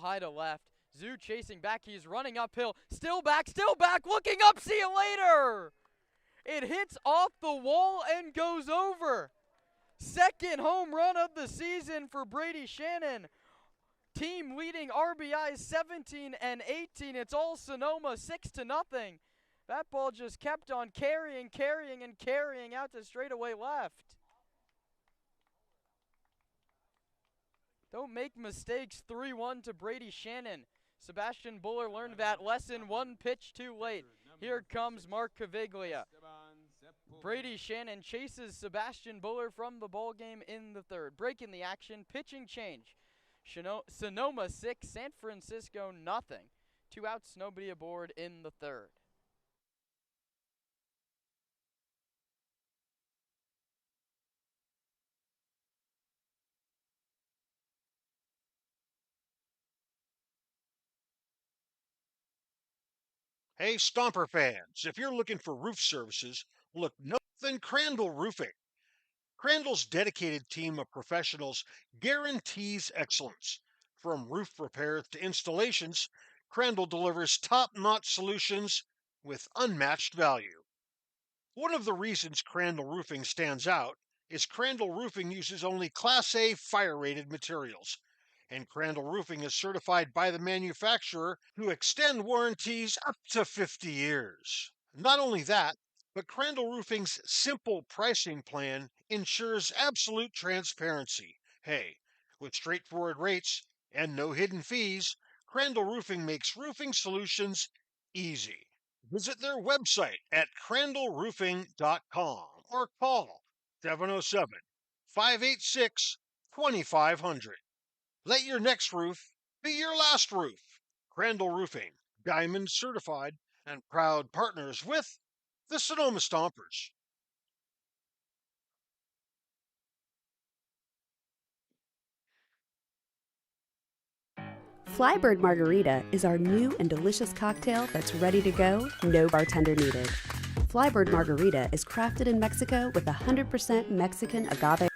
high to left. Zoo chasing back. He's running uphill. Still back, looking up. See you later. It hits off the wall and goes over. Second home run of the season for Brady Shannon. Team leading RBIs 17 and 18. It's all Sonoma 6-0. That ball just kept on carrying out to straightaway left. Don't make mistakes. 3-1 to Brady Shannon. Sebastian Buller learned that lesson one pitch too late. Here comes Mark Caviglia. Brady Shannon chases Sebastian Buller from the ballgame in the third. Breaking the action, pitching change. Sonoma 6, San Francisco nothing. 2 outs, nobody aboard in the third. Hey, Stomper fans, if you're looking for roof services, look no than Crandall Roofing. Crandall's dedicated team of professionals guarantees excellence. From roof repairs to installations, Crandall delivers top-notch solutions with unmatched value. One of the reasons Crandall Roofing stands out is Crandall Roofing uses only Class A fire-rated materials, and Crandall Roofing is certified by the manufacturer to extend warranties up to 50 years. Not only that, but Crandall Roofing's simple pricing plan ensures absolute transparency. Hey, with straightforward rates and no hidden fees, Crandall Roofing makes roofing solutions easy. Visit their website at crandallroofing.com or call 707 586 2500. Let your next roof be your last roof. Crandall Roofing, Diamond certified and proud partners with the Sonoma Stompers. Flybird Margarita is our new and delicious cocktail that's ready to go, no bartender needed. Flybird Margarita is crafted in Mexico with 100% Mexican agave.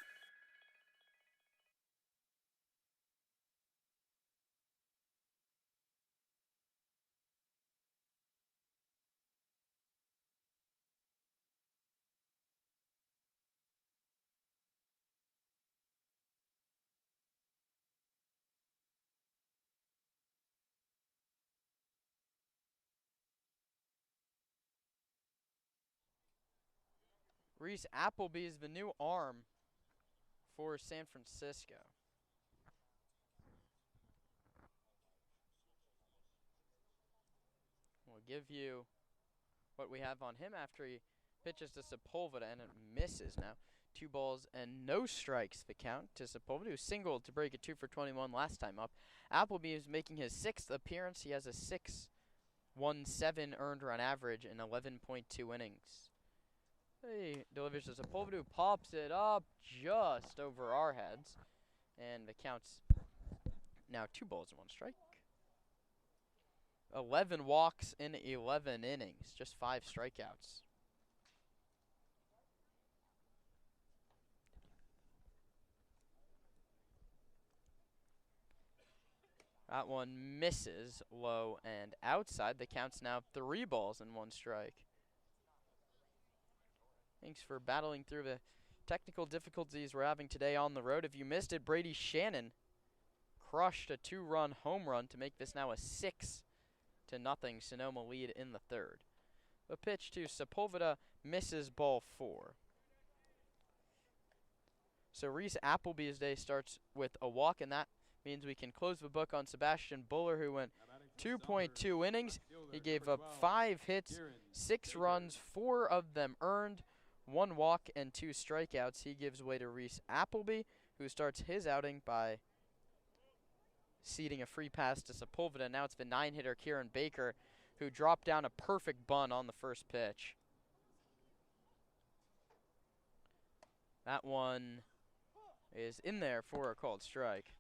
Reese Appleby is the new arm for San Francisco. We'll give you what we have on him after he pitches to Sepulveda, and it misses now. 2 balls and no strikes the count to Sepulveda, who singled to break a 2 for 21 last time up. Appleby is making his 6th appearance. He has a 6.17 earned run average in 11.2 innings. He delivers to Sepulveda, who pops it up just over our heads. And the count's now 2 balls and 1 strike. 11 walks in 11 innings, just 5 strikeouts. That one misses low and outside. The count's now 3 balls and 1 strike. Thanks for battling through the technical difficulties we're having today on the road. If you missed it, Brady Shannon crushed a 2-run home run to make this now a 6-0 Sonoma lead in the third. The pitch to Sepulveda misses ball 4. So Reese Appleby's day starts with a walk, and that means we can close the book on Sebastian Buller, who went 2.2 innings. He gave up 5 hits, 6 runs, 4 of them earned, 1 walk, and 2 strikeouts. He gives way to Reese Appleby, who starts his outing by ceding a free pass to Sepulveda. Now it's the 9-hitter Kieran Baker, who dropped down a perfect bunt on the first pitch. That one is in there for a called strike.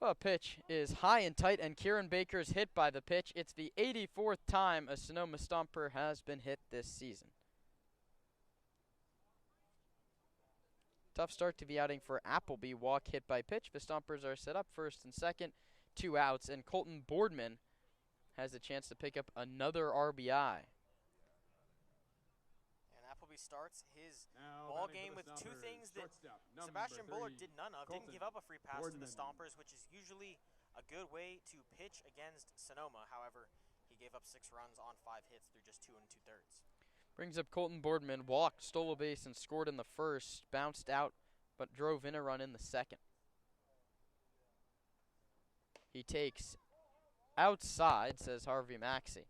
Well, pitch is high and tight, and Kieran Baker's hit by the pitch. It's the 84th time a Sonoma Stomper has been hit this season. Tough start to the outing for Appleby. Walk hit by pitch. The Stompers are set up first and second, 2 outs, and Colton Boardman has a chance to pick up another RBI. And Appleby starts his ball game with two things that Sebastian Bullard did none of. Didn't give up a free pass to the Stompers, which is usually a good way to pitch against Sonoma. However, he gave up 6 runs on 5 hits through just 2 2/3. Brings up Colton Boardman. Walked, stole a base, and scored in the first. Bounced out, but drove in a run in the second. He takes outside, says Harvey Maxey.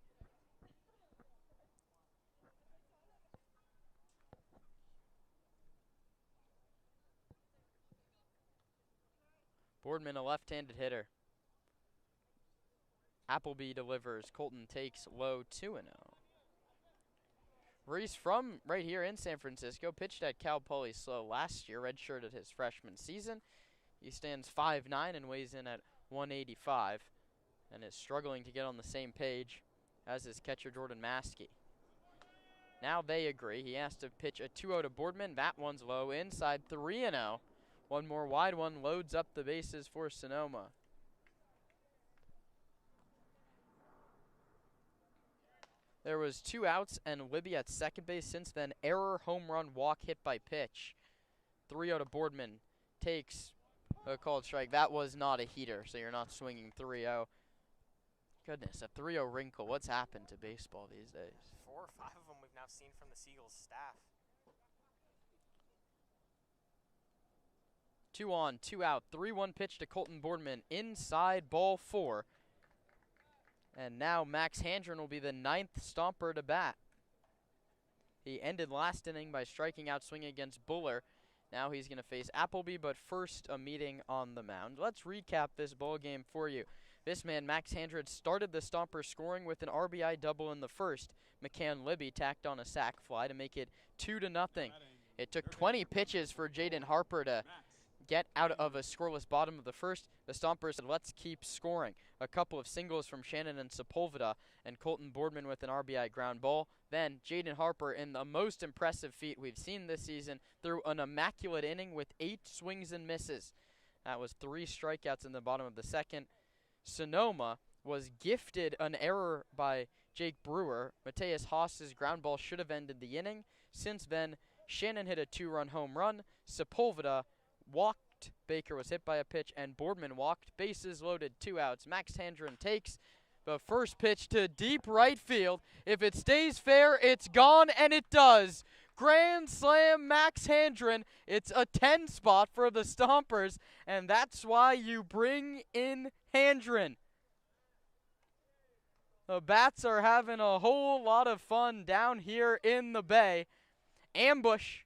Boardman, a left-handed hitter. Appleby delivers. Colton takes low 2-0. Reese from right here in San Francisco pitched at Cal Poly Slow last year, redshirted his freshman season. He stands 5'9" and weighs in at 185 and is struggling to get on the same page as his catcher Jordan Maskey. Now they agree. He has to pitch a 2-0 to Boardman. That one's low, inside 3-0. One more wide one loads up the bases for Sonoma. There was 2 outs and Libby at second base. Since then, error, home run, walk, hit by pitch. 3-0 to Boardman. Takes a called strike. That was not a heater, so you're not swinging 3-0. Goodness, a 3-0 wrinkle. What's happened to baseball these days? 4 or 5 of them we've now seen from the Seagulls staff. 2 on, 2 out. 3-1 pitch to Colton Boardman. Inside, ball 4. And now Max Handren will be the 9th Stomper to bat. He ended last inning by striking out swinging against Buller. Now he's going to face Appleby, but first a meeting on the mound. Let's recap this ball game for you. This man, Max Handren, started the Stomper scoring with an RBI double in the first. McCann Libby tacked on a sac fly to make it 2-0. It took 20 pitches for Jaden Harper to get out of a scoreless bottom of the first. The Stompers said, let's keep scoring. A couple of singles from Shannon and Sepulveda, and Colton Boardman with an RBI ground ball. Then Jaden Harper, in the most impressive feat we've seen this season, threw an immaculate inning with 8 swings and misses. That was 3 strikeouts in the bottom of the second. Sonoma was gifted an error by Jake Brewer. Mateus Haas's ground ball should have ended the inning. Since then, Shannon hit a 2-run home run. Sepulveda walked. Baker was hit by a pitch, and Boardman walked. Bases loaded, 2 outs. Max Handren takes the first pitch to deep right field. If it stays fair, it's gone, and it does. Grand slam, Max Handren. It's a 10 spot for the Stompers, and that's why you bring in Handren. The Bats are having a whole lot of fun down here in the Bay. Ambush.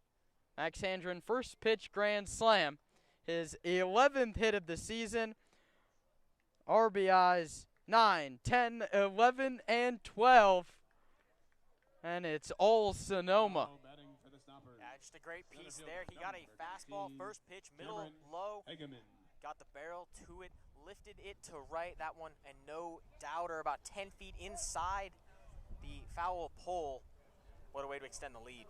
Max Handren, first pitch grand slam. His 11th hit of the season. RBIs 9, 10, 11, and 12. And it's all Sonoma. Yeah, just a great piece there. He got a fastball, first pitch, middle, low. Got the barrel to it, lifted it to right. That one, and no doubter, about 10 feet inside the foul pole. What a way to extend the lead.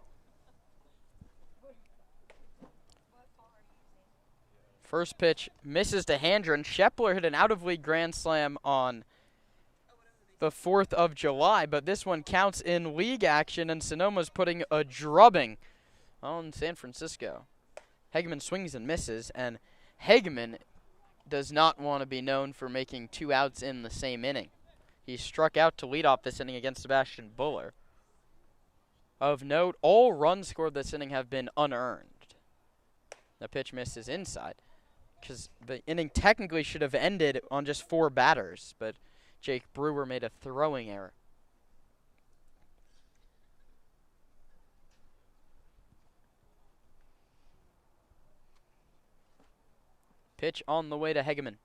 First pitch misses to Handren. Shepler hit an out-of-league grand slam on the 4th of July, but this one counts in league action, and Sonoma's putting a drubbing on San Francisco. Hegeman swings and misses, and Hegeman does not want to be known for making 2 outs in the same inning. He struck out to lead off this inning against Sebastian Buller. Of note, all runs scored this inning have been unearned. The pitch misses inside, because the inning technically should have ended on just 4 batters, but Jake Brewer made a throwing error. Pitch on the way to Hegeman.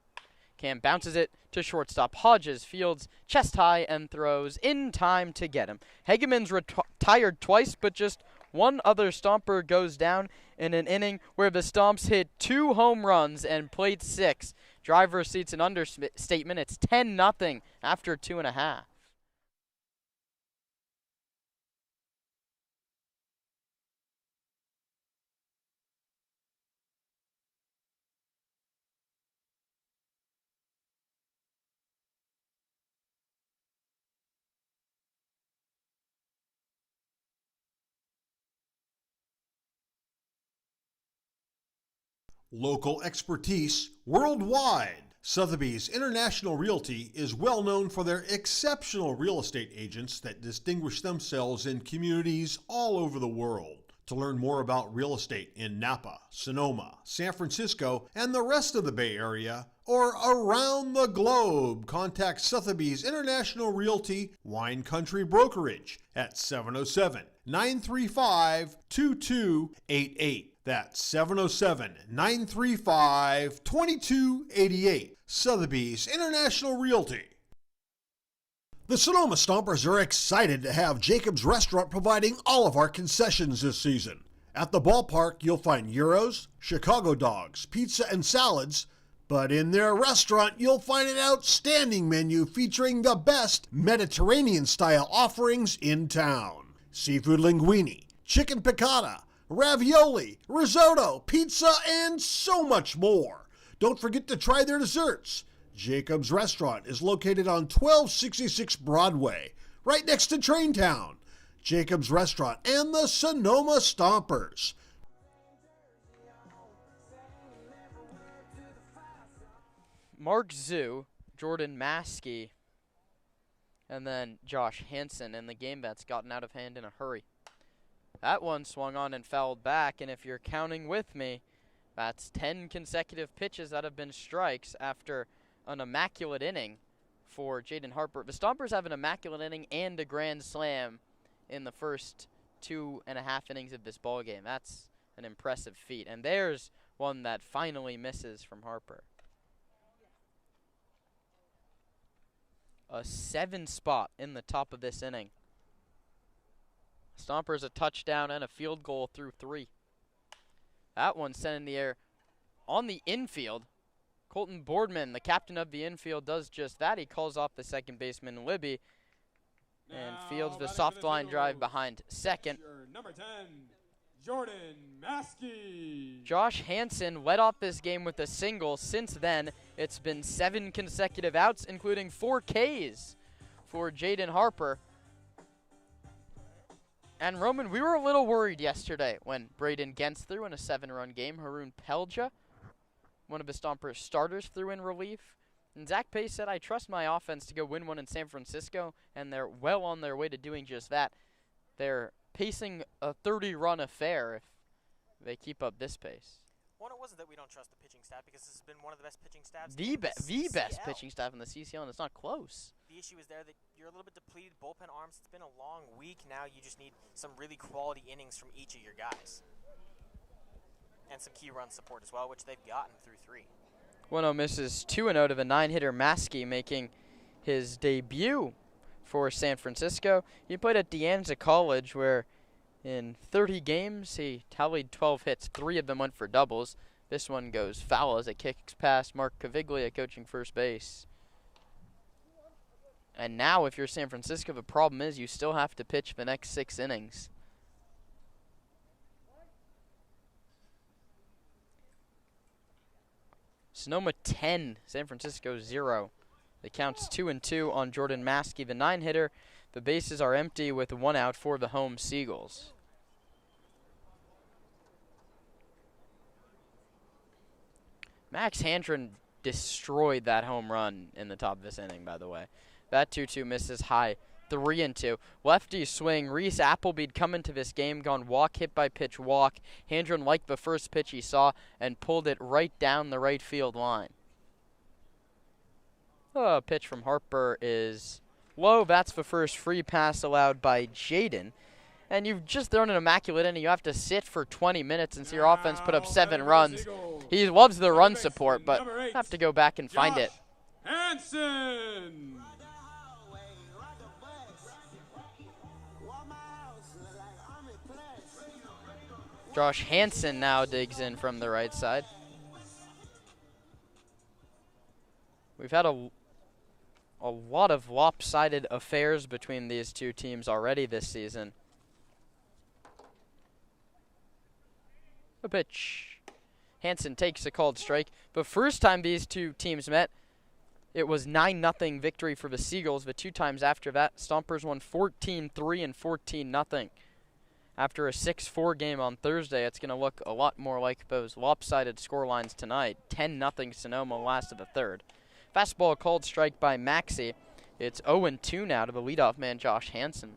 Cam bounces it to shortstop. Hodges fields chest high and throws in time to get him. Hegeman's retired twice, but just one other Stomper goes down in an inning where the Stomps hit 2 home runs and played 6. Driver's seat's an understatement. It's 10-0 after 2.5. Local expertise worldwide. Sotheby's International Realty is well known for their exceptional real estate agents that distinguish themselves in communities all over the world. To learn more about real estate in Napa, Sonoma, San Francisco, and the rest of the Bay Area, or around the globe, contact Sotheby's International Realty Wine Country Brokerage at 707-935-2288. That's 707-935-2288. Sotheby's International Realty. The Sonoma Stompers are excited to have Jacob's Restaurant providing all of our concessions this season. At the ballpark, you'll find gyros, Chicago dogs, pizza, and salads. But in their restaurant, you'll find an outstanding menu featuring the best Mediterranean-style offerings in town. Seafood linguine, chicken piccata, ravioli, risotto, pizza, and so much more. Don't forget to try their desserts. Jacob's Restaurant is located on 1266 Broadway, right next to Traintown. Jacob's Restaurant and the Sonoma Stompers. Mark Zoo, Jordan Maskey, and then Josh Hansen in the game that's gotten out of hand in a hurry. That one swung on and fouled back, and if you're counting with me, that's 10 consecutive pitches that have been strikes after an immaculate inning for Jaden Harper. The Stompers have an immaculate inning and a grand slam in the first 2.5 innings of this ball game. That's an impressive feat, and there's one that finally misses from Harper. A 7 spot in the top of this inning. Stompers a touchdown and a field goal through 3. That one sent in the air on the infield. Colton Boardman, the captain of the infield, does just that. He calls off the second baseman, Libby, and fields the soft line drive behind second. Number 10, Jordan Maskey. Josh Hansen led off this game with a single. Since then, it's been 7 consecutive outs, including 4 Ks for Jaden Harper. And Roman, we were a little worried yesterday when Braden Gentz threw in a 7-run game. Haroon Pelja, one of the Stompers' starters, threw in relief. And Zach Pace said, I trust my offense to go win one in San Francisco, and they're well on their way to doing just that. They're pacing a 30-run affair if they keep up this pace. Well, it wasn't that we don't trust the pitching staff, because this has been one of the best pitching staffs The best pitching staff in the CCL, and it's not close. The issue is there that you're a little bit depleted bullpen arms. It's been a long week now. You just need some really quality innings from each of your guys. And some key run support as well, which they've gotten through 3. 1-0 misses 2-0 to the 9-hitter Maskey, making his debut for San Francisco. He played at De Anza College, where in 30 games he tallied 12 hits. 3 of them went for doubles. This one goes foul as it kicks past Mark Caviglia, coaching first base. And now, if you're San Francisco, the problem is you still have to pitch the next 6 innings. Sonoma 10, San Francisco 0. The count's 2-2 on Jordan Maskey, the 9-hitter. The bases are empty with 1 out for the home Seagulls. Max Handren destroyed that home run in the top of this inning, by the way. That 2-2 misses high, 3-2. Lefty swing. Reese Applebead coming to this game, gone walk, hit by pitch, walk. Handren liked the first pitch he saw and pulled it right down the right field line. Oh, pitch from Harper is low. That's the first free pass allowed by Jaden. And you've just thrown an immaculate inning. You have to sit for 20 minutes and see your offense put up 7 runs. He loves the run support, but have to go back and find it. Hansen. Josh Hansen now digs in from the right side. We've had a lot of lopsided affairs between these two teams already this season. A pitch. Hansen takes a called strike. The first time these two teams met, it was 9-0 victory for the Seagulls, but 2 times after that, Stompers won 14-3 and 14-0. After a 6-4 game on Thursday, it's going to look a lot more like those lopsided scorelines tonight. 10-0 Sonoma last of the third. Fastball called strike by Maxey. It's 0-2 now to the leadoff man, Josh Hansen.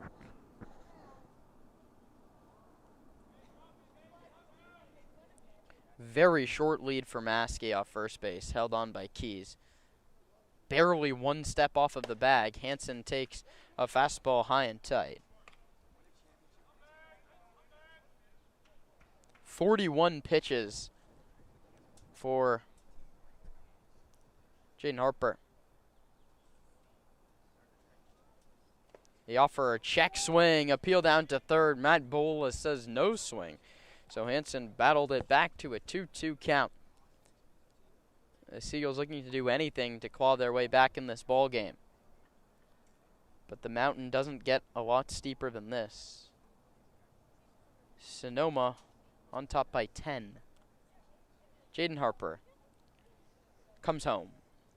Very short lead for Maskey off first base, held on by Keys. Barely one step off of the bag. Hansen takes a fastball high and tight. 41 pitches for Jaden Harper. They offer a check swing, appeal down to third. Matt Bola says no swing. So Hansen battled it back to a 2-2 count. The Seagulls looking to do anything to claw their way back in this ball game. But the mountain doesn't get a lot steeper than this. Sonoma on top by 10. Jaden Harper comes home.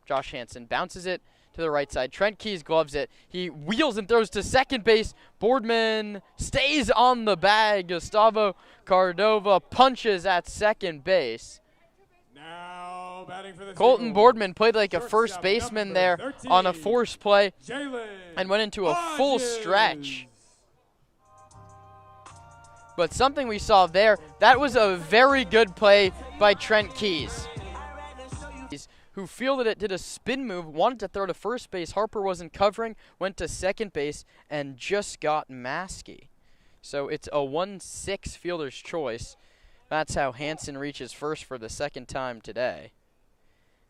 Josh Hansen bounces it to the right side. Trent Keys gloves it. He wheels and throws to second base. Boardman stays on the bag. Gustavo Cordova punches at second base. Now batting for the Colton Seagulls, Boardman played like a shortstop first baseman there 13, on a force play Jalen and went into a full Hodges. stretch. But something we saw there, that was a very good play by Trent Keys, who fielded it, did a spin move, wanted to throw to first base. Harper wasn't covering, went to second base, and just got Maskey. So it's a 1-6 fielder's choice. That's how Hansen reaches first for the second time today.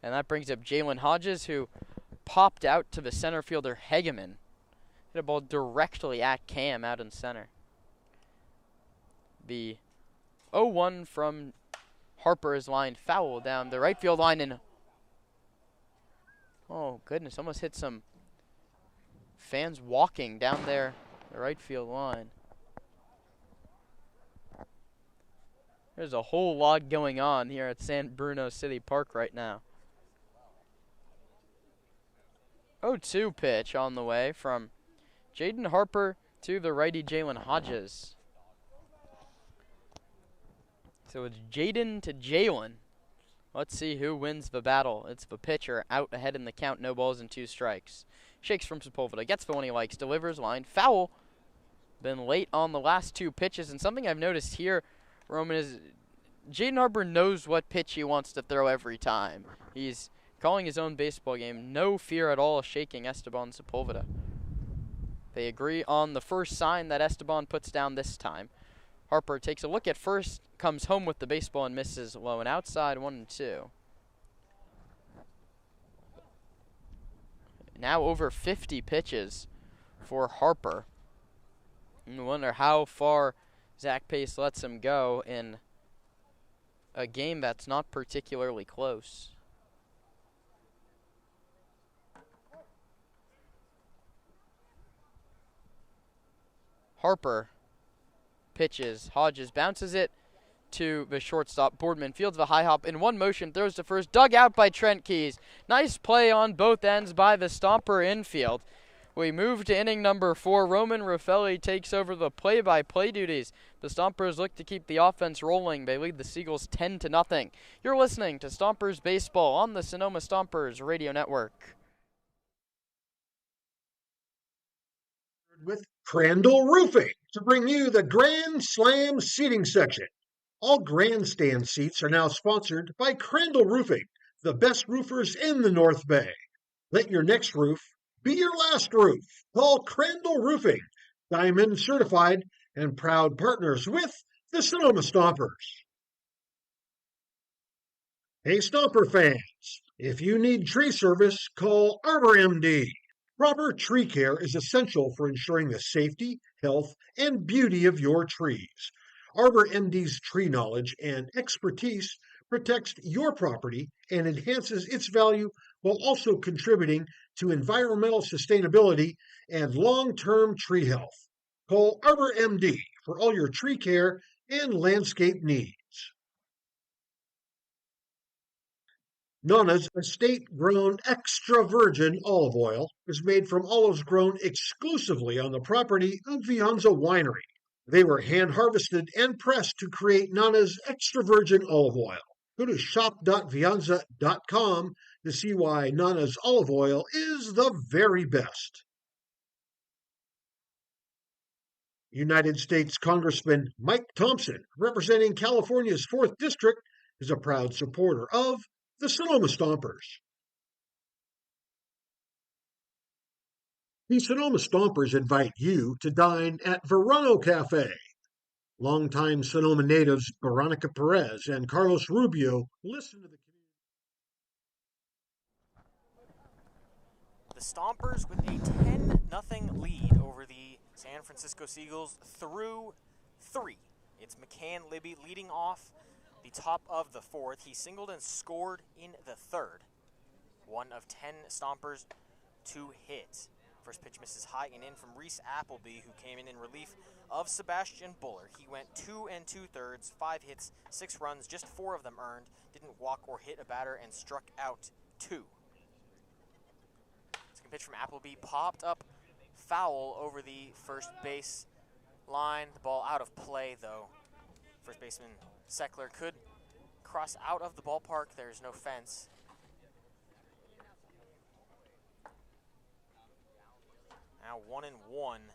And that brings up Jalen Hodges, who popped out to the center fielder Hegeman. Hit a ball directly at Cam out in center. The 0-1 from Harper is lined foul down the right field line, and oh, goodness, almost hit some fans walking down there, the right field line. There's a whole lot going on here at San Bruno City Park right now. 0-2 pitch on the way from Jaden Harper to the righty Jalen Hodges. So it's Jaden to Jalen. Let's see who wins the battle. It's the pitcher out ahead in the count, no balls and 2 strikes. Shakes from Sepulveda, gets the one he likes, delivers, line foul. Been late on the last 2 pitches, and something I've noticed here, Roman, is Jaden Harper knows what pitch he wants to throw every time. He's calling his own baseball game. No fear at all of shaking Esteban Sepulveda. They agree on the first sign that Esteban puts down this time. Harper takes a look at first, comes home with the baseball and misses low and outside, 1-2. Now over 50 pitches for Harper. You wonder how far Zach Pace lets him go in a game that's not particularly close. Harper pitches. Hodges bounces it to the shortstop. Boardman fields the high hop in one motion, throws to first, dug out by Trent Keys. Nice play on both ends by the Stomper infield. We move to inning number 4. Roman Raffelli takes over the play-by-play duties. The Stompers look to keep the offense rolling. They lead the Seagulls 10-0. You're listening to Stompers Baseball on the Sonoma Stompers Radio Network. With Crandall Roofing to bring you the Grand Slam seating section. All grandstand seats are now sponsored by Crandall Roofing, the best roofers in the North Bay. Let your next roof be your last roof. Call Crandall Roofing, Diamond certified and proud partners with the Sonoma Stompers. Hey Stomper fans, if you need tree service, call Arbor MD. Proper tree care is essential for ensuring the safety, health, and beauty of your trees. Arbor MD's tree knowledge and expertise protects your property and enhances its value while also contributing to environmental sustainability and long-term tree health. Call Arbor MD for all your tree care and landscape needs. Nana's estate-grown extra virgin olive oil is made from olives grown exclusively on the property of Vianza Winery. They were hand-harvested and pressed to create Nana's extra virgin olive oil. Go to shop.vianza.com to see why Nana's olive oil is the very best. United States Congressman Mike Thompson, representing California's 4th District, is a proud supporter of the Sonoma Stompers. The Sonoma Stompers invite you to dine at Verano Cafe. Longtime Sonoma natives Veronica Perez and Carlos Rubio listen to the community. The Stompers with a 10-0 lead over the San Francisco Seagulls through 3. It's McCann Libby leading off the top of the 4th. He singled and scored in the 3rd. 1 of 10 Stompers to hit. First pitch misses high and in from Reese Appleby, who came in relief of Sebastian Buller. He went 2 2/3, 5 hits, 6 runs, just 4 of them earned. Didn't walk or hit a batter and struck out 2. Second pitch from Appleby popped up foul over the first base line. The ball out of play, though. First baseman Seckler could cross out of the ballpark. There's no fence. Now 1-1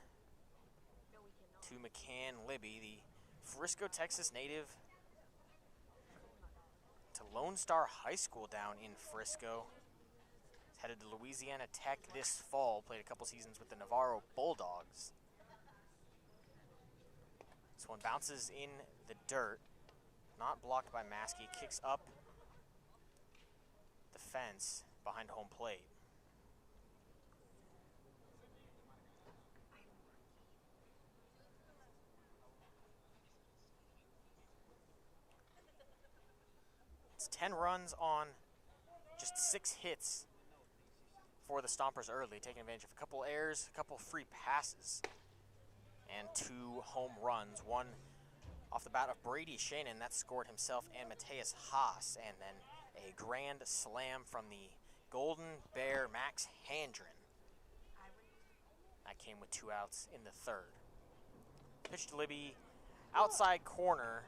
to McCann Libby, the Frisco, Texas native, to Lone Star High School down in Frisco. He's headed to Louisiana Tech this fall, played a couple seasons with the Navarro Bulldogs. This one bounces in the dirt, not blocked by Maskey, kicks up the fence behind home plate. It's 10 runs on just 6 hits for the Stompers early, taking advantage of a couple errors, a couple free passes, and 2 home runs. One off the bat of Brady Shannon, that scored himself and Mateus Haas, and then a grand slam from the Golden Bear Max Handren. That came with 2 outs in the 3rd. Pitch to Libby, outside corner,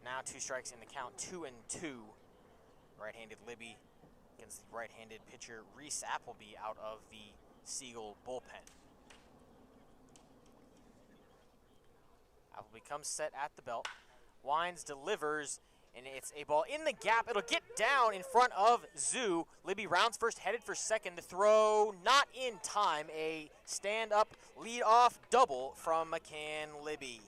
now 2 strikes in the count, 2-2. Right-handed Libby against the right-handed pitcher Reese Appleby out of the Seagull bullpen. Appleby comes set at the belt. Wines delivers, and it's a ball in the gap. It'll get down in front of Zoo. Libby rounds first, headed for second. The throw not in time. A stand-up lead-off double from McCann Libby.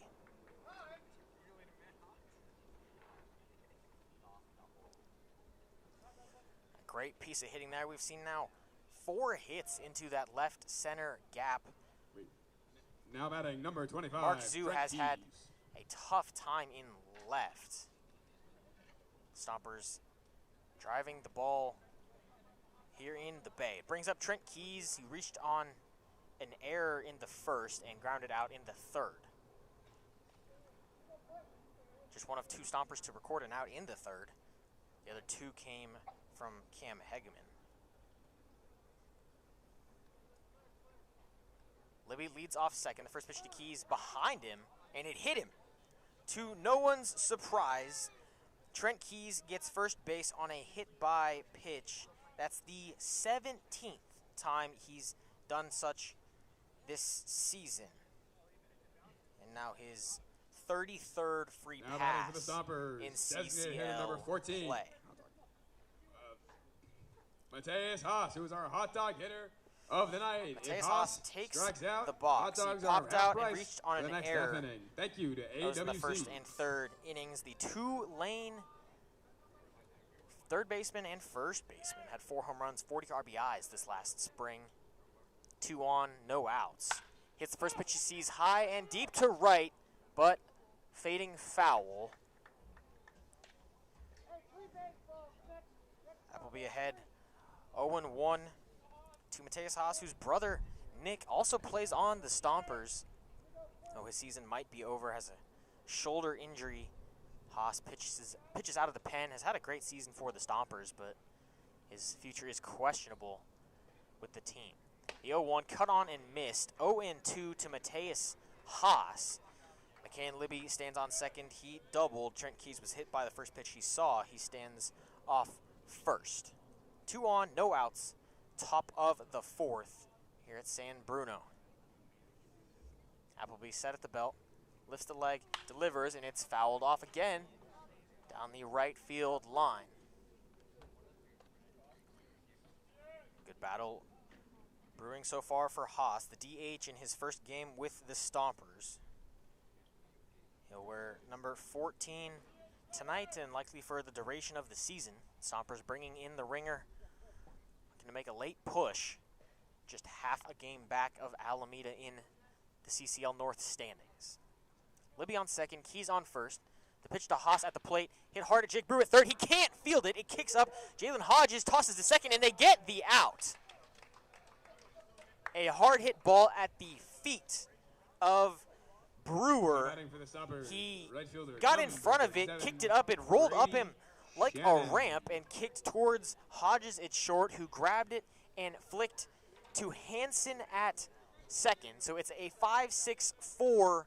Great piece of hitting there. We've seen now 4 hits into that left center gap. Now batting number 25. Mark Zoo has had a tough time in left. Stompers driving the ball here in the Bay. It brings up Trent Keys, who reached on an error in the 1st and grounded out in the 3rd. Just one of 2 Stompers to record an out in the 3rd. The other 2 came from Cam Hegeman. Libby leads off second. The first pitch to Keys behind him, and it hit him. To no one's surprise, Trent Keys gets first base on a hit-by pitch. That's the 17th time he's done such this season. And now his 33rd free Now pass for the Stompers, in designated hitter number CCL 14. play. Mateus Haas, who is our hot dog hitter of the night. Mateus If Haas takes strikes out, the box. Hot He dogs popped are half out and price reached on for the an next error. half inning. Thank you to Those in the AWC. 1st and 3rd innings. The 2-lane third baseman and first baseman had 4 home runs, 40 RBIs this last spring. 2 on, no outs. Hits the first pitch he sees high and deep to right, but fading foul. Appleby ahead 0-1 to Mateus Haas, whose brother Nick also plays on the Stompers. Though his season might be over, has a shoulder injury. Haas pitches out of the pen, has had a great season for the Stompers, but his future is questionable with the team. The 0-1 cut on and missed. 0-2 to Mateus Haas. McCann Libby stands on second. He doubled. Trent Keys was hit by the first pitch he saw. He stands off first. 2 on, no outs. Top of the fourth here at San Bruno. Appleby set at the belt. Lifts the leg, delivers, and it's fouled off again down the right field line. Good battle brewing so far for Haas, the DH in his first game with the Stompers. He'll wear number 14 tonight and likely for the duration of the season. Stompers bringing in the ringer, looking to make a late push, just half a game back of Alameda in the CCL North standings. Libby on second, Keys on first. The pitch to Haas at the plate, hit hard at Jake Brew at third. He can't field it. It kicks up. Jalen Hodges tosses to second, and they get the out. A hard hit ball at the feet of Brewer. He got in front of it, kicked it up. It rolled up him like a ramp and kicked towards Hodges at short, who grabbed it and flicked to Hansen at second. So it's a 5-6-4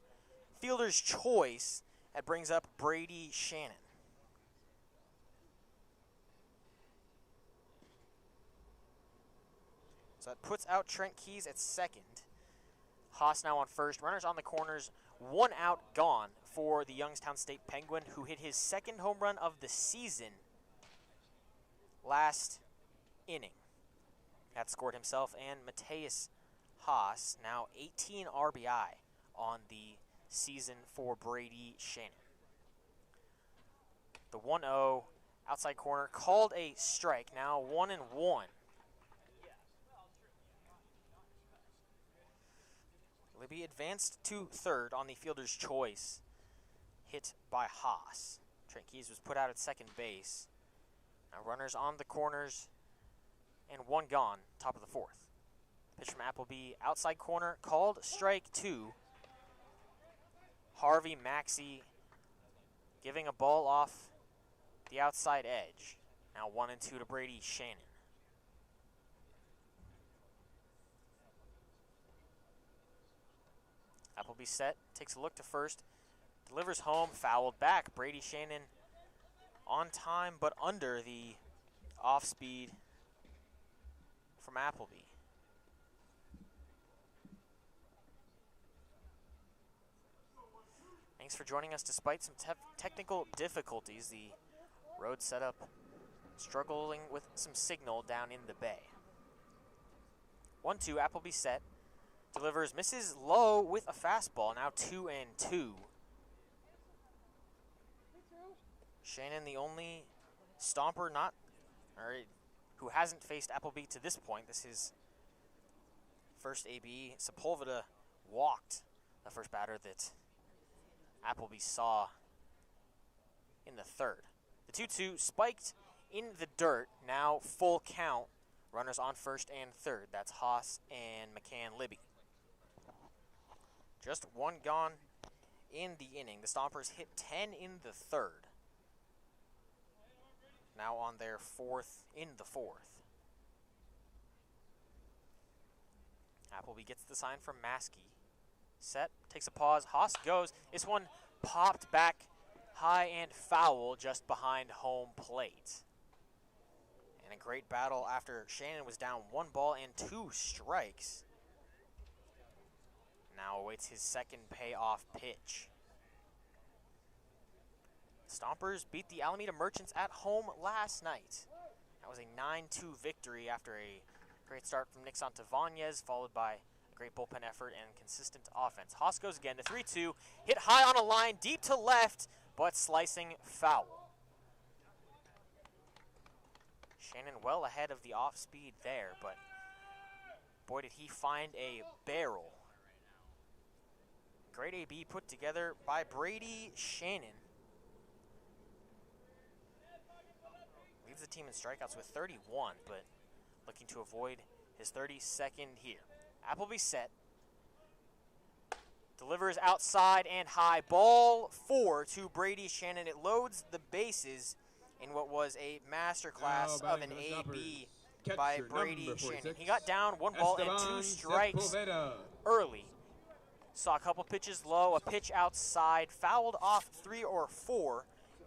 fielder's choice. That brings up Brady Shannon. So that puts out Trent Keys at second. Haas now on first. Runners on the corners. 1 out, gone for the Youngstown State Penguin, who hit his second home run of the season last inning. That scored himself and Mateus Haas. Now 18 RBI on the season for Brady Shannon. The 1-0 outside corner called a strike. Now 1-1. Libby advanced to third on the fielder's choice. Hit by Haas. Trent Keys was put out at second base. Now runners on the corners and 1 gone, top of the fourth. Pitch from Appleby, outside corner, called strike 2. Harvey Maxey giving a ball off the outside edge. Now 1-2 to Brady Shannon. Appleby set, takes a look to first, delivers home, fouled back. Brady Shannon on time, but under the off speed from Appleby. Thanks for joining us despite some technical difficulties. The road setup struggling with some signal down in the bay. 1-2, Appleby set. Delivers, misses low with a fastball. Now 2-2. Shannon, the only Stomper who hasn't faced Appleby to this point. This is first AB. Sepulveda walked the first batter that Appleby saw in the third. The 2-2 spiked in the dirt. Now full count. Runners on first and third. That's Haas and McCann Libby. Just 1 gone in the inning. The Stompers hit 10 in the third. Now on their 4th in the 4th. Appleby gets the sign from Maskey. Set, takes a pause, Haas goes. This one popped back high and foul just behind home plate. And a great battle after Shannon was down 1 ball and 2 strikes. Now awaits his second payoff pitch. Stompers beat the Alameda Merchants at home last night. That was a 9-2 victory after a great start from Nick Santavanez, followed by a great bullpen effort and consistent offense. Haas goes again to 3-2, hit high on a line, deep to left, but slicing foul. Shannon well ahead of the off speed there, but boy did he find a barrel. Great AB put together by Brady Shannon. Leads the team in strikeouts with 31, but looking to avoid his 32nd here. Appleby set. Delivers outside and high. Ball 4 to Brady Shannon. It loads the bases in what was a masterclass of an AB by Brady Shannon. He got down 1 ball and 2 strikes early. Saw a couple pitches low, a pitch outside, fouled off 3 or 4,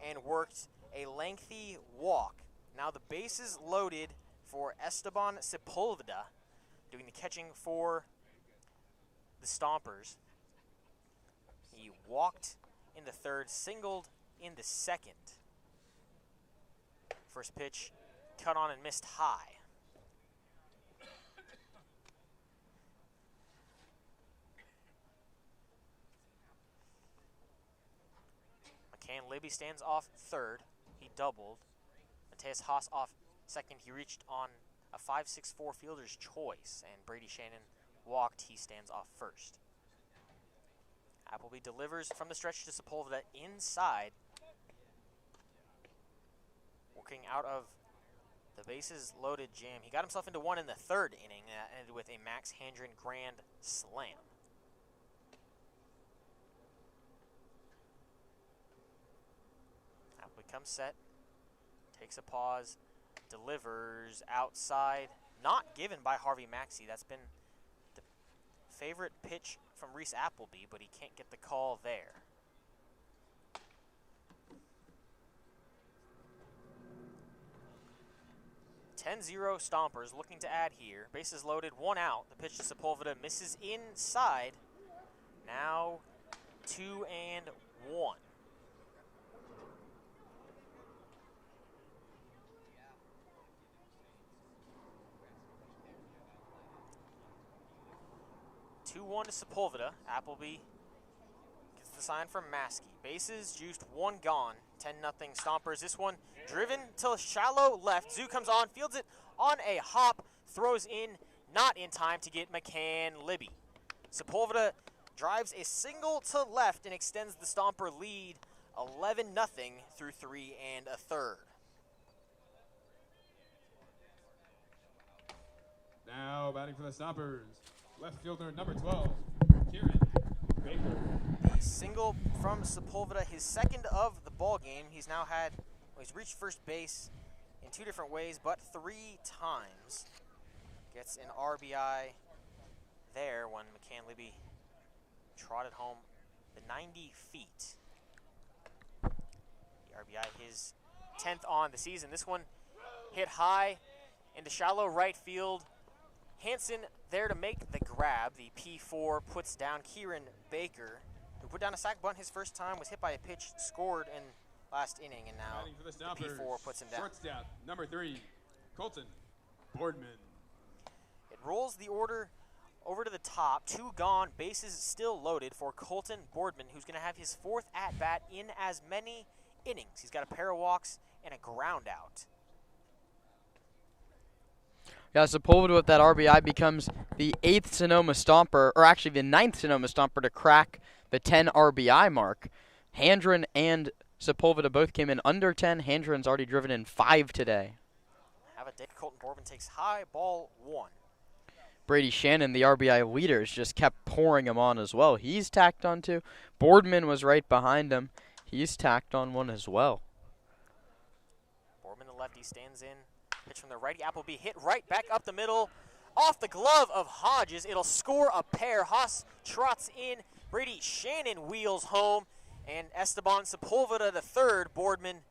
and worked a lengthy walk. Now the bases loaded for Esteban Sepulveda, doing the catching for the Stompers. He walked in the third, singled in the second. First pitch cut on and missed high. McCann Libby stands off third. He doubled. Mateus Haas off second. He reached on a 5-6-4 fielder's choice, and Brady Shannon walked. He stands off first. Appleby delivers from the stretch to Sepulveda inside. Working out of the bases loaded jam. He got himself into one in the third inning. That ended with a Max Handren grand slam. Appleby comes set, takes a pause, delivers outside. Not given by Harvey Maxey. That's been the favorite pitch from Reese Appleby, but he can't get the call there. (10-0) Stompers looking to add here. Bases loaded, 1 out. The pitch to Sepulveda misses inside. Now 2-1. (2-1) to Sepulveda. Appleby gets the sign from Maskey. Bases juiced, 1 gone. 10-0 Stompers. This one driven to shallow left. Zoo comes on, fields it on a hop, throws in, not in time to get McCann Libby. Sepulveda drives a single to left and extends the Stomper lead 11-0 through 3 1/3. Now batting for the Stompers, left fielder number 12, Kieran Baker. The single from Sepulveda, his second of the ball game. He's now had, well, he's reached first base in 2 different ways, but 3 times. Gets an RBI there when McCann Libby trotted home the 90 feet. The RBI, his 10th on the season. This one hit high into shallow right field. Hansen there to make the grab. The P4 puts down Kieran Baker, who put down a sac bunt his first time, was hit by a pitch, scored in last inning, and now Batting for the the Stompers, P4 puts him down. shortstop number 3, Colton Boardman. It rolls the order over to the top. 2 gone, bases still loaded for Colton Boardman, who's going to have his 4th at-bat in as many innings. He's got a pair of walks and a ground out. Yeah, Sepulveda with that RBI becomes the 8th Sonoma Stomper, or actually the 9th Sonoma Stomper to crack the 10 RBI mark. Handren and Sepulveda both came in under 10. Handren's already driven in 5 today. Have a day. Colton Boardman takes high, ball 1. Brady Shannon, the RBI leaders, just kept pouring him on as well. He's tacked on 2. Boardman was right behind him. He's tacked on 1 as well. Boardman, the lefty, stands in. Pitch from the righty. Appleby hit right back up the middle. Off the glove of Hodges. It'll score a pair. Haas trots in. Brady Shannon wheels home. And Esteban Sepulveda, the third. Boardman,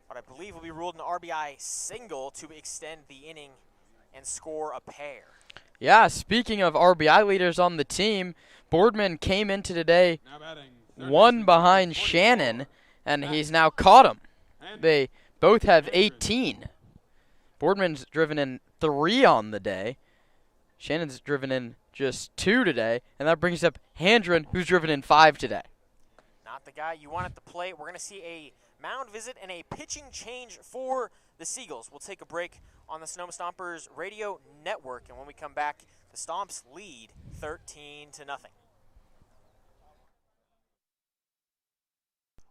what I believe will be ruled an RBI single to extend the inning and score a pair. Yeah, speaking of RBI leaders on the team, Boardman came into today Now batting, 1 behind Shannon, and he's now caught him. They both have 18. Boardman's driven in 3 on the day. Shannon's driven in just 2 today, and that brings up Handren, who's driven in 5 today. Not the guy you want at the plate. We're going to see a mound visit and a pitching change for the Seagulls. We'll take a break on the Sonoma Stompers Radio Network, and when we come back, the Stomps lead 13-0.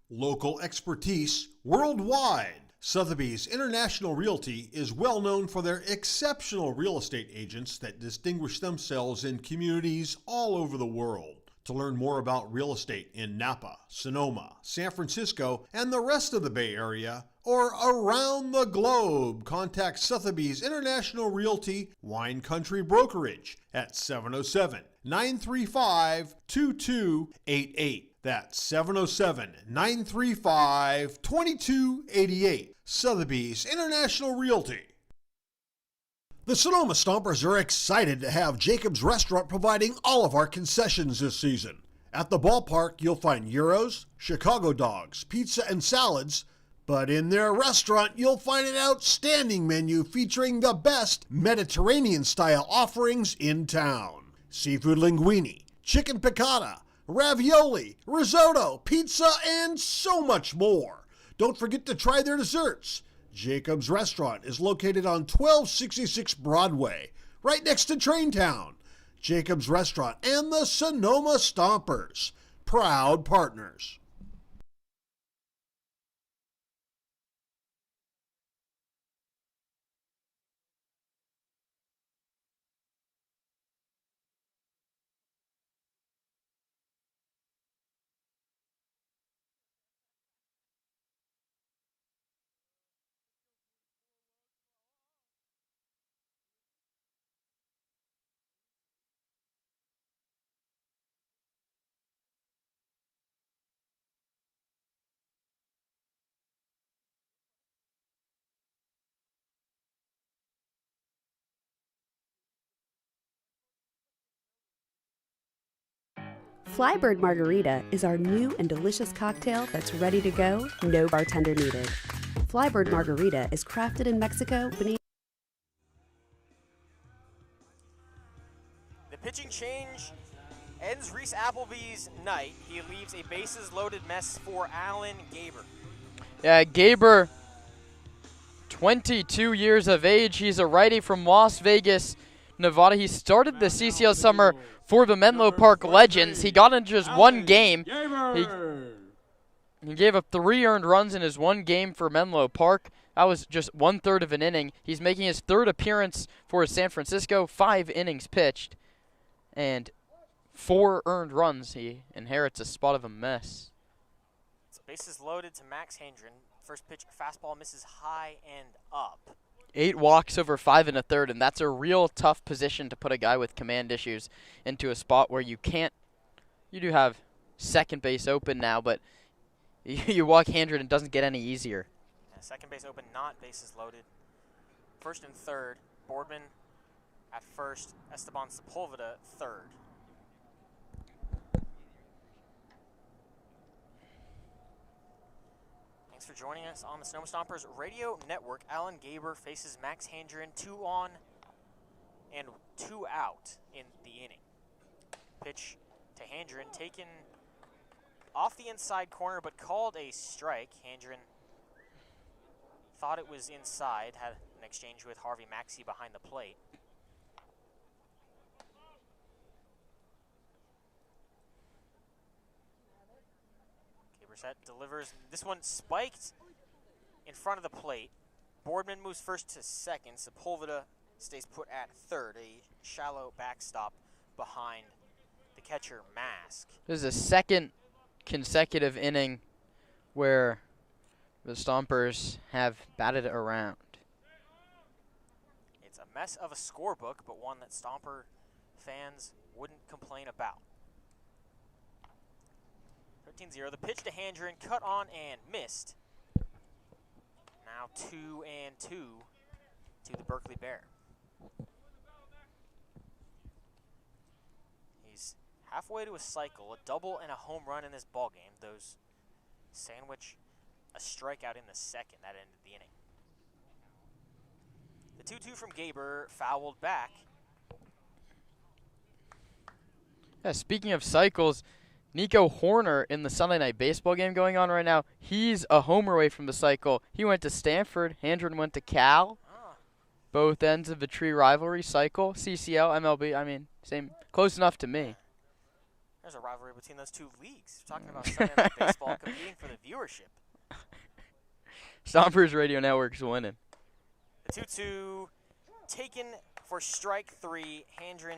Local expertise worldwide. Sotheby's International Realty is well known for their exceptional real estate agents that distinguish themselves in communities all over the world. To learn more about real estate in Napa, Sonoma, San Francisco, and the rest of the Bay Area, or around the globe, contact Sotheby's International Realty Wine Country Brokerage at 707-935-2288. That's 707-935-2288. Sotheby's International Realty. The Sonoma Stompers are excited to have Jacob's Restaurant providing all of our concessions this season. At the ballpark, you'll find gyros, Chicago dogs, pizza, and salads. But in their restaurant, you'll find an outstanding menu featuring the best Mediterranean-style offerings in town. Seafood linguine, chicken piccata, ravioli, risotto, pizza, and so much more. Don't forget to try their desserts. Jacob's Restaurant is located on 1266 Broadway, right next to Traintown. Jacob's Restaurant and the Sonoma Stompers, proud partners. Flybird Margarita is our new and delicious cocktail that's ready to go, no bartender needed. Flybird Margarita is crafted in Mexico beneath. The pitching change ends Reese Appleby's night. He leaves a bases-loaded mess for Alan Gaber. Yeah, Gaber, 22 years of age. He's a righty from Las Vegas, Nevada. He started the CCL summer for the Menlo Park Legends. He got into just one game. He gave up 3 earned runs in his one game for Menlo Park. That was just 1/3 of an inning. He's making his 3rd appearance for San Francisco, 5 innings pitched, and 4 earned runs. He inherits a spot of a mess. So bases loaded to Max Hendren. First pitch, fastball misses high and up. 8 walks over 5 1/3, and that's a real tough position to put a guy with command issues into a spot where you can't. You do have second base open now, but you walk Hendren and it doesn't get any easier. Yeah, second base open, not bases loaded. First and third, Boardman at first, Esteban Sepulveda third. Thanks for joining us on the Sonoma Stompers Radio Network. Alan Gaber faces Max Hendren, 2 on and 2 out in the inning. Pitch to Hendren, taken off the inside corner, but called a strike. Hendren thought it was inside, had an exchange with Harvey Maxey behind the plate. Brissett delivers. This one spiked in front of the plate. Boardman moves first to second. Sepulveda stays put at third. A shallow backstop behind the catcher, Mask. This is a second consecutive inning where the Stompers have batted around. It's a mess of a scorebook, but one that Stomper fans wouldn't complain about. 13-0. The pitch to Hendren, cut on and missed. Now 2-2 to the Berkeley Bear. He's halfway to a cycle, a double and a home run in this ballgame. Those sandwich a strikeout in the second. That ended the inning. The 2-2 from Gaber, fouled back. Yeah, speaking of cycles, Nico Horner in the Sunday Night Baseball game going on right now, he's a homer away from the cycle. He went to Stanford. Hendren went to Cal. Both ends of the tree rivalry cycle. CCL, MLB, I mean, same, close enough to me. There's a rivalry between those two leagues. We're talking about Sunday Night Baseball competing for the viewership. Stompers Radio Network's winning. The 2-2 taken for strike 3. Handren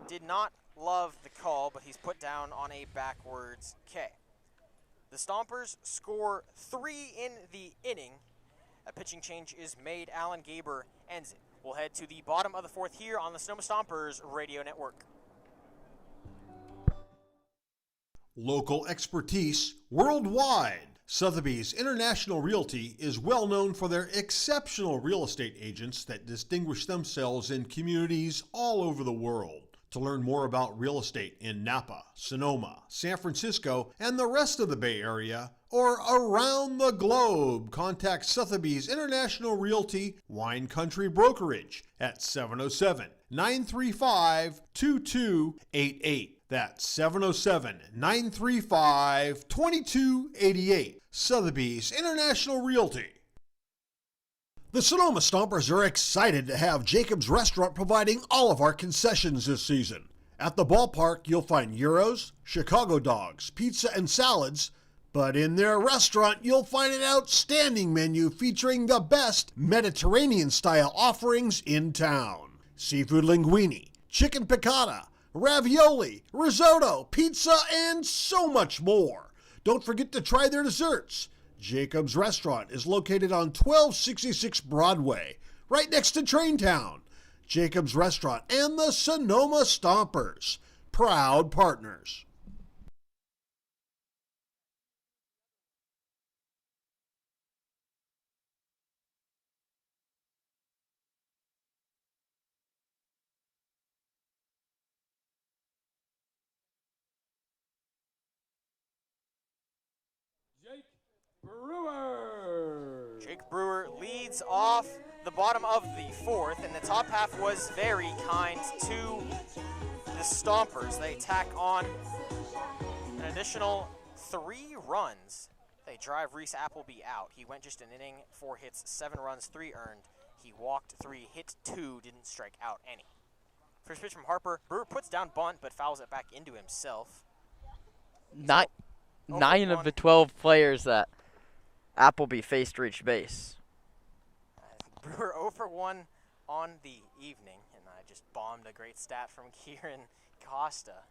did not love the call, but he's put down on a backwards K. The Stompers score 3 in the inning. A pitching change is made. Alan Gaber ends it. We'll head to the bottom of the 4th here on the Sonoma Stompers Radio Network. Local expertise worldwide. Sotheby's International Realty is well known for their exceptional real estate agents that distinguish themselves in communities all over the world. To learn more about real estate in Napa, Sonoma, San Francisco, and the rest of the Bay Area, or around the globe, contact Sotheby's International Realty Wine Country Brokerage at 707-935-2288. That's 707-935-2288. Sotheby's International Realty. The Sonoma Stompers are excited to have Jacob's Restaurant providing all of our concessions this season. At the ballpark, you'll find gyros, Chicago dogs, pizza, and salads. But in their restaurant, you'll find an outstanding menu featuring the best Mediterranean-style offerings in town. Seafood linguine, chicken piccata, ravioli, risotto, pizza, and so much more. Don't forget to try their desserts. Jacob's Restaurant is located on 1266 Broadway, right next to Traintown. Jacob's Restaurant and the Sonoma Stompers, proud partners. Jake Brewer leads off the bottom of the 4th, and the top half was very kind to the Stompers. They tack on an additional 3 runs. They drive Reese Appleby out. He went just an inning, 4 hits, 7 runs, 3 earned. He walked 3, hit 2, didn't strike out any. First pitch from Harper. Brewer puts down bunt, but fouls it back into himself. 9 of the 12 players that Appleby faced reached base. Brewer 0 for 1 on the evening, and I just bombed a great stat from Kieran Costa.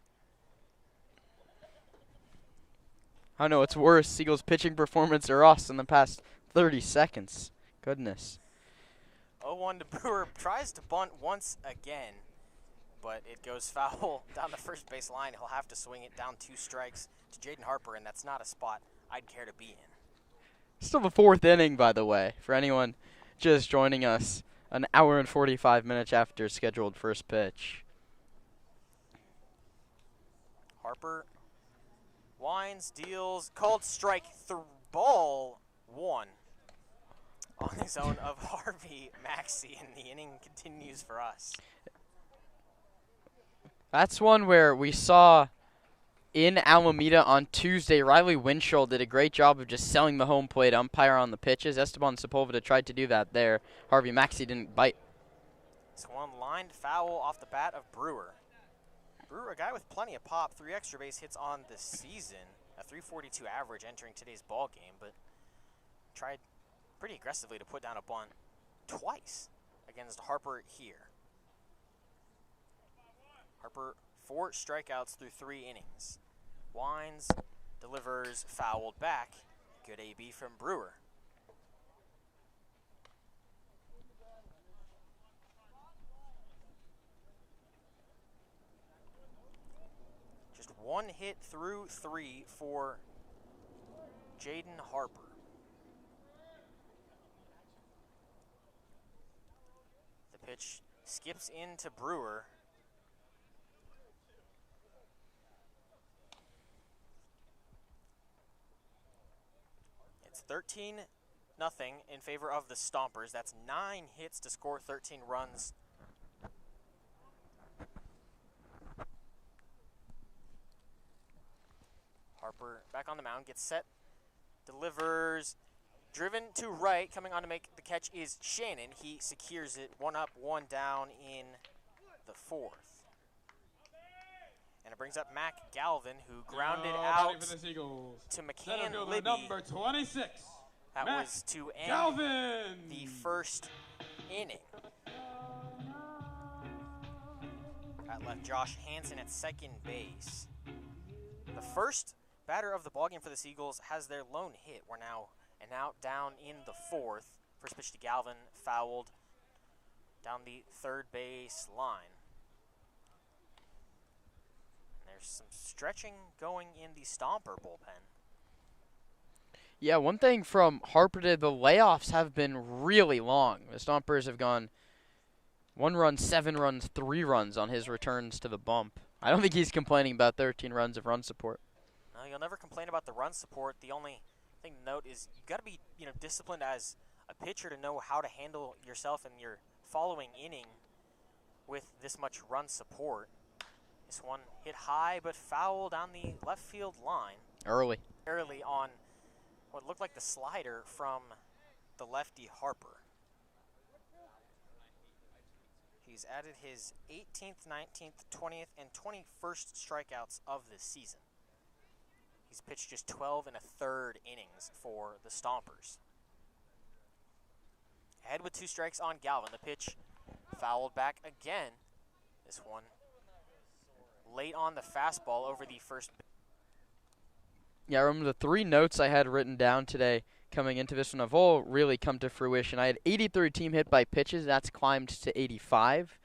I know it's worse. Seagulls pitching performance or us in the past 30 seconds. Goodness. 0-1 to Brewer. Tries to bunt once again, but it goes foul down the first base line. He'll have to swing it down 2 strikes to Jaden Harper, and that's not a spot I'd care to be in. Still the 4th inning, by the way, for anyone just joining us an hour and 45 minutes after scheduled first pitch. Harper winds, deals, called strike, ball 1 on the zone of Harvey Maxey, and the inning continues for us. That's one where we saw in Alameda on Tuesday, Riley Winchell did a great job of just selling the home plate umpire on the pitches. Esteban Sepulveda tried to do that there. Harvey Maxey didn't bite. It's one lined foul off the bat of Brewer. Brewer, a guy with plenty of pop, 3 extra base hits on the season, a .342 average entering today's ball game, but tried pretty aggressively to put down a bunt twice against Harper here. Harper 4 strikeouts through 3 innings. Winds, delivers, fouled back. Good AB from Brewer. Just 1 hit through 3 for Jaden Harper. The pitch skips into Brewer. It's 13-0 in favor of the Stompers. That's 9 hits to score 13 runs. Harper back on the mound, gets set, delivers, driven to right. Coming on to make the catch is Shannon. He secures it, 1 up, 1 down in the 4th. And it brings up Mac Galvin, who grounded out for the Seagulls. to McCann Center fielder Libby. number 26, That Matt was to end Galvin. the first inning. That left Josh Hansen at second base. The first batter of the ballgame for the Seagulls has their lone hit. We're now an out down in the fourth. First pitch to Galvin, fouled down the third base line. And there's some stretching going in the Stomper bullpen. Yeah, one thing from Harper today, the layoffs have been really long. The Stompers have gone 1 run, 7 runs, 3 runs on his returns to the bump. I don't think he's complaining about 13 runs of run support. No, you'll never complain about the run support. The only thing to note is you've got to be, disciplined as a pitcher to know how to handle yourself in your following inning with this much run support. This one hit high but foul down the left field line. Early On what looked like the slider from the lefty Harper. He's added his 18th, 19th, 20th, and 21st strikeouts of the season. He's pitched just 12 1/3 innings for the Stompers. Ahead with 2 strikes on Galvin. The pitch fouled back again. This one late on the fastball over the first. Yeah, I remember the 3 notes I had written down today coming into this one have all really come to fruition. I had 83 team hit by pitches. That's climbed to 85.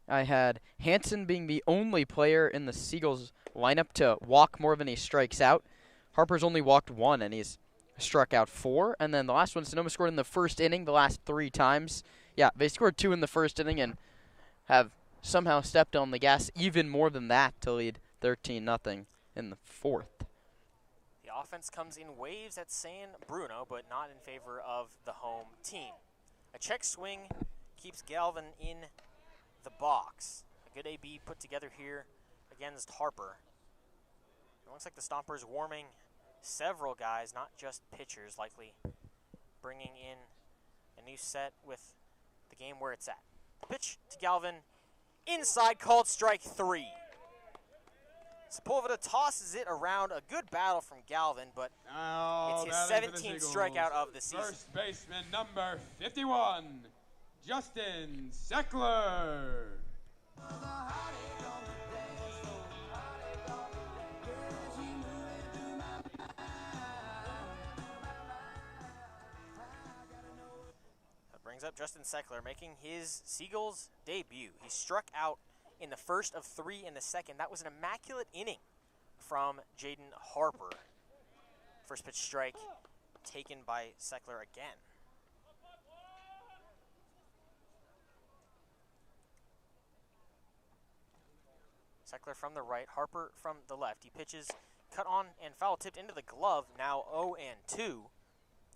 I had Hansen being the only player in the Seagulls lineup to walk more than he strikes out. Harper's only walked 1, and he's struck out 4. And then the last one, Sonoma scored in the first inning the last 3 times. Yeah, they scored 2 in the first inning and have somehow stepped on the gas even more than that to lead 13-0 in the fourth. The offense comes in waves at San Bruno, but not in favor of the home team. A check swing keeps Galvin in the box. A good AB put together here against Harper. It looks like the Stompers warming several guys, not just pitchers, likely bringing in a new set with the game where it's at. Pitch to Galvin, inside, called strike 3. Sepulveda tosses it around. A good battle from Galvin, but it's his 17th strikeout of the season. First baseman number 51, Justin Seckler. That brings up Justin Seckler making his Seagulls debut. He struck out in the first of 3 in the second. That was an immaculate inning from Jaden Harper. First pitch strike taken by Seckler again. Seckler from the right, Harper from the left. He pitches, cut on and foul tipped into the glove, now 0-2.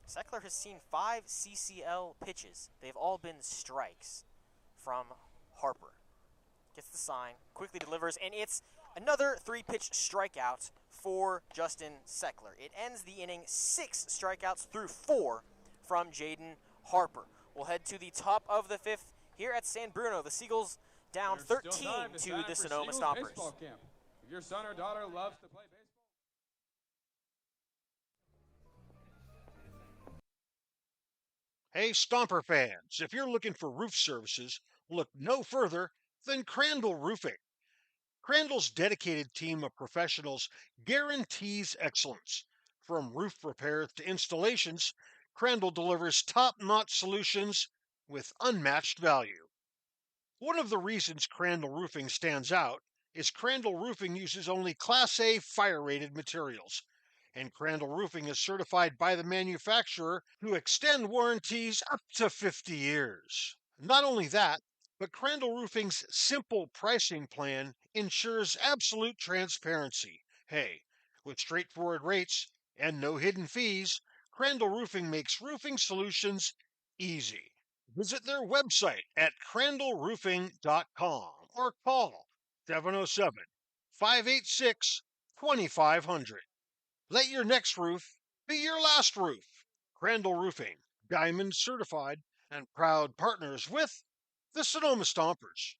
Seckler has seen 5 CCL pitches. They've all been strikes from Harper. Gets the sign, quickly delivers, and it's another 3-pitch strikeout for Justin Seckler. It ends the inning 6 strikeouts through 4 from Jaden Harper. We'll head to the top of the 5th here at San Bruno. The Seagulls down 13 to the Sonoma Stompers. If your son or daughter loves to play baseball. Hey, Stomper fans, if you're looking for roof services, look no further than Crandall Roofing. Crandall's dedicated team of professionals guarantees excellence. From roof repairs to installations, Crandall delivers top-notch solutions with unmatched value. One of the reasons Crandall Roofing stands out is Crandall Roofing uses only Class A fire-rated materials, and Crandall Roofing is certified by the manufacturer to extend warranties up to 50 years. Not only that, but Crandall Roofing's simple pricing plan ensures absolute transparency. Hey, with straightforward rates and no hidden fees, Crandall Roofing makes roofing solutions easy. Visit their website at crandallroofing.com or call 707-586-2500. Let your next roof be your last roof. Crandall Roofing, Diamond certified and proud partners with the Sonoma Stompers.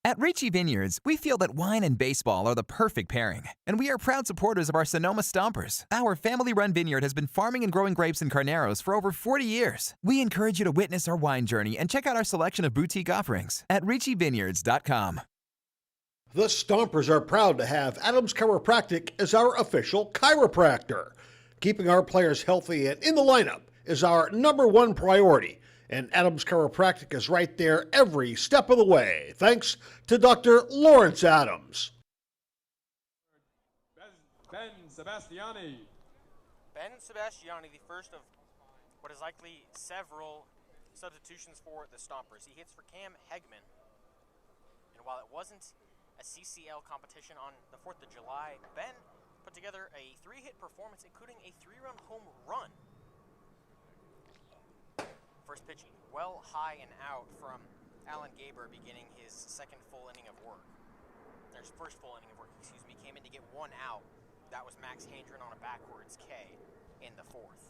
At Ricci Vineyards, we feel that wine and baseball are the perfect pairing, and we are proud supporters of our Sonoma Stompers. Our family-run vineyard has been farming and growing grapes and carneros for over 40 years. We encourage you to witness our wine journey and check out our selection of boutique offerings at RicciVineyards.com. The Stompers are proud to have Adams Chiropractic as our official chiropractor. Keeping our players healthy and in the lineup is our #1 priority, and Adams Chiropractic is right there every step of the way, thanks to Dr. Lawrence Adams. Ben Sebastiani. Ben Sebastiani, the first of what is likely several substitutions for the Stompers. He hits for Cam Hegman. And while it wasn't a CCL competition on the 4th of July, Ben put together a 3-hit performance, including a 3-run home run. First pitch, well high and out from Alan Gaber, beginning his second full inning of work. There's first full inning of work, came in to get 1 out. That was Max Handren on a backwards K in the 4th.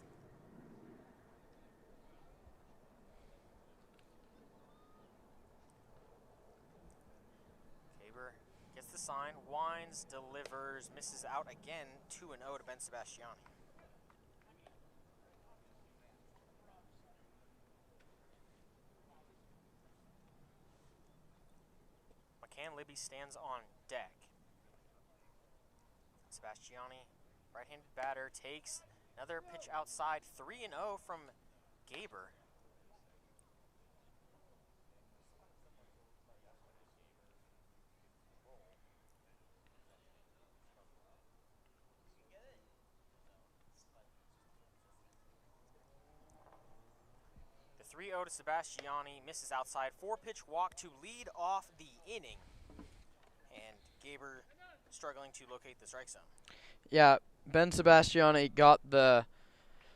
Gaber gets the sign, winds, delivers, misses out again, 2-0 to Ben Sebastiani. McCann Libby stands on deck. Sebastiani, right-handed batter, takes another pitch outside, 3-0 from Gaber. The 3-0 to Sebastiani, misses outside, 4-pitch walk to lead off the inning. And Gaber struggling to locate the strike zone. Yeah, Ben Sebastiani got the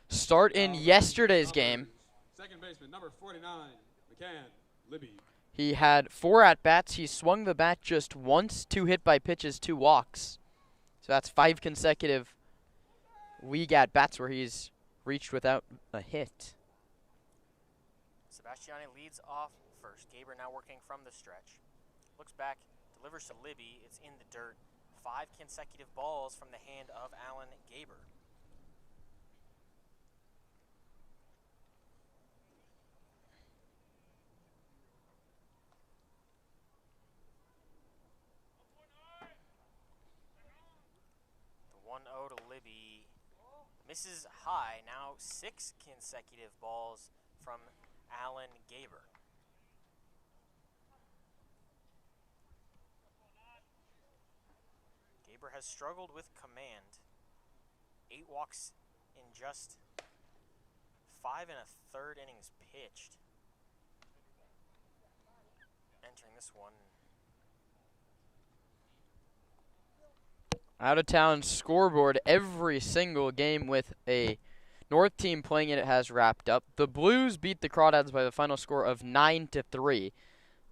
start in yesterday's game. Second baseman, number 49, McCann Libby. He had 4 at-bats. He swung the bat just once, 2 hit by pitches, 2 walks. So that's 5 consecutive league at-bats where he's reached without a hit. Sebastiani leads off first. Gaber now working from the stretch. Looks back, delivers to Libby. It's in the dirt. 5 consecutive balls from the hand of Alan Gaber. The 1-0 to Libby misses high. Now 6 consecutive balls from Alan Gaber. Gaber has struggled with command. 8 walks in just 5 1/3 innings pitched. Entering this one. Out of town scoreboard, every single game with a North team playing it has wrapped up. The Blues beat the Crawdads by the final score of 9-3.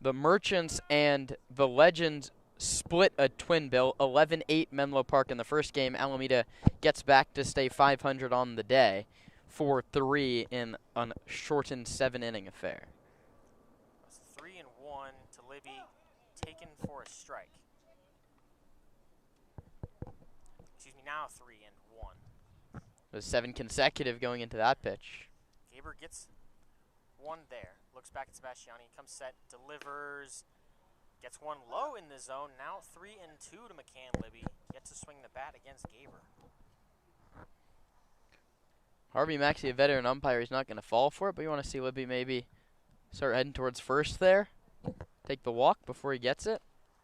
The Merchants and the Legends split a twin bill, 11-8 Menlo Park in the first game. Alameda gets back to stay 500 on the day, 4-3 in a shortened 7-inning affair. That's 3-1 to Libby, taken for a strike. Excuse me, now 3-1. It was 7 consecutive going into that pitch. Gaber gets 1 there. Looks back at Sebastiani, comes set, delivers, gets 1 low in the zone. Now 3-2 to McCann Libby. Gets to swing the bat against Gaber. Harvey Maxey, a veteran umpire, he's not going to fall for it, but you want to see Libby maybe start heading towards first there. Take the walk before he gets it.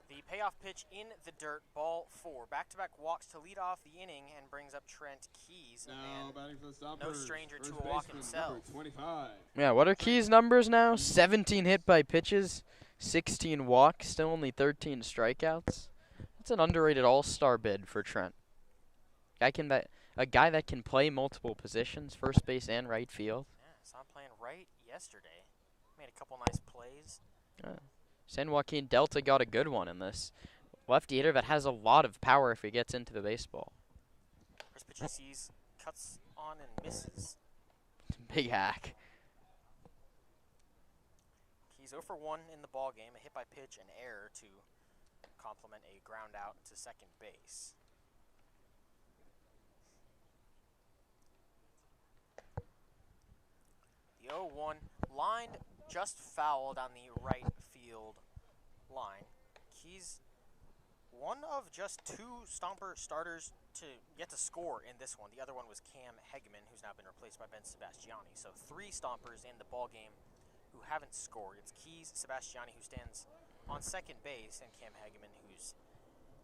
The payoff pitch in the dirt, ball 4. Back-to-back walks to lead off the inning and brings up Trent Keys. Now batting for the Stompers, no stranger to first a walk baseman, himself. number 25. Yeah, what are Keys' numbers now? 17 hit by pitches, 16 walks, still only 13 strikeouts. That's an underrated all-star bid for Trent. A guy that can play multiple positions, first base and right field. Yeah, saw him playing right yesterday. Made a couple nice plays. San Joaquin Delta got a good one in this. Lefty hitter that has a lot of power if he gets into the baseball. First pitch he sees, cuts on and misses. Big hack. Keys He's 0 for 1 in the ball game, a hit by pitch, an error to complement a ground out to second base. The 0-1 lined just fouled on the right field line. He's one of just 2 Stomper starters to get to score in this one. The other one was Cam Hegeman, who's now been replaced by Ben Sebastiani. So 3 Stompers in the ball game who haven't scored. It's Keys, Sebastiani, who stands on second base, and Cam Hegeman, who's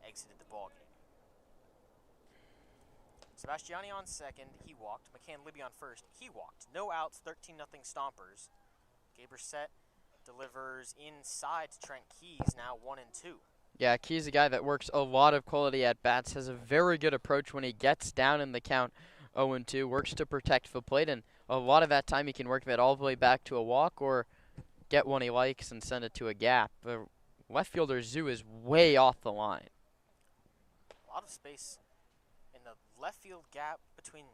exited the ball game. Sebastiani on second, he walked. McCann Libby on first, he walked. No outs, 13-0 Stompers. Gabe Brissett delivers inside to Trent Keys, now 1-2. Yeah, Key's a guy that works a lot of quality at-bats, has a very good approach when he gets down in the count 0-2, works to protect the plate, and a lot of that time he can work that all the way back to a walk or get one he likes and send it to a gap. The left fielder Zoo is way off the line. A lot of space in the left field gap between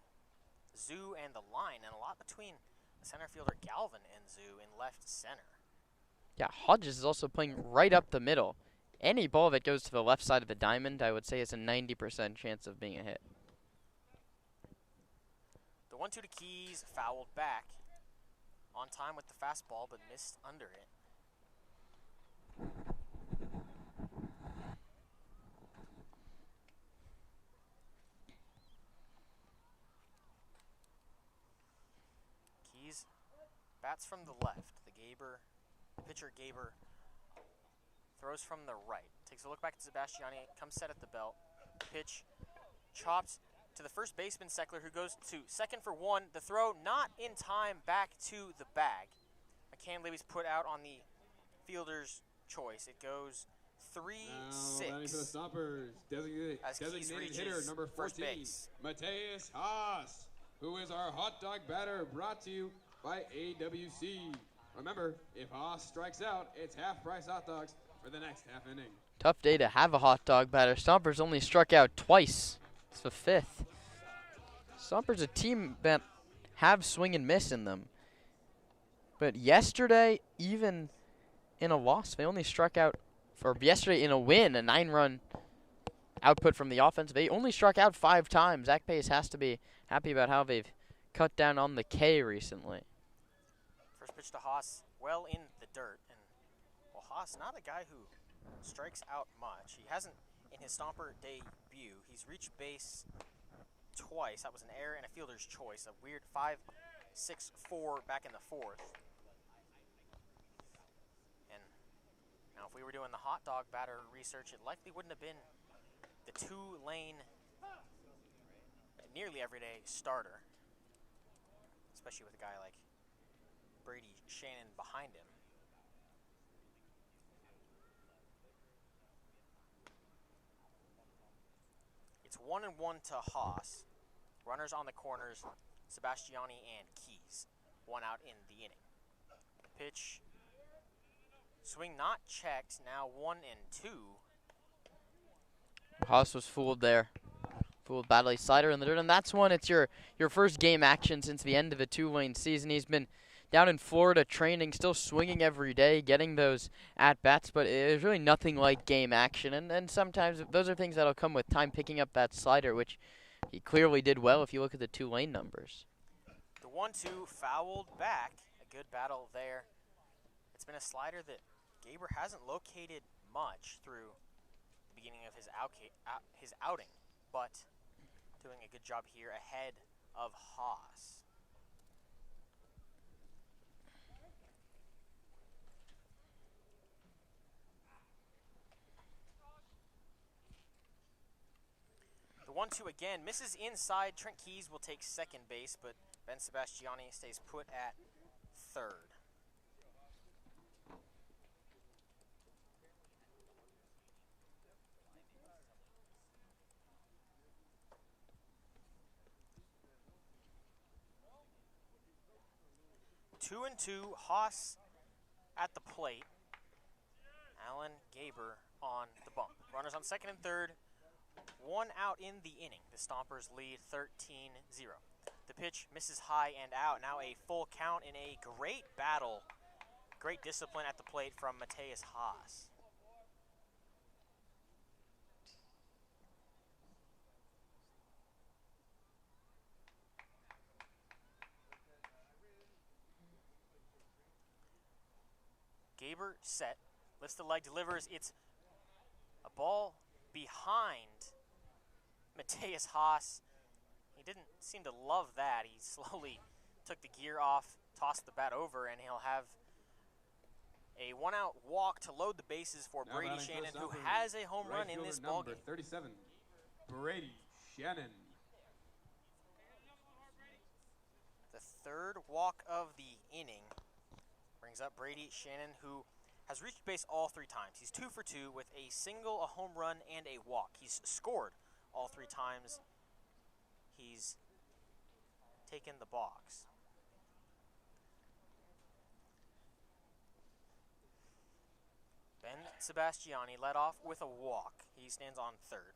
Zoo and the line, and a lot between the center fielder Galvin and Zoo in left center. Yeah, Hodges is also playing right up the middle. Any ball that goes to the left side of the diamond, I would say, is a 90% chance of being a hit. The 1-2 to Keys, fouled back. On time with the fastball, but missed under it. Keys bats from the left. The pitcher Gaber throws from the right. Takes a look back at Sebastiani, comes set at the belt. Pitch chops to the first baseman Seckler, who goes to second for 1. The throw not in time back to the bag. McCann Libby's put out on the fielder's choice. It goes 3-6. Batting for the Stompers, designated hitter number 14, Mateus Haas, who is our hot dog batter, brought to you by AWC. Remember, if Haas strikes out, it's half-price hot dogs for the next half inning. Tough day to have a hot dog batter. Stompers only struck out twice. It's the 5th. Stompers a team that have swing and miss in them. But yesterday, even in a loss, they only struck out, or yesterday in a win, a 9-run output from the offense. They only struck out 5 times. Zach Pace has to be happy about how they've cut down on the K recently. First pitch to Haas, well in the dirt. And, well, Haas, not a guy who strikes out much. He hasn't, in his Stomper debut, he's reached base twice. That was an error and a fielder's choice. A weird 5-6-4 back in the 4th. And now if we were doing the hot dog batter research, it likely wouldn't have been the 2-lane, nearly everyday starter, especially with a guy like Brady Shannon behind him. It's 1-1 to Haas. Runners on the corners, Sebastiani and Keys. 1 out in the inning. Pitch, swing not checked, now 1-2. Haas was fooled there. Fooled badly. Slider in the dirt, and that's one. It's your first game action since the end of the 2-lane season. He's been down in Florida training, still swinging every day, getting those at-bats, but it's really nothing like game action. And sometimes those are things that'll come with time, picking up that slider, which he clearly did well if you look at the 2-lane numbers. The 1-2 fouled back. A good battle there. It's been a slider that Gaber hasn't located much through the beginning of his outing, but doing a good job here ahead of Haas. The 1-2 again misses inside. Trent Keys will take second base, but Ben Sebastiani stays put at third. Two and two, Haas at the plate. Alan Gaber on the bump. Runners on second and third. 1 out in the inning. The Stompers lead 13-0. The pitch misses high and out. Now a full count in a great battle. Great discipline at the plate from Mateus Haas. Gaber set, lifts the leg, delivers. It's a ball behind Mateus Haas. He didn't seem to love that. He slowly took the gear off, tossed the bat over, and he'll have a one-out walk to load the bases for Now Brady batting Shannon, first who up, has a home right run in fielder this ballgame. number 37, Brady Shannon. The third walk of the inning brings up Brady Shannon, who has reached base all 3 times. He's 2 for 2 with a single, a home run, and a walk. He's scored all 3 times he's taken the box. Ben Sebastiani led off with a walk. He stands on third.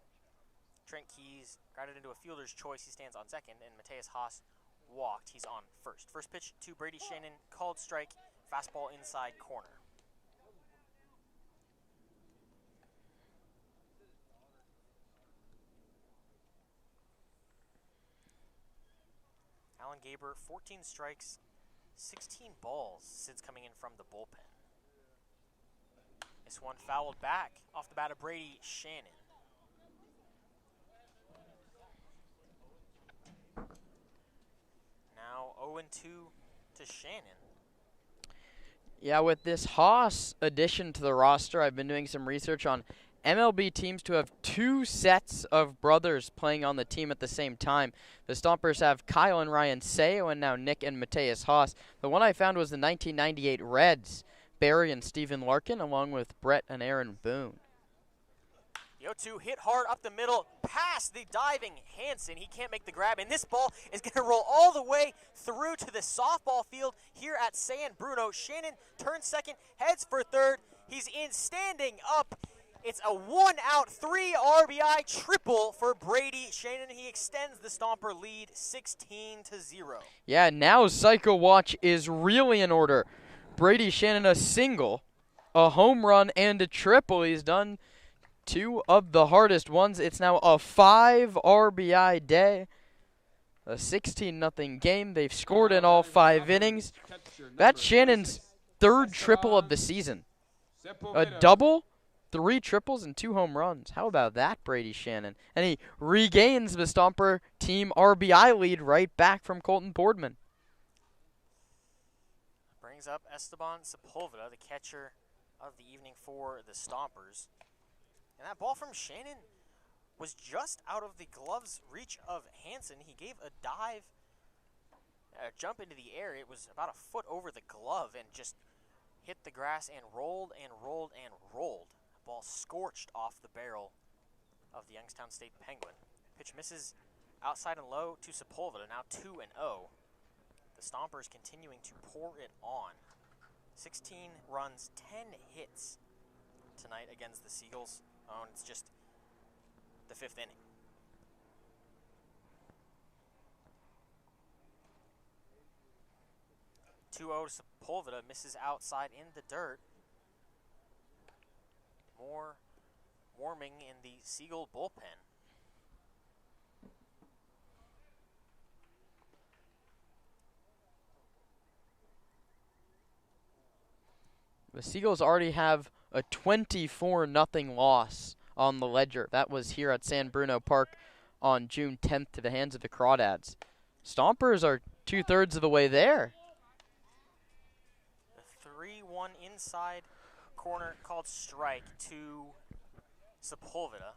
Trent Keys grounded into a fielder's choice. He stands on second, and Mateus Haas walked. He's on first. First pitch to Brady Shannon, called strike, fastball inside corner. Alan Gaber, 14 strikes, 16 balls since coming in from the bullpen. This one fouled back off the bat of Brady Shannon. Now 0-2 to Shannon. Yeah, with this Haas addition to the roster, I've been doing some research on MLB teams to have 2 sets of brothers playing on the team at the same time. The Stompers have Kyle and Ryan Seo, and now Nick and Mateus Haas. The one I found was the 1998 Reds, Barry and Stephen Larkin, along with Brett and Aaron Boone. The 0-2 hit hard up the middle, past the diving Hansen. He can't make the grab, and this ball is going to roll all the way through to the softball field here at San Bruno. Shannon turns second, heads for third. He's in, standing up. It's a 1-out, 3 RBI triple for Brady Shannon. He extends the Stomper lead 16-0. Yeah, now Psycho Watch is really in order. Brady Shannon a single, a home run, and a triple. He's done 2 of the hardest ones. It's now a 5 RBI day. A 16-0 game. They've scored in all 5 innings. That's Shannon's 3rd triple of the season. A double, 3 triples, and 2 home runs. How about that, Brady Shannon? And he regains the Stomper team RBI lead right back from Colton Boardman. Brings up Esteban Sepulveda, the catcher of the evening for the Stompers. And that ball from Shannon was just out of the glove's reach of Hansen. He gave a dive, a jump into the air. It was about a foot over the glove and just hit the grass and rolled and rolled and rolled. The ball scorched off the barrel of the Youngstown State Penguin. Pitch misses outside and low to Sepulveda, now 2-0. The Stompers continuing to pour it on. 16 runs, 10 hits tonight against the Seagulls. Oh, and it's just the 5th inning. Sepulveda misses outside in the dirt. More warming in the Seagull bullpen. The Seagulls already have a 24-0 loss on the ledger. That was here at San Bruno Park on June 10th to the hands of the Crawdads. Stompers are 2/3 of the way there. The 3-1 inside corner called strike to Sepulveda.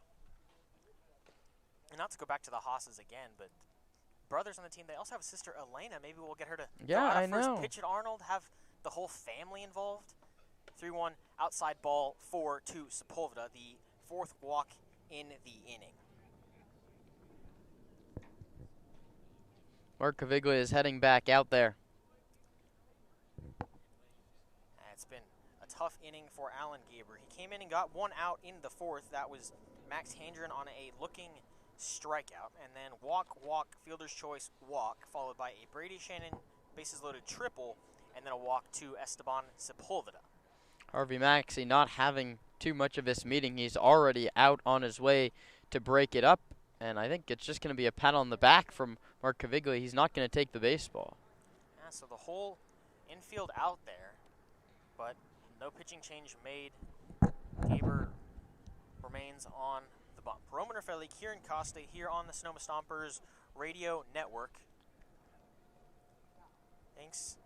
And not to go back to the Haas's again, but brothers on the team, they also have a sister, Elena. Maybe we'll get her to Yeah, throw out a I first know. pitch at Arnold, have the whole family involved. 3-1 outside ball 4 to Sepulveda, the 4th walk in the inning. Mark Caviglia is heading back out there. It's been a tough inning for Alan Gaber. He came in and got 1 out in the 4th. That was Max Handren on a looking strikeout. And then walk, fielder's choice, walk, followed by a Brady Shannon bases loaded triple and then a walk to Esteban Sepulveda. Harvey Maxey not having too much of this meeting. He's already out on his way to break it up, and I think it's just going to be a pat on the back from Mark Caviglia. He's not going to take the baseball. Yeah, so the whole infield out there, but no pitching change made. Gaber remains on the bump. Roman Raffelli, Kieran Costa here on the Sonoma Stompers Radio Network. Thanks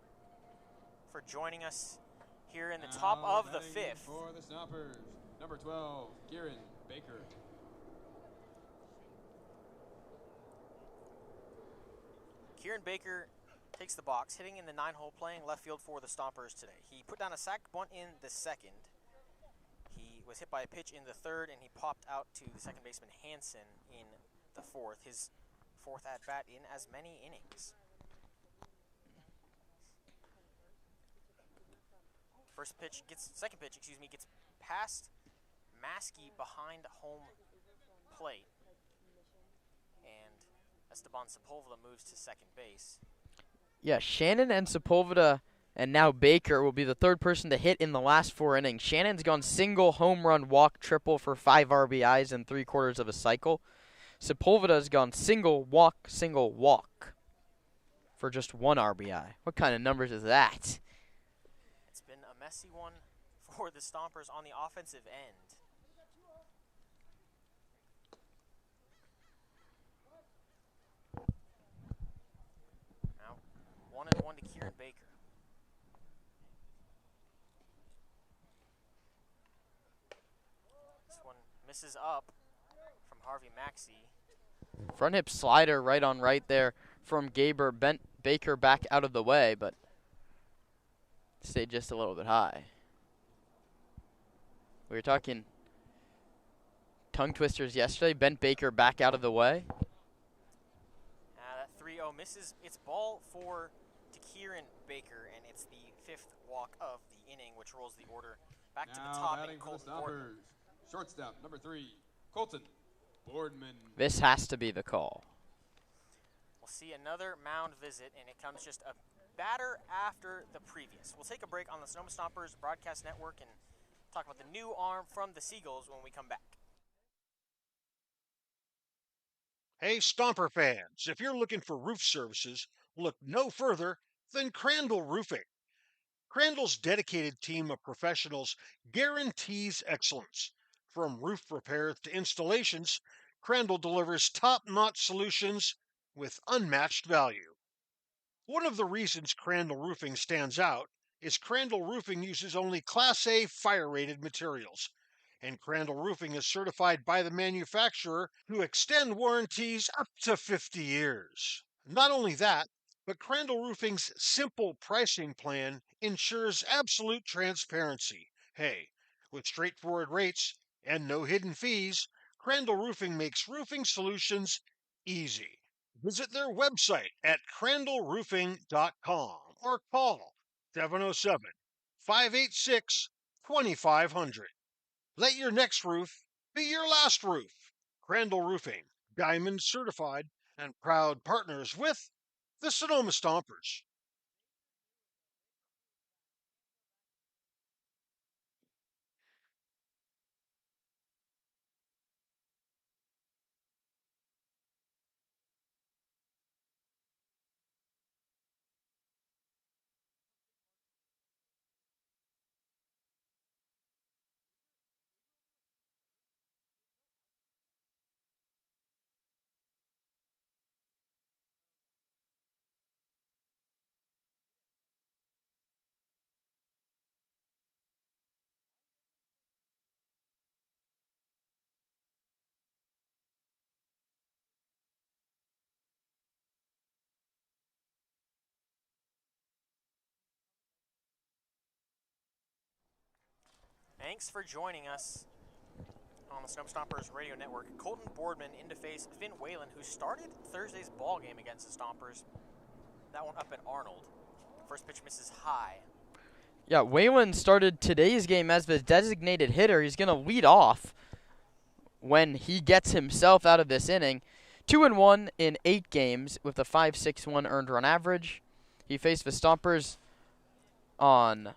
for joining us here in the top of the fifth. For the Stompers, number 12, Kieran Baker. Kieran Baker takes the box, hitting in the 9-hole, playing left field for the Stompers today. He put down a sac bunt in the second. He was hit by a pitch in the third, and he popped out to the second baseman Hansen in the fourth. His fourth at-bat in as many innings. Second pitch gets past Maskey behind home plate. And Esteban Sepulveda moves to second base. Yeah, Shannon and Sepulveda and now Baker will be the third person to hit in the last 4 innings. Shannon's gone single, home run, walk, triple for 5 RBIs in 3/4 of a cycle. Sepulveda's gone single, walk for just 1 RBI. What kind of numbers is that? It's been a messy one for the Stompers on the offensive end. Now, 1-1 to Kieran Baker. This one misses up from Harvey Maxey. Front hip slider right on right there from Gaber. Bent Baker back out of the way, but stayed just a little bit high. We were talking tongue twisters yesterday. Bent Baker back out of the way. That 3-0 misses. It's ball 4 to Kieran Baker, and it's the 5th walk of the inning, which rolls the order back to the top. Batting for the Stompers, shortstop number 3, Colton Boardman. This has to be the call. We'll see another mound visit, and it comes just a batter after the previous. We'll take a break on the Sonoma Stompers Broadcast Network and talk about the new arm from the Seagulls when we come back. Hey, Stomper fans, if you're looking for roof services, look no further than Crandall Roofing. Crandall's dedicated team of professionals guarantees excellence. From roof repairs to installations, Crandall delivers top-notch solutions with unmatched value. One of the reasons Crandall Roofing stands out is Crandall Roofing uses only Class A fire-rated materials, and Crandall Roofing is certified by the manufacturer to extend warranties up to 50 years. Not only that, but Crandall Roofing's simple pricing plan ensures absolute transparency. Hey, with straightforward rates and no hidden fees, Crandall Roofing makes roofing solutions easy. Visit their website at crandallroofing.com or call 707-586-2500. Let your next roof be your last roof. Crandall Roofing, Diamond certified and proud partners with the Sonoma Stompers. Thanks for joining us on the Sonoma Stompers Radio Network. Colton Boardman in to face Finn Whalen, who started Thursday's ball game against the Stompers. That one up at Arnold. First pitch misses high. Yeah, Whalen started today's game as the designated hitter. He's going to lead off when he gets himself out of this inning. 2-1 in 8 games with a 5.61 earned run average. He faced the Stompers on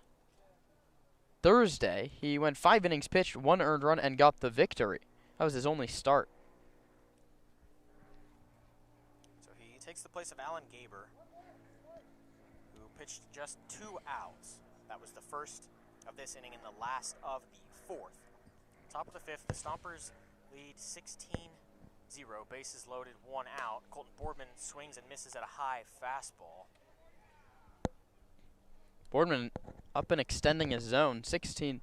Thursday. He went 5 innings pitched, 1 earned run, and got the victory. That was his only start. So he takes the place of Alan Gaber, who pitched just 2 outs. That was the first of this inning and the last of the 4th. Top of the 5th, the Stompers lead 16-0. Bases loaded, 1 out. Colton Boardman swings and misses at a high fastball. Boardman up and extending his zone. 16-0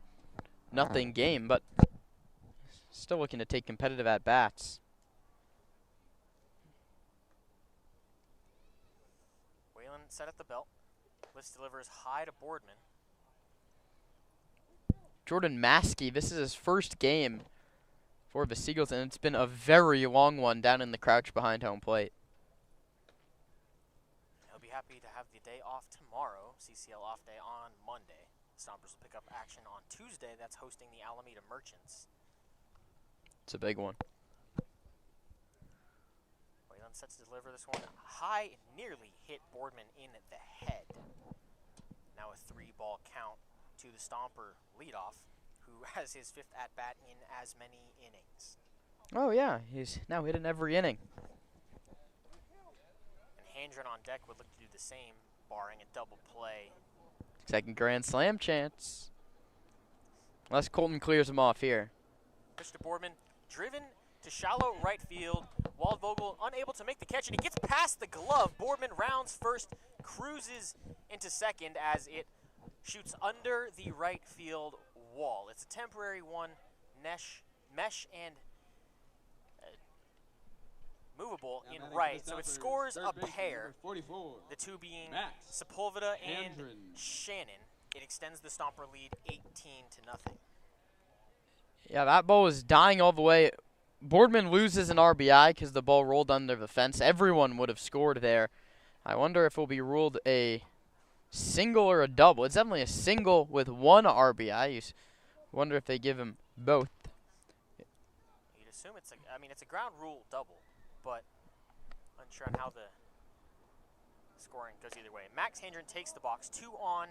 game, but still looking to take competitive at-bats. Whalen set at the belt. Blitz delivers high to Boardman. Jordan Maskey, this is his first game for the Seagulls, and it's been a very long one down in the crouch behind home plate. He'll be happy to have the day off tomorrow. CCL off day on Monday. Stompers will pick up action on Tuesday. That's hosting the Alameda Merchants. It's a big one. Whalen set to deliver this one high, nearly hit Boardman in the head. Now a 3-ball count to the Stomper leadoff, who has his 5th at-bat in as many innings. Oh, yeah. He's now hit in every inning. And Handren on deck would look to do the same, barring a double play. Second grand slam chance. Unless Colton clears him off here. Pitch to Boardman, driven to shallow right field. Waldvogel unable to make the catch, and he gets past the glove. Boardman rounds first, cruises into second as it shoots under the right field wall. It's a temporary one, mesh and movable in right, so it scores a pair, the two being Sepulveda and Shannon. It extends the Stomper lead 18-0. Yeah, that ball was dying all the way. Boardman loses an RBI because the ball rolled under the fence. Everyone would have scored there. I wonder if it will be ruled a single or a double. It's definitely a single with 1 RBI. You wonder if they give him both. You'd assume it's a ground rule double, but unsure on how the scoring goes either way. Max Handren takes the box, 2 on,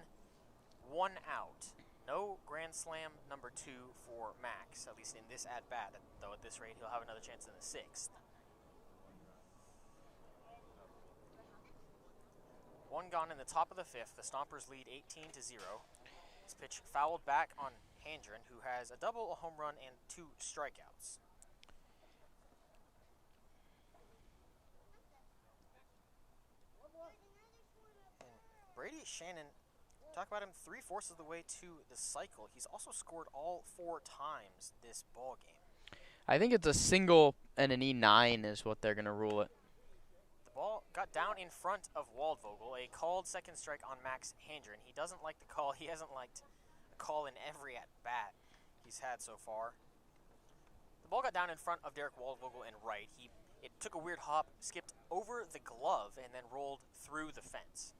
1 out. No grand slam number 2 for Max, at least in this at-bat, though at this rate he'll have another chance in the 6th. 1 gone in the top of the 5th. The Stompers lead 18-0. This pitch fouled back on Handren, who has a double, a home run, and 2 strikeouts. And Brady Shannon, talk about him 3/4 of the way to the cycle. He's also scored all 4 times this ball game. I think it's a single and an E9 is what they're going to rule it. The ball got down in front of Waldvogel, a called second strike on Max Handren. He doesn't like the call. He hasn't liked a call in every at-bat he's had so far. The ball got down in front of Derek Waldvogel and right. It took a weird hop, skipped over the glove, and then rolled through the fence.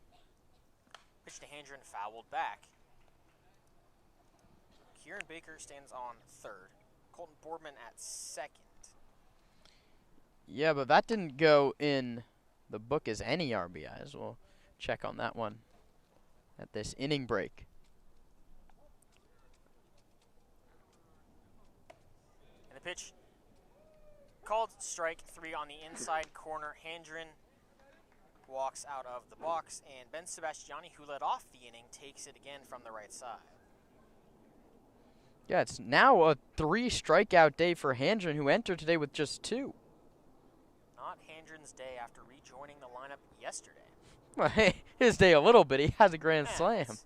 Pitch to Handren, fouled back. Kieran Baker stands on 3rd. Colton Boardman at 2nd. Yeah, but that didn't go in the book as any RBIs. We'll check on that one at this inning break. And the pitch called strike 3 on the inside corner. Handren walks out of the box, and Ben Sebastiani, who led off the inning, takes it again from the right side. Yeah, it's now a 3-strikeout day for Handren, who entered today with just 2. Not Handren's day after rejoining the lineup yesterday. Well, hey, his day a little bit. He has a grand slam.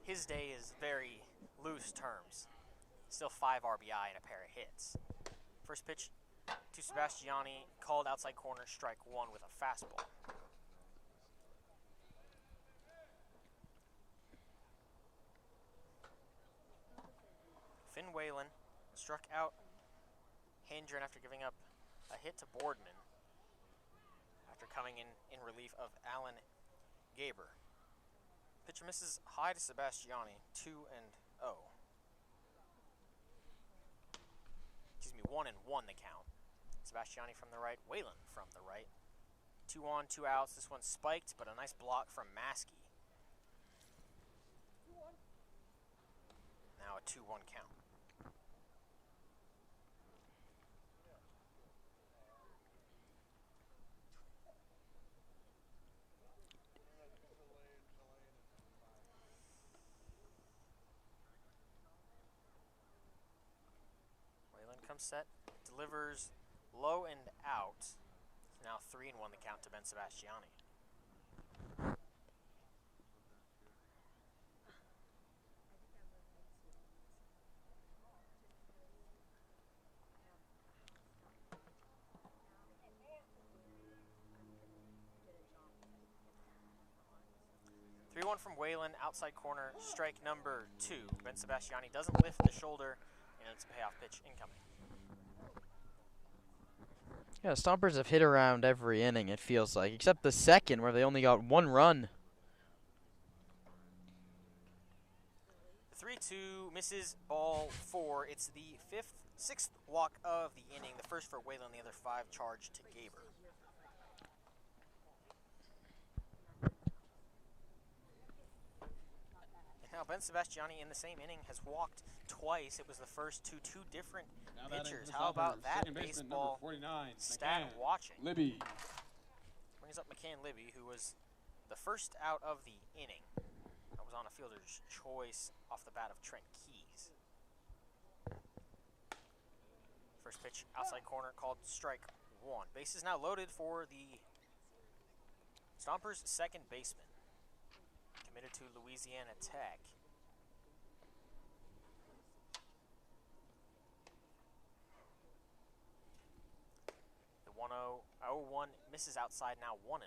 His day is very loose terms. Still 5 RBI and a pair of hits. First pitch to Sebastiani, called outside corner, strike 1 with a fastball. Finn Whalen struck out Handren after giving up a hit to Boardman after coming in relief of Alan Gaber. Pitcher misses high to Sebastiani, 2-0. Excuse me, 1-1 the count. Sebastiani from the right, Whalen from the right. 2 on, 2 outs. This one spiked, but a nice block from Maskey. Now a 2-1 count. Wayland comes set, delivers low and out. Now 3-1 the count to Ben Sebastiani. One from Wayland, outside corner, strike number 2. Ben Sebastiani doesn't lift the shoulder, and it's a payoff pitch incoming. Yeah, Stompers have hit around every inning, it feels like, except the second where they only got 1 run. 3-2 misses, ball 4. It's the 6th walk of the inning. The first for Wayland, the other 5 charged to Gaber. Now Ben Sebastiani in the same inning has walked twice. It was the first to 2 different pitchers. How about that baseball stat watching? Libby brings up McCann Libby, who was the first out of the inning. That was on a fielder's choice off the bat of Trent Keys. First pitch outside corner called strike 1. Bases now loaded for the Stompers' second baseman, committed to Louisiana Tech. The 1-0 misses outside, now 1-1.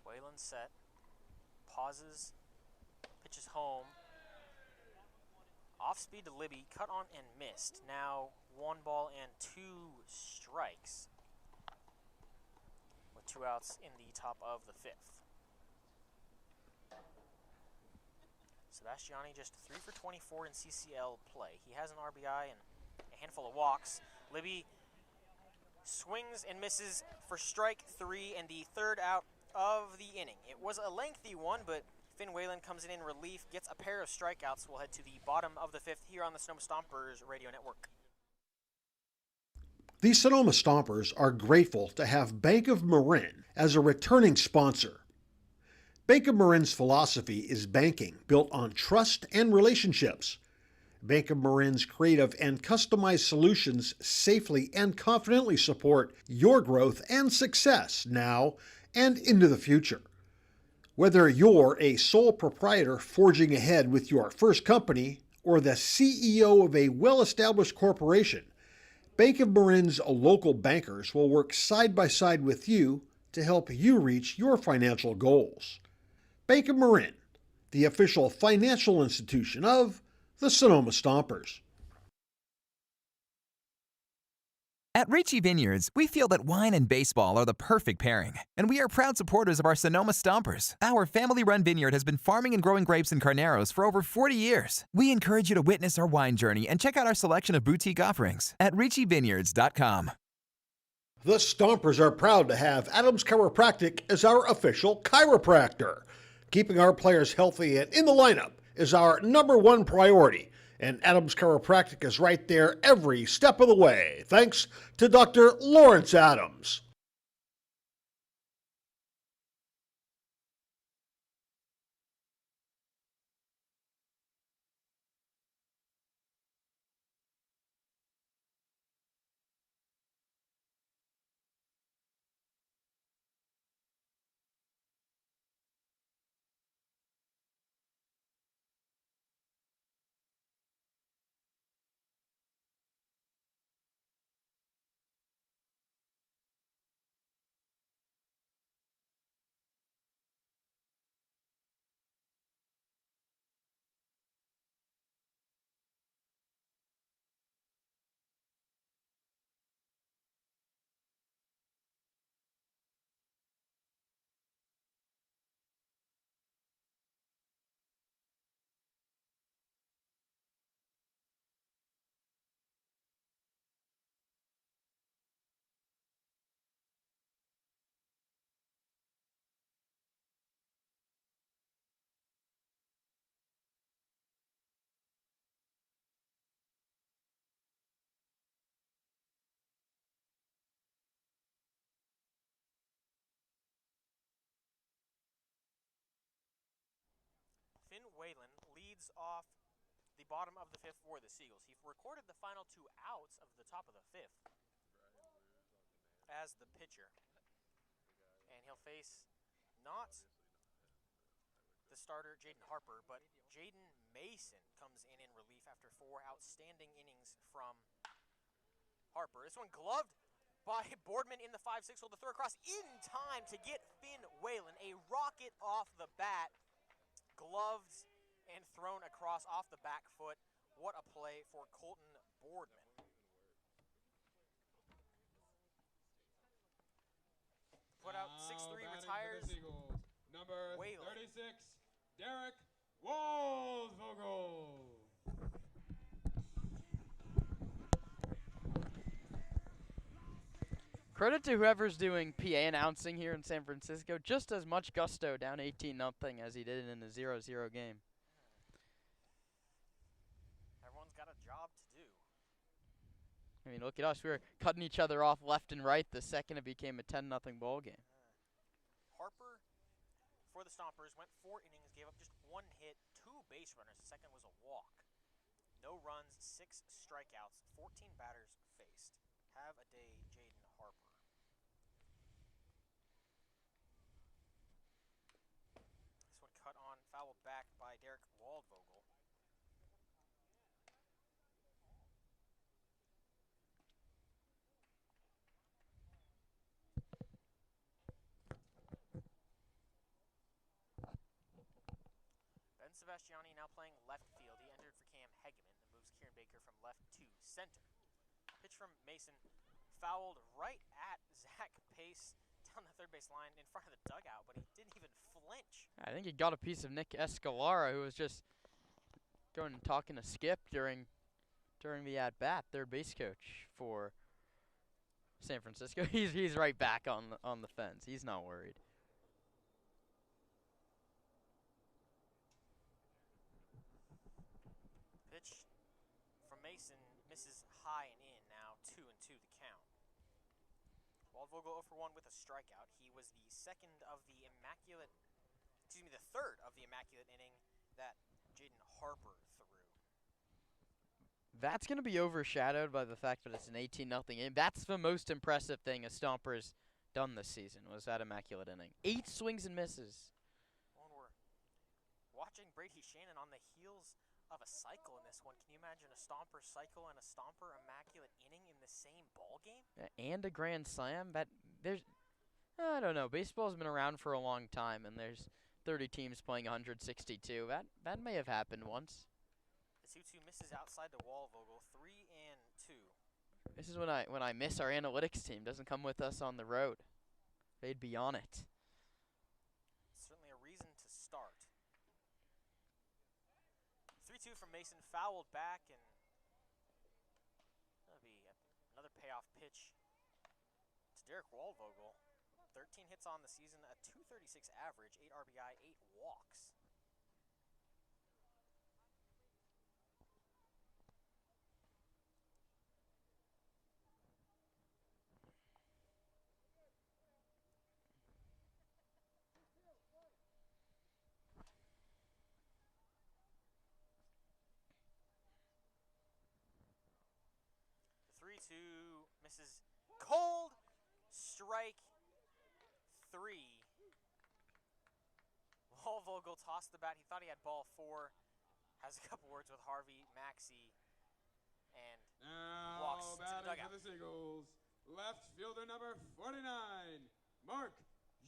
Wayland set, pauses, pitches home. Off speed to Libby, cut on and missed. Now 1 ball and 2 strikes, with 2 outs in the top of the 5th. Sebastiani just 3 for 24 in CCL play. He has an RBI and a handful of walks. Libby swings and misses for strike 3 and the 3rd out of the inning. It was a lengthy one, but Finn Wayland comes in relief, gets a pair of strikeouts. We'll head to the bottom of the 5th here on the Sonoma Stompers Radio Network. The Sonoma Stompers are grateful to have Bank of Marin as a returning sponsor. Bank of Marin's philosophy is banking built on trust and relationships. Bank of Marin's creative and customized solutions safely and confidently support your growth and success now and into the future. Whether you're a sole proprietor forging ahead with your first company or the CEO of a well-established corporation, Bank of Marin's local bankers will work side by side with you to help you reach your financial goals. Bank of Marin, the official financial institution of the Sonoma Stompers. At Ricci Vineyards, we feel that wine and baseball are the perfect pairing, and we are proud supporters of our Sonoma Stompers. Our family-run vineyard has been farming and growing grapes and carneros for over 40 years. We encourage you to witness our wine journey and check out our selection of boutique offerings at RicciVineyards.com. The Stompers are proud to have Adams Chiropractic as our official chiropractor. Keeping our players healthy and in the lineup is our #1 priority. And Adams Chiropractic is right there every step of the way, thanks to Dr. Lawrence Adams. leads off the bottom of the 5th for the Seagulls. He recorded the final 2 outs of the top of the 5th as the pitcher. And he'll face not the starter, Jaden Harper, but Jaden Mason comes in relief after 4 outstanding innings from Harper. This one gloved by Boardman in the 5-6 hole to throw across in time to get Finn Whalen. A rocket off the bat, gloved and thrown across off the back foot. What a play for Colton Boardman. Put out 6-3, retires. Number Whalen. 36, Derek Waldvogel. Credit to whoever's doing PA announcing here in San Francisco. Just as much gusto down 18-0 as he did in the 0-0 game. Everyone's got a job to do. I mean, look at us. We were cutting each other off left and right the second it became a 10-0 ball game. Harper, for the Stompers, went 4 innings, gave up just 1 hit, 2 base runners. The second was a walk. No runs, 6 strikeouts, 14 batters faced. Have a day, Jaden Harper. This one cut on, fouled back by Derek Waldvogel. Ben Sebastiani now playing left field. He entered for Cam Hegeman that moves Kieran Baker from left to center. Pitch from Mason, fouled right at Zach Pace down the third base line in front of the dugout, but he didn't even flinch. I think he got a piece of Nick Escalara, who was just going and talking to Skip during the at-bat, third base coach for San Francisco. He's right back on the fence. He's not worried. Pitch from Mason misses high and in. Now 2-2 the count. Waldvogel 0 for 1 with a strikeout. He was the third of the immaculate inning that Jaden Harper threw. That's going to be overshadowed by the fact that it's an 18-0 game. That's the most impressive thing a Stomper's done this season, was that immaculate inning. 8 swings and misses. Well, and we're watching Brady Shannon on the heels of a cycle in this one. Can you imagine a Stomper cycle and a Stomper immaculate inning in the same ball game? And a grand slam? I don't know. Baseball's been around for a long time, and there's 30 teams playing 162. That may have happened once. The 2-2 misses outside to Waldvogel. 3-2. This is when I miss our analytics team. Doesn't come with us on the road. They'd be on it. Certainly a reason to start. 3-2 from Mason, fouled back, and that'll be another payoff pitch to Derek Waldvogel. 13 hits on the season, a .236 average, 8 RBI, 8 walks. The 3-2 misses. Cold strike 3. Waldvogel tossed the bat. He thought he had ball 4. Has a couple words with Harvey Maxey and walks to the batting dugout. for the Seagulls, left fielder number 49, Mark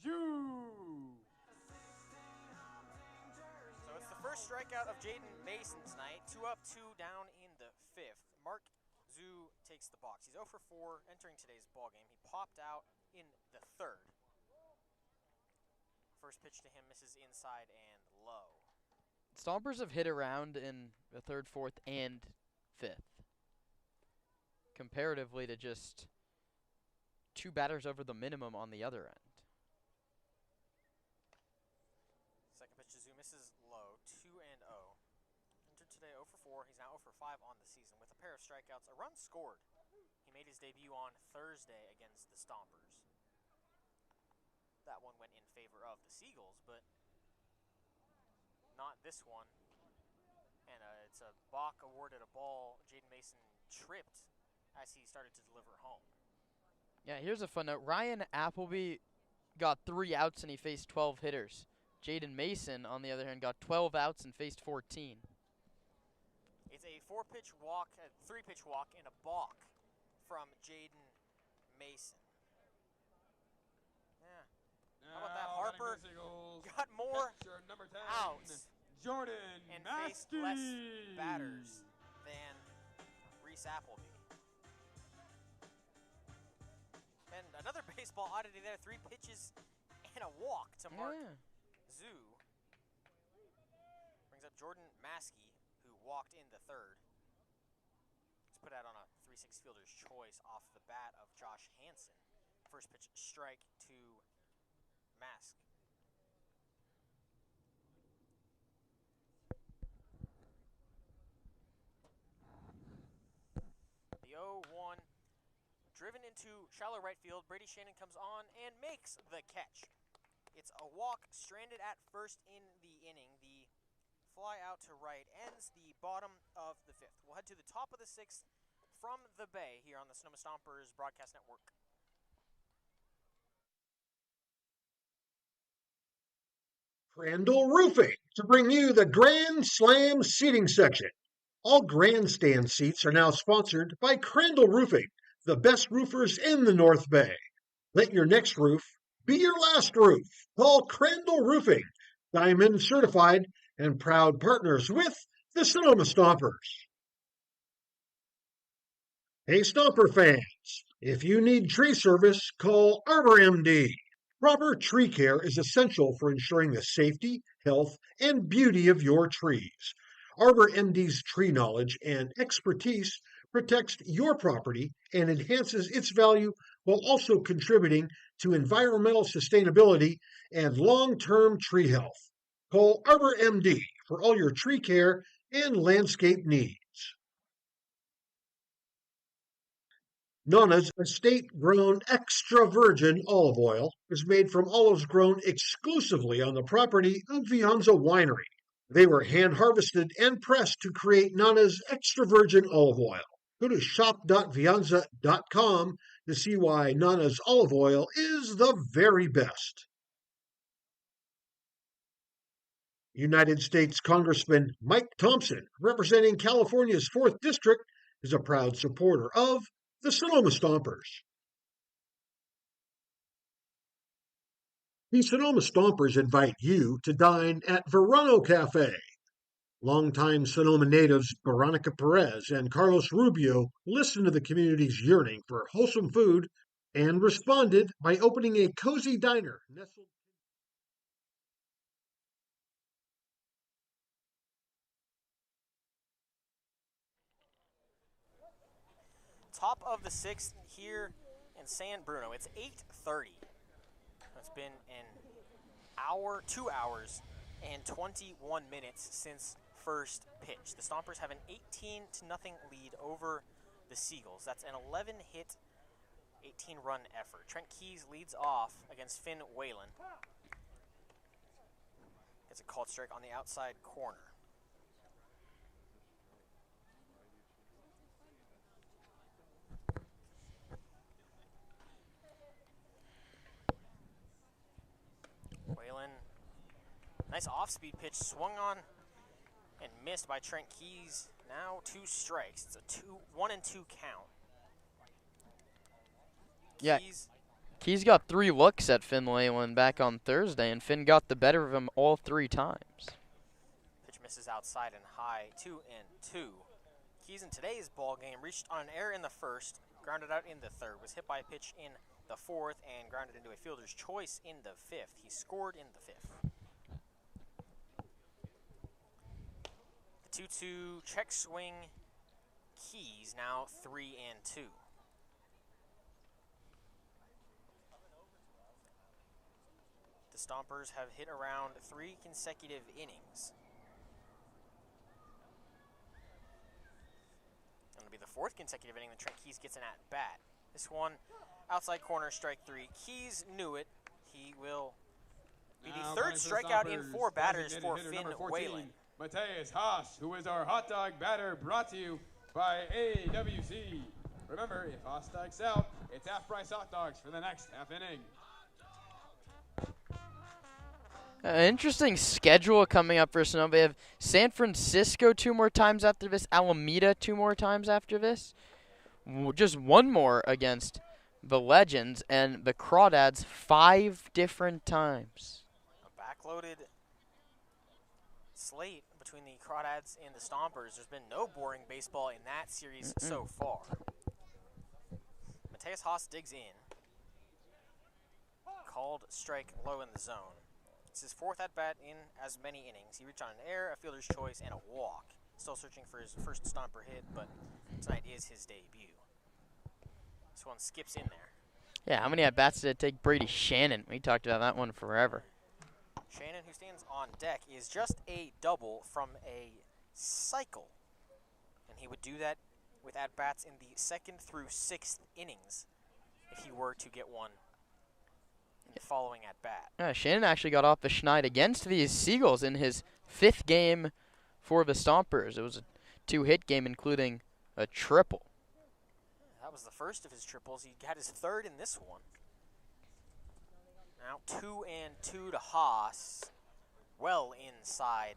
Zhu. So it's the first strikeout of Jaden Mason tonight. 2 up, 2 down in the 5th. Mark Zhu takes the box. He's 0 for 4 entering today's ballgame. He popped out in the 3rd. First pitch to him misses inside and low. Stompers have hit around in the 3rd, 4th, and 5th. Comparatively to just 2 batters over the minimum on the other end. Second pitch to Zhu misses low, 2-0. Entered today 0 for 4. He's now 0 for 5 on the season with a pair of strikeouts, a run scored. He made his debut on Thursday against the Stompers. That one went in favor of the Seagulls, but not this one. It's a balk awarded a ball. Jaden Mason tripped as he started to deliver home. Yeah, here's a fun note. Ryan Appleby got 3 outs and he faced 12 hitters. Jaden Mason, on the other hand, got 12 outs and faced 14. It's a 4-pitch walk, a 3-pitch walk, and a balk from Jaden Mason. Yeah. How about that? Harper got more outs Jordan and Maskey. faced less batters than Reese Appleby. And another baseball oddity there, 3 pitches and a walk to Mark Zoo. Brings up Jordan Maskey, who walked in the 3rd. He's put out on a 3-6 fielder's choice off the bat of Josh Hansen. First pitch strike to Mask. The 0-1. Driven into shallow right field, Brady Shannon comes on and makes the catch. It's a walk stranded at first in the inning. The fly out to right ends the bottom of the 5th. We'll head to the top of the 6th from the Bay here on the Sonoma Stompers Broadcast Network. Crandall Roofing to bring you the Grand Slam seating section. All grandstand seats are now sponsored by Crandall Roofing, the best roofers in the North Bay. Let your next roof be your last roof. Call Crandall Roofing, Diamond certified and proud partners with the Sonoma Stompers. Hey, Stomper fans, if you need tree service, call Arbor MD. Proper tree care is essential for ensuring the safety, health, and beauty of your trees. Arbor MD's tree knowledge and expertise protects your property and enhances its value while also contributing to environmental sustainability and long-term tree health. Call Arbor MD for all your tree care and landscape needs. Nana's estate-grown extra virgin olive oil is made from olives grown exclusively on the property of Vianza Winery. They were hand-harvested and pressed to create Nana's extra virgin olive oil. Go to shop.vianza.com to see why Nana's olive oil is the very best. United States Congressman Mike Thompson, representing California's 4th District, is a proud supporter of the Sonoma Stompers. The Sonoma Stompers invite you to dine at Verano Cafe. Longtime Sonoma natives Veronica Perez and Carlos Rubio listened to the community's yearning for wholesome food and responded by opening a cozy diner nestled. Top of the 6th here in San Bruno. It's 8:30. It's been an hour, 2 hours, and 21 minutes since first pitch. The Stompers have an 18-0 lead over the Seagulls. That's an 11-hit, 18-run effort. Trent Keys leads off against Finn Whalen. Gets a called strike on the outside corner. Whalen, nice off-speed pitch, swung on and missed by Trent Keys. Now 2 strikes. It's a 1-2 count. Yeah, Keys got 3 looks at Finn Whalen back on Thursday, and Finn got the better of him all 3 times. Pitch misses outside and high, 2-2. Keys in today's ball game reached on an error in the 1st, grounded out in the 3rd, was hit by a pitch in the 4th, and grounded into a fielder's choice in the 5th. He scored in the 5th. The 2-2 check swing. Keys now 3-2. The Stompers have hit around 3 consecutive innings. It'll be the 4th consecutive inning that Trent Keys gets an at-bat. This one, outside corner, strike 3. Keys knew it. He will be the 3rd strikeout in 4 batters for Finn Whalen. Mateus Haas, who is our hot dog batter, brought to you by AWC. Remember, if Haas strikes out, it's half-price hot dogs for the next half inning. Interesting schedule coming up for Sonoma. They have San Francisco 2 more times after this, Alameda 2 more times after this, just 1 more against the Legends, and the Crawdads 5 different times. A backloaded slate between the Crawdads and the Stompers. There's been no boring baseball in that series so far. Mateus Haas digs in. Called strike low in the zone. It's his 4th at-bat in as many innings. He reached on an error, a fielder's choice, and a walk. Still searching for his first Stomper hit, but tonight is his debut. This one skips in there. Yeah, how many at-bats did it take Brady Shannon? We talked about that one forever. Shannon, who stands on deck, is just a double from a cycle. And he would do that with at-bats in the 2nd through 6th innings if he were to get one in the following at-bat. Shannon actually got off the schneid against these Seagulls in his 5th game for the Stompers. It was a 2-hit game, including a triple. That was the first of his triples. He had his 3rd in this one. Now 2-2 to Haas. Well inside.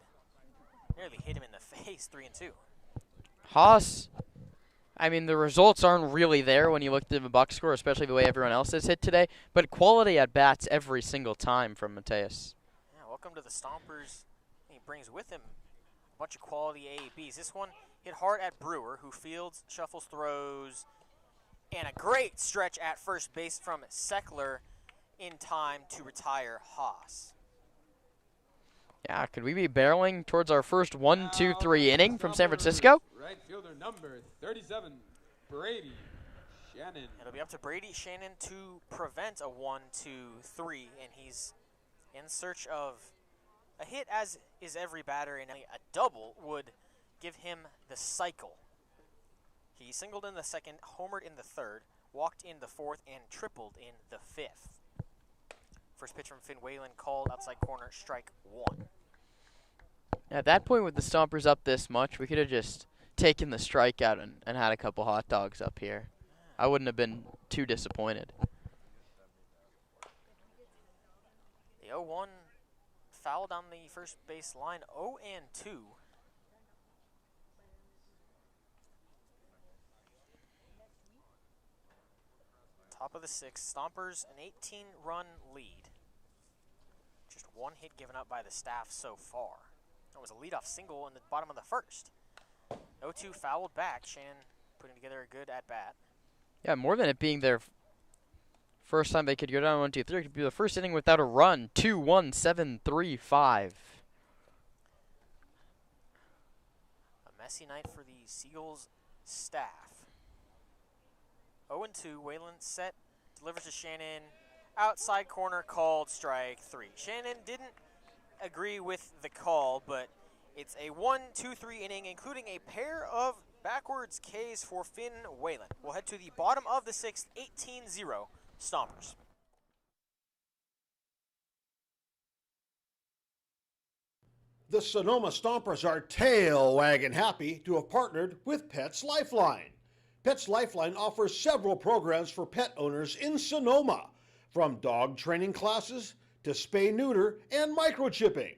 Nearly hit him in the face, 3-2. Haas, I mean, the results aren't really there when you look at the box score, especially the way everyone else has hit today, but quality at bats every single time from Mateus. Yeah, welcome to the Stompers. He brings with him a bunch of quality AABs. This one hit hard at Brewer, who fields, shuffles, throws, and a great stretch at first base from Seckler in time to retire Haas. Yeah, could we be barreling towards our first 1-2-3 inning from San Francisco? Right fielder number 37, Brady Shannon. It'll be up to Brady Shannon to prevent a 1-2-3, and he's in search of a hit, as is every batter, and a double would give him the cycle. He singled in the 2nd, homered in the 3rd, walked in the 4th, and tripled in the 5th. First pitch from Finn Whalen called outside corner, strike 1. At that point, with the Stompers up this much, we could have just taken the strikeout and had a couple hot dogs up here. I wouldn't have been too disappointed. The 0-1 foul down the first base line, 0-2. Top of the 6th, Stompers an 18-run lead. Just 1 hit given up by the staff so far. That was a leadoff single in the bottom of the 1st. 0-2 fouled back. Shannon putting together a good at-bat. Yeah, more than it being their first time they could go down 1-2-3, it could be the first inning without a run. 2-1-7-3-5. A messy night for the Seagulls staff. 0-2, Whalen set, delivers to Shannon, outside corner, called strike 3. Shannon didn't agree with the call, but it's a 1-2-3 inning, including a pair of backwards Ks for Finn Whalen. We'll head to the bottom of the 6th, 18-0, Stompers. The Sonoma Stompers are tail wagging happy to have partnered with Pets Lifeline. Pets Lifeline offers several programs for pet owners in Sonoma, from dog training classes to spay-neuter and microchipping.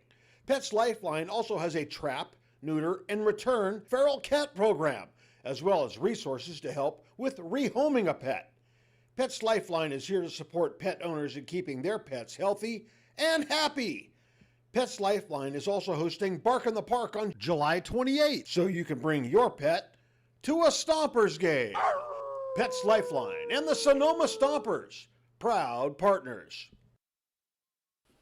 Pets Lifeline also has a trap, neuter, and return feral cat program, as well as resources to help with rehoming a pet. Pets Lifeline is here to support pet owners in keeping their pets healthy and happy. Pets Lifeline is also hosting Bark in the Park on July 28th, so you can bring your pet to a Stompers game. Pets Lifeline and the Sonoma Stompers, proud partners.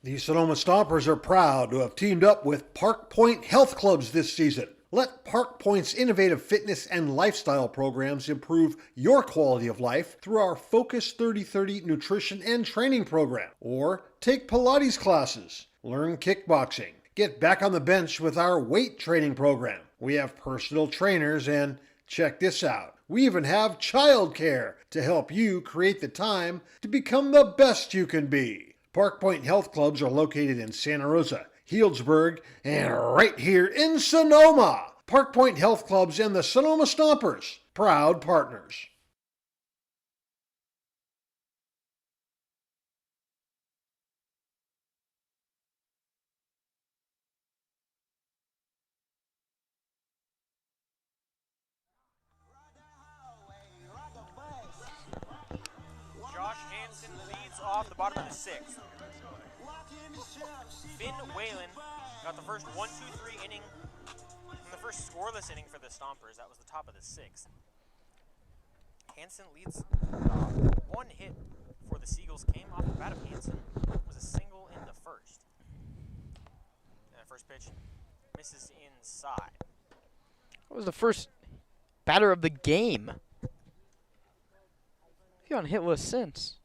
The Sonoma Stompers are proud to have teamed up with Park Point Health Clubs this season. Let Park Point's innovative fitness and lifestyle programs improve your quality of life through our Focus 30/30 nutrition and training program. Or take Pilates classes, learn kickboxing, get back on the bench with our weight training program. We have personal trainers and check this out. We even have childcare to help you create the time to become the best you can be. Park Point Health Clubs are located in Santa Rosa, Healdsburg, and right here in Sonoma. Park Point Health Clubs and the Sonoma Stompers, proud partners. Josh Hansen leads off the bottom of the sixth. Finn Whalen got the first 1-2-3 inning, and the first scoreless inning for the Stompers. That was the top of the sixth. Hansen leads. One hit for the Seagulls came off the bat of Hansen. It was a single in the first. And the first pitch misses inside. That was the first batter of the game. He's on hitless since.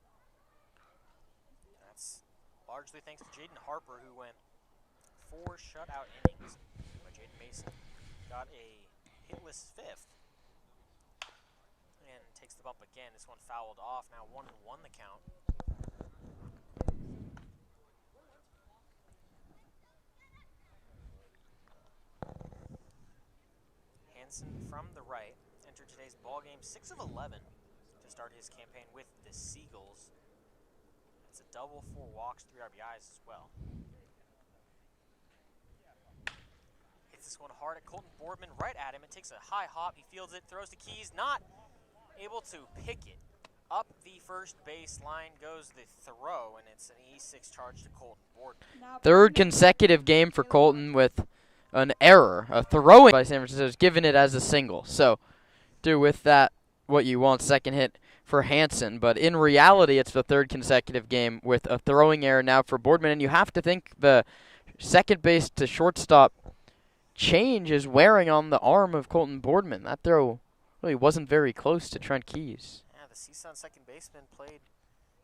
That's largely thanks to Jaden Harper, who went 4 shutout innings. But Jaden Mason got a hitless fifth. And takes the bump again. This one fouled off. Now 1-1 the count. Hansen from the right entered today's ball game 6 of 11 to start his campaign with the Seagulls. It's a double, 4 walks, 3 RBIs as well. Hits this one hard at Colton Boardman, right at him. It takes a high hop. He fields it, throws the keys, not able to pick it. Up the first base line goes the throw, and it's an E6 charge to Colton Boardman. Third consecutive game for Colton with an error, a throwing by San Francisco, is giving it as a single. So do with that what you want. Second hit for Hansen, but in reality it's the third consecutive game with a throwing error now for Boardman, and you have to think the second base to shortstop change is wearing on the arm of Colton Boardman. That throw really wasn't very close to Trent Keys. Yeah, the CSUN second baseman played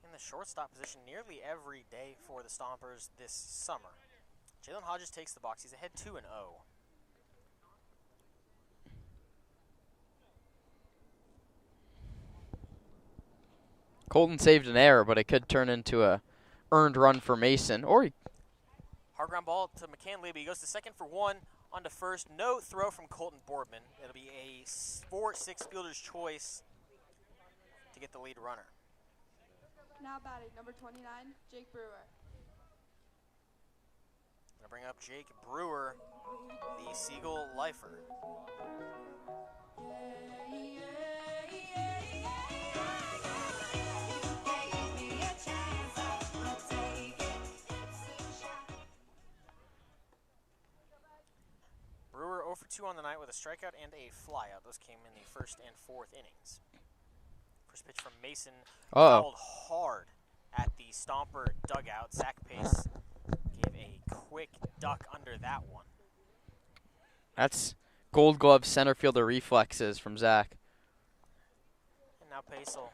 in the shortstop position nearly every day for the Stompers this summer. Jalen Hodges takes the box. He's ahead 2-0. Colton saved an error, but it could turn into a earned run for Mason. Or Hard ground ball to McCanley, but he goes to second for 1, on to first. No throw from Colton Boardman. It'll be a 4-6 fielder's choice to get the lead runner. Now batting, number 29, Jake Brewer. Gonna bring up Jake Brewer, the Seagull lifer. Brewer 0 for 2 on the night with a strikeout and a flyout. Those came in the first and fourth innings. First pitch from Mason, fouled hard at the Stomper dugout. Zach Pace gave a quick duck under that one. that's Gold Glove center fielder reflexes from Zach. And now Pace will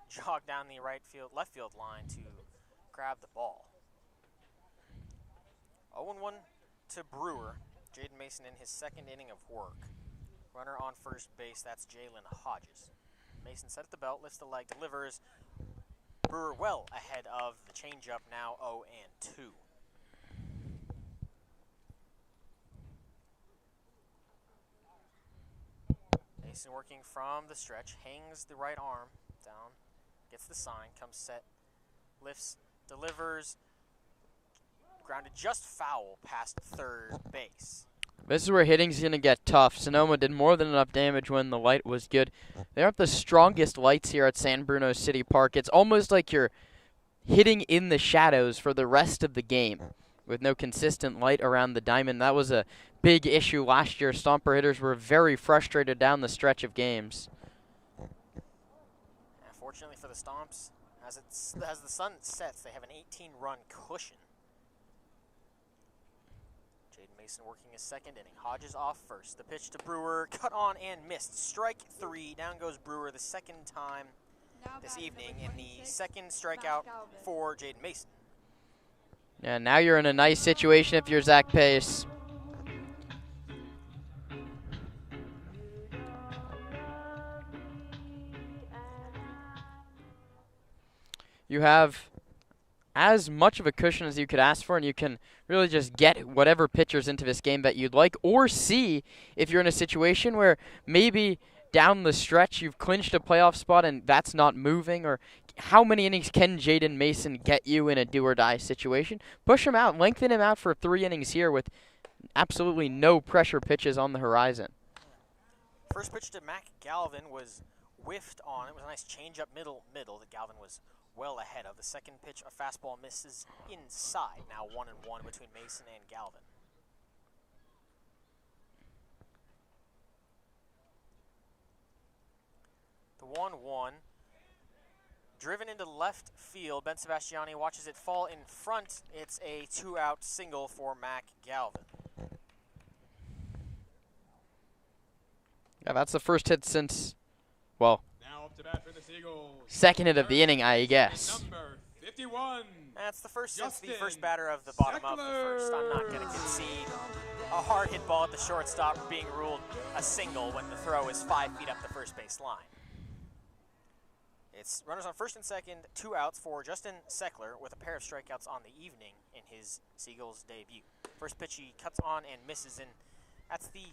jog down the left field line to grab the ball. 0-1 to Brewer. Jaden Mason in his second inning of work. Runner on first base, that's Jalen Hodges. Mason set at the belt, lifts the leg, delivers. Brewer well ahead of the changeup, now 0-2. Mason working from the stretch, hangs the right arm down, gets the sign, comes set, lifts, delivers, grounded just foul past third base. This is where hitting's going to get tough. Sonoma did more than enough damage when the light was good. They aren't the strongest lights here at San Bruno City Park. It's almost like you're hitting in the shadows for the rest of the game with no consistent light around the diamond. That was a big issue last year. Stomper hitters were very frustrated down the stretch of games. Fortunately for the Stomps, as the sun sets, they have an 18-run cushion. Jaden Mason working his second inning. Hodges off first. The pitch to Brewer, cut on and missed. Strike 3. Down goes Brewer the second time this evening, and the second strikeout for Jaden Mason. Yeah, now you're in a nice situation if you're Zach Pace. You have as much of a cushion as you could ask for, and you can really just get whatever pitchers into this game that you'd like, or see if you're in a situation where maybe down the stretch you've clinched a playoff spot and that's not moving, or how many innings can Jaden Mason get you in a do-or-die situation. Push him out, lengthen him out for 3 innings here with absolutely no pressure pitches on the horizon. First pitch to Mac Galvin was whiffed on. It was a nice change-up middle that Galvin was well ahead of. The second pitch, a fastball, misses inside. Now 1-1 between Mason and Galvin. The 1-1. Driven into left field. Ben Sebastiani watches it fall in front. It's a 2-out single for Mac Galvin. Yeah, that's the first hit since, well, Now up to bat for the Seagulls. second hit of the inning, I guess. Number 51. That's the first since the Justin first batter of the bottom of the first. I'm not going to concede a hard hit ball at the shortstop being ruled a single when the throw is 5 feet up the first base line. It's runners on first and second, 2 outs for Justin Seckler with a pair of strikeouts on the evening in his Seagulls debut. First pitch he cuts on and misses, and that's the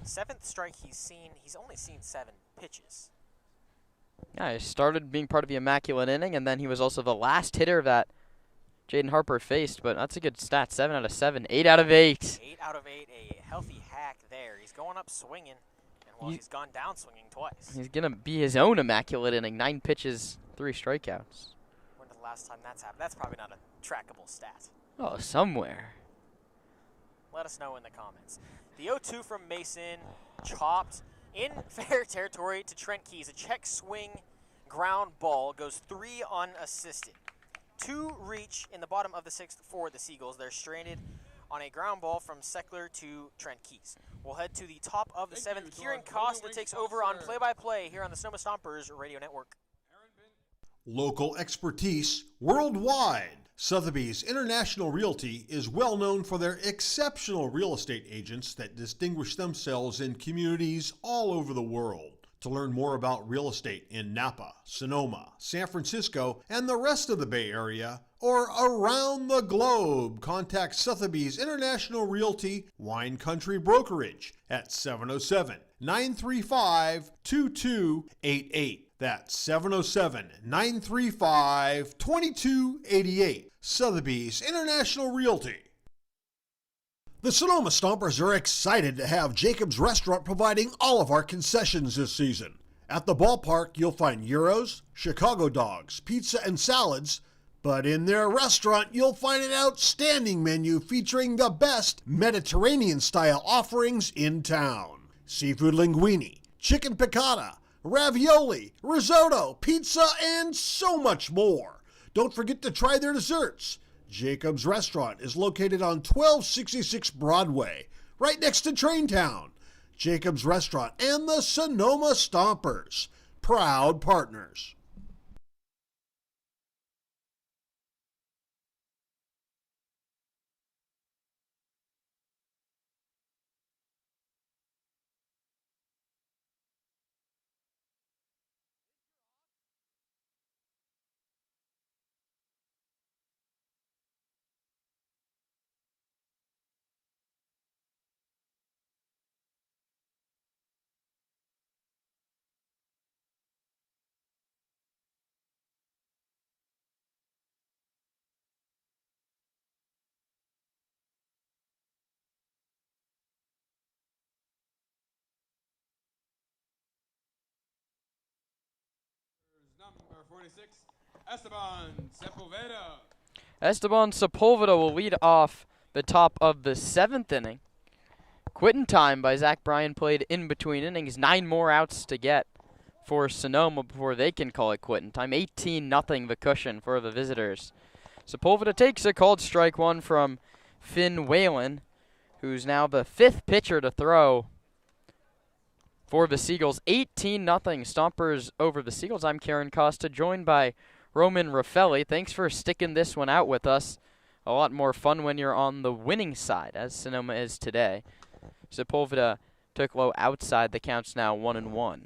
7th strike he's seen. He's only seen 7 pitches. Yeah, he started being part of the immaculate inning, and then he was also the last hitter that Jaden Harper faced, but that's a good stat. 7 out of 7, 8 out of 8. 8 out of 8, a healthy hack there. He's going up swinging, and well, he's gone down swinging twice. He's going to be his own immaculate inning. 9 pitches, 3 strikeouts. When's the last time that's happened? That's probably not a trackable stat. Oh, somewhere. Let us know in the comments. The 0-2 from Mason, chopped in fair territory to Trent Keys. A check swing ground ball goes 3 unassisted. 2 reach in the bottom of the 6th for the Seagulls. They're stranded on a ground ball from Seckler to Trent Keys. We'll head to the top of the 7th. Kieran Costa takes over on play-by-play here on the Sonoma Stompers Radio Network. Local expertise worldwide. Sotheby's International Realty is well known for their exceptional real estate agents that distinguish themselves in communities all over the world. To learn more about real estate in Napa, Sonoma, San Francisco, and the rest of the Bay Area, or around the globe, contact Sotheby's International Realty Wine Country Brokerage at 707-935-2288. That's 707-935-2288. Sotheby's International Realty. The Sonoma Stompers are excited to have Jacob's Restaurant providing all of our concessions this season. At the ballpark, you'll find gyros, Chicago dogs, pizza, and salads. But in their restaurant, you'll find an outstanding menu featuring the best Mediterranean-style offerings in town. Seafood linguine, chicken piccata, ravioli, risotto, pizza, and so much more. Don't forget to try their desserts. Jacob's Restaurant is located on 1266 Broadway, right next to Traintown. Jacob's Restaurant and the Sonoma Stompers, proud partners. Number 46, Esteban Sepulveda. Esteban Sepulveda will lead off the top of the 7th inning. Quitting time by Zach Bryan played in between innings. 9 more outs to get for Sonoma before they can call it quitting time. 18-0 the cushion for the visitors. Sepulveda takes a called strike one from Finn Whalen, who's now the 5th pitcher to throw for the Seagulls. 18-0 Stompers over the Seagulls. I'm Karen Costa, joined by Roman Raffelli. Thanks for sticking this one out with us. A lot more fun when you're on the winning side, as Sonoma is today. Sepulveda took low outside. The count's now 1-1.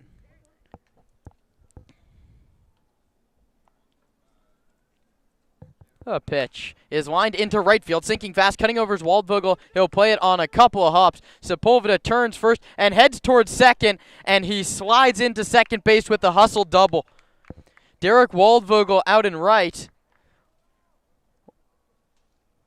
The pitch is lined into right field, sinking fast, cutting over his Waldvogel. He'll play it on a couple of hops. Sepulveda turns first and heads towards second, and he slides into second base with the hustle double. Derek Waldvogel out in right.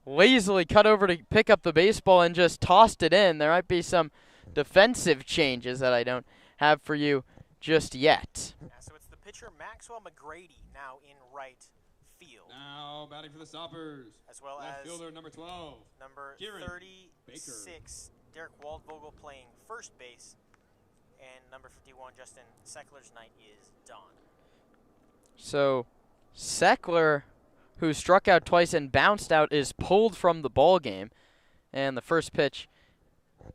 Lazily cut over to pick up the baseball and just tossed it in. There might be some defensive changes that I don't have for you just yet. Yeah, so it's the pitcher Maxwell McGrady now in right field. Now batting for the Stompers. As well left as fielder number 12. Number Kieran 36, Derek Waldvogel playing first base. And number 51, Justin Seckler's night is done. So Seckler, who struck out twice and bounced out, is pulled from the ball game. And the first pitch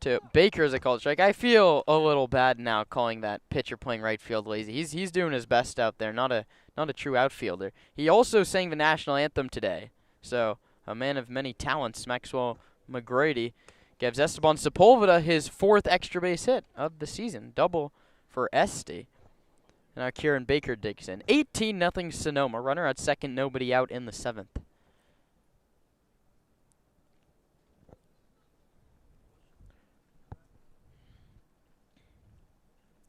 to Baker is a called strike. I feel a little bad now calling that pitcher playing right field lazy. He's doing his best out there, not a true outfielder. He also sang the national anthem today. So a man of many talents, Maxwell McGrady, gives Esteban Sepulveda his 4th extra base hit of the season. Double for Esty. Now Kieran Baker digs in. 18-0 Sonoma. Runner at second, nobody out in the 7th.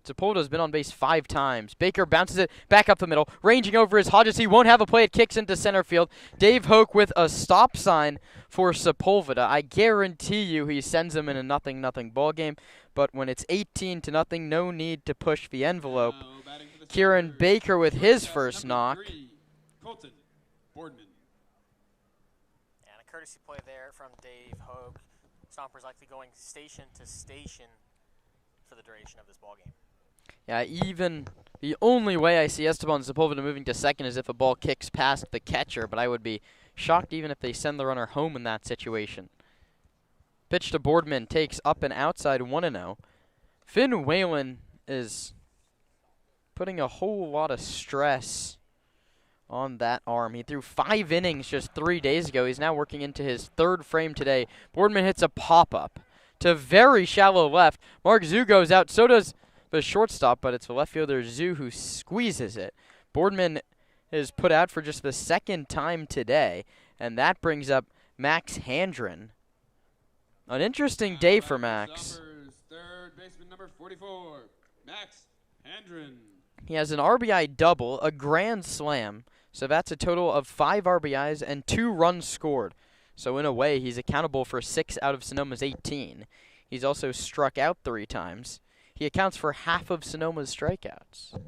Sepulveda's been on base 5 times. Baker bounces it back up the middle. Ranging over is Hodges. He won't have a play. It kicks into center field. Dave Hoke with a stop sign for Sepulveda. I guarantee you he sends him in a 0-0 ball game. But when it's 18-0, no need to push the envelope. Kieran Baker with his first knock. Colton Boardman. And a courtesy play there from Dave Hoke. Stompers likely going station to station for the duration of this ball game. Yeah, even the only way I see Esteban Sepulveda moving to second is if a ball kicks past the catcher, but I would be shocked even if they send the runner home in that situation. Pitch to Boardman, takes up and outside 1-0. Finn Whalen is putting a whole lot of stress on that arm. He threw 5 innings just 3 days ago. He's now working into his 3rd frame today. Boardman hits a pop-up to very shallow left. Mark Zhu goes out. So does the shortstop, but it's the left fielder Zhu who squeezes it. Boardman is put out for just the 2nd time today, and that brings up Max Handren. An interesting day for Max. Stompers, third baseman number 44, Max Handren. He has an RBI double, a grand slam, so that's a total of 5 RBIs and 2 runs scored. So in a way, he's accountable for 6 out of Sonoma's 18. He's also struck out 3 times. He accounts for half of Sonoma's strikeouts.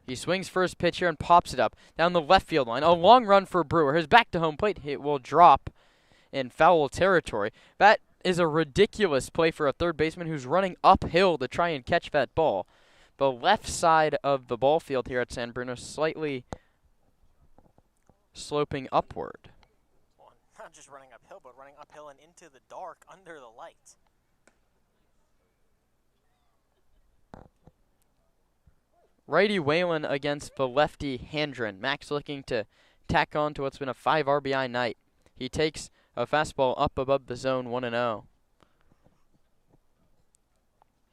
He swings first pitch here and pops it up down the left field line. A long run for Brewer. His back to home plate hit will drop in foul territory. That is a ridiculous play for a third baseman who's running uphill to try and catch that ball. The left side of the ball field here at San Bruno slightly sloping upward. Well, not just running uphill, but running uphill and into the dark under the light. Righty Whalen against the lefty Handren. Max looking to tack on to what's been a 5 RBI night. He takes a fastball up above the zone, 1-0.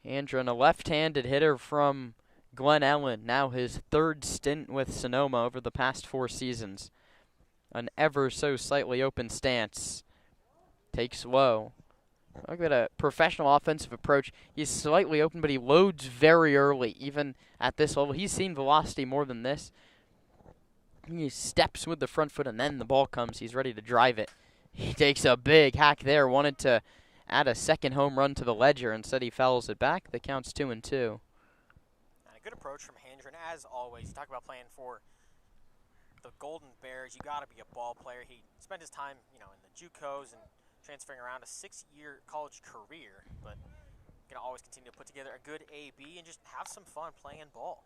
Handren, a left-handed hitter from Glen Ellen, now his 3rd stint with Sonoma over the past 4 seasons. An ever so slightly open stance. Takes low. Look at a professional offensive approach. He's slightly open, but he loads very early, even at this level. He's seen velocity more than this. He steps with the front foot, and then the ball comes. He's ready to drive it. He takes a big hack there. Wanted to add a 2nd home run to the ledger. Instead, he fouls it back. The count's 2-2. And a good approach from Handren, as always. You talk about playing for the Golden Bears. You got to be a ball player. He spent his time, in the JUCOs and transferring around a 6-year college career, but going to always continue to put together a good AB and just have some fun playing ball.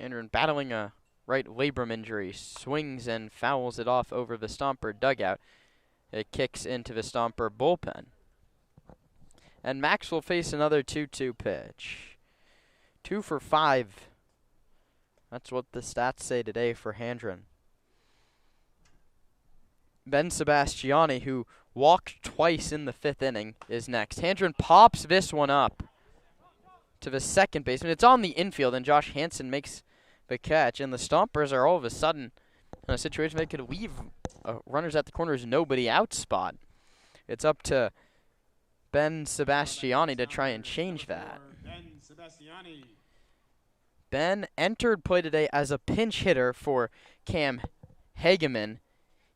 Handren battling a right labrum injury, swings and fouls it off over the Stomper dugout. It kicks into the Stomper bullpen. And Max will face another 2-2 pitch. 2 for 5. That's what the stats say today for Handren. Ben Sebastiani, who walked twice in the 5th inning, is next. Handren pops this one up to the second baseman. It's on the infield, and Josh Hansen makes the catch. And the Stompers are all of a sudden in a situation they could leave runners at the corners, nobody out spot. It's up to Ben Sebastiani to try and change that. Ben entered play today as a pinch hitter for Cam Hageman.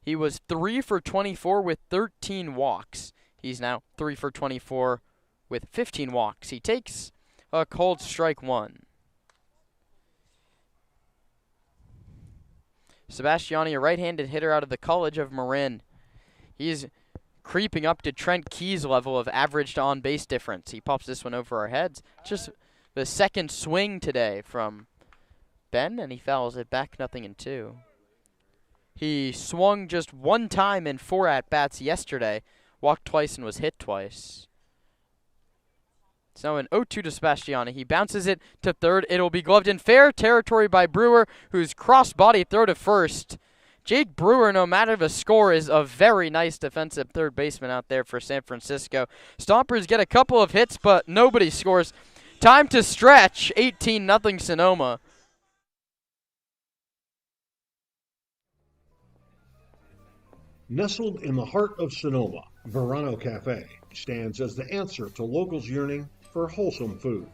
He was 3 for 24 with 13 walks. He's now 3 for 24 with 15 walks. He takes a cold strike 1. Sebastiani, a right-handed hitter out of the College of Marin. He's creeping up to Trent Key's level of average to on-base difference. He pops this one over our heads. Just the second swing today from Ben, and he fouls it back 0-2. He swung just one time in 4 at-bats yesterday, walked twice and was hit twice. So an 0-2 to Sebastiani. He bounces it to third. It'll be gloved in fair territory by Brewer, who's cross-body throw to first. Jake Brewer, no matter the score, is a very nice defensive third baseman out there for San Francisco. Stompers get a couple of hits, but nobody scores. Time to stretch. 18-0 Sonoma. Nestled in the heart of Sonoma, Verano Cafe stands as the answer to locals yearning for wholesome food.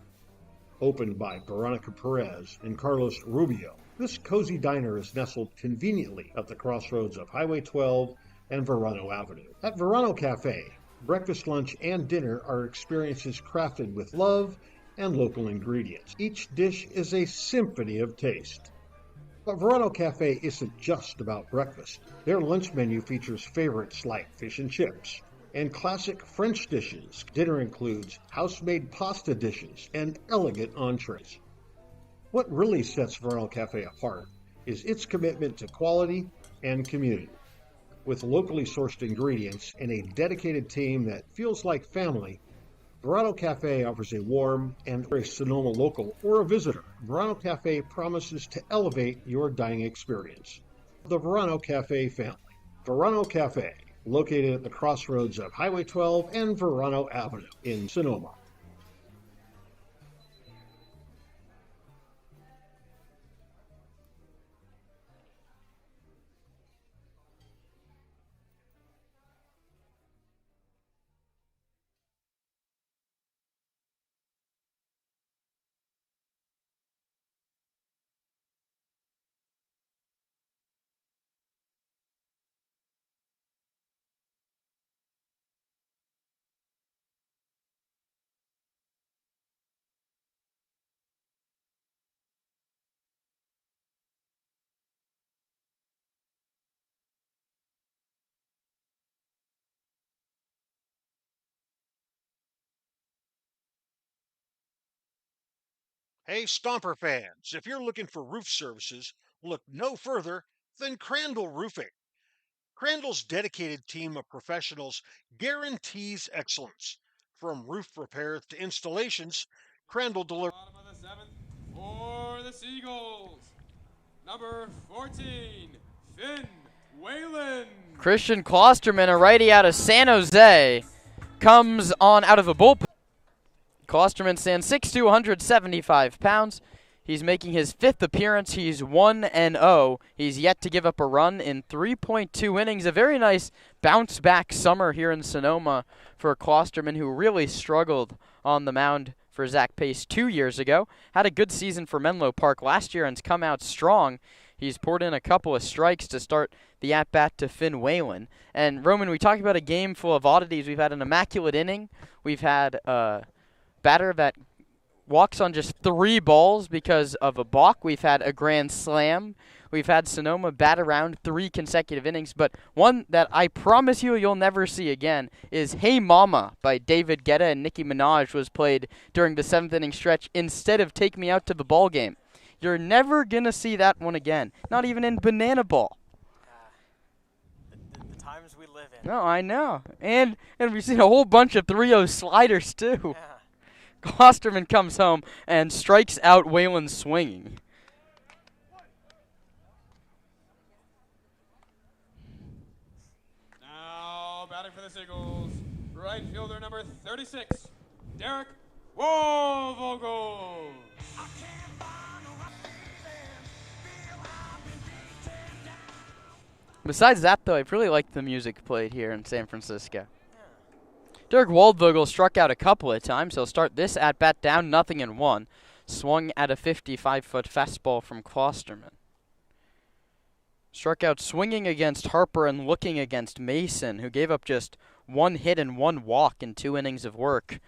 Opened by Veronica Perez and Carlos Rubio, this cozy diner is nestled conveniently at the crossroads of Highway 12 and Verano Avenue. At Verano Cafe, breakfast, lunch, and dinner are experiences crafted with love and local ingredients. Each dish is a symphony of taste. But Verano Cafe isn't just about breakfast. Their lunch menu features favorites like fish and chips and classic French dishes. Dinner includes house-made pasta dishes and elegant entrees. What really sets Verano Cafe apart is its commitment to quality and community. With locally sourced ingredients and a dedicated team that feels like family, Verano Cafe offers a warm and for a Sonoma local or a visitor. Verano Cafe promises to elevate your dining experience. The Verano Cafe family. Verano Cafe, located at the crossroads of Highway 12 and Verano Avenue in Sonoma. Hey, Stomper fans, if you're looking for roof services, look no further than Crandall Roofing. Crandall's dedicated team of professionals guarantees excellence. From roof repairs to installations, Crandall delivers. Bottom of the 7th for the Seagulls. Number 14, Finn Whalen. Christian Klosterman, a righty out of San Jose, comes on out of a bullpen. Klosterman stands 6'2", 175 pounds. He's making his 5th appearance. He's 1-0. He's yet to give up a run in 3.2 innings. A very nice bounce-back summer here in Sonoma for Klosterman, who really struggled on the mound for Zach Pace 2 years ago. Had a good season for Menlo Park last year and's come out strong. He's poured in a couple of strikes to start the at-bat to Finn Whalen. And, Roman, we talked about a game full of oddities. We've had an immaculate inning. We've had batter that walks on just 3 balls because of a balk. We've had a grand slam. We've had Sonoma bat around 3 consecutive innings. But one that I promise you'll never see again is Hey Mama by David Guetta and Nicki Minaj was played during the 7th inning stretch instead of Take Me Out to the Ball Game. You're never going to see that one again. Not even in Banana Ball. The times we live in. No, I know. And we've seen a whole bunch of 3-0 sliders too. Yeah. Klosterman comes home and strikes out Whalen swinging. Now batting for the Seagulls, right fielder number 36, Derek Woolvogel. Besides that, though, I've really liked the music played here in San Francisco. Derek Waldvogel struck out a couple of times. He'll start this at-bat down 0-1. Swung at a 55-foot fastball from Klosterman. Struck out swinging against Harper and looking against Mason, who gave up just 1 hit and 1 walk in 2 innings of work.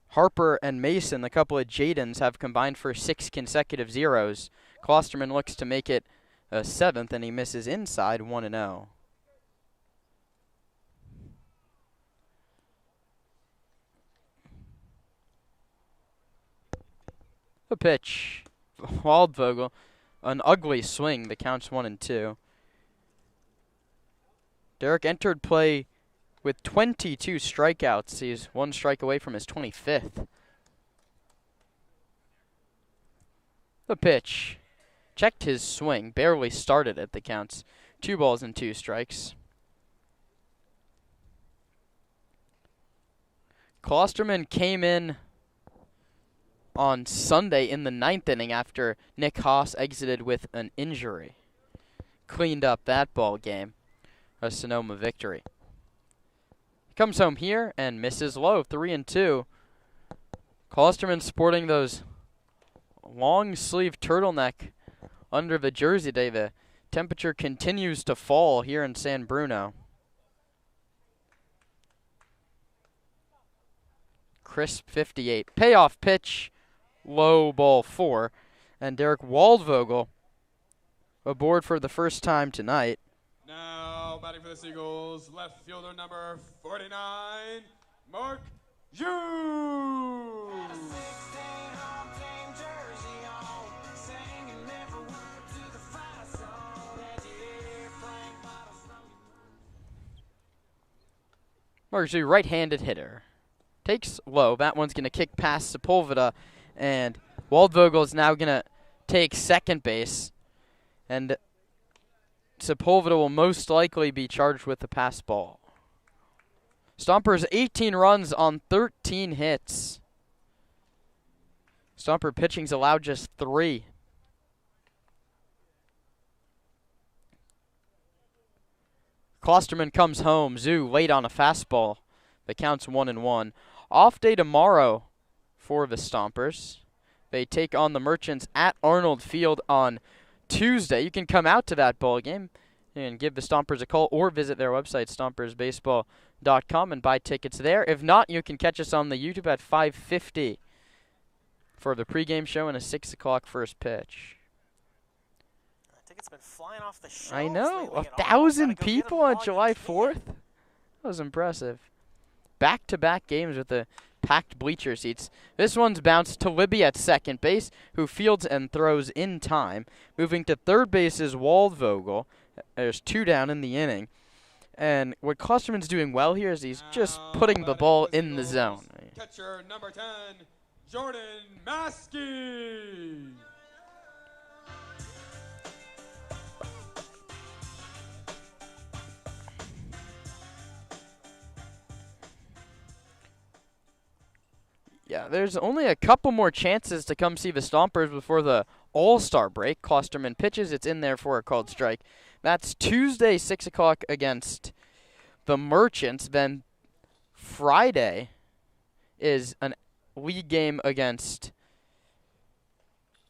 Harper and Mason, the couple of Jadens, have combined for 6 consecutive zeros. Klosterman looks to make it a 7th, and he misses inside 1-0. The pitch. Waldvogel. An ugly swing. The count's 1-2. Derek entered play with 22 strikeouts. He's 1 strike away from his 25th. The pitch. Checked his swing. Barely started it. The count's 2 balls and 2 strikes. Klosterman came in on Sunday in the 9th inning after Nick Haas exited with an injury. Cleaned up that ball game. A Sonoma victory. Comes home here and misses low, 3-2. Klosterman sporting those long sleeve turtleneck under the jersey day. The temperature continues to fall here in San Bruno. Crisp 58. Payoff pitch. Low ball 4. And Derek Waldvogel aboard for the first time tonight. Now batting for the Seagulls, left fielder number 49, Mark Hughes. Mark Hughes, right-handed hitter. Takes low. That one's going to kick past Sepulveda. And Waldvogel is now going to take second base. And Sepulveda will most likely be charged with the pass ball. Stompers 18 runs on 13 hits. Stomper pitching's allowed just 3. Klosterman comes home. Zoo late on a fastball. The count's 1-1. Off day tomorrow for the Stompers. They take on the Merchants at Arnold Field on Tuesday. You can come out to that ball game and give the Stompers a call or visit their website, stompersbaseball.com, and buy tickets there. If not, you can catch us on the YouTube at 5:50 for the pregame show and a 6 o'clock first pitch. Tickets been flying off the shelves. I know. lately. 1,000 people on July 4th? That was impressive. Back-to-back games with the packed bleacher seats. This one's bounced to Libby at second base, who fields and throws in time. Moving to third base is Waldvogel. There's 2 down in the inning. And what Klosterman's doing well here is he's just putting the ball in the zone. Catcher number 10, Jordan Maskey. Yeah, there's only a couple more chances to come see the Stompers before the All-Star break. Klosterman pitches. It's in there for a called strike. That's Tuesday, 6 o'clock against the Merchants. Then Friday is a league game against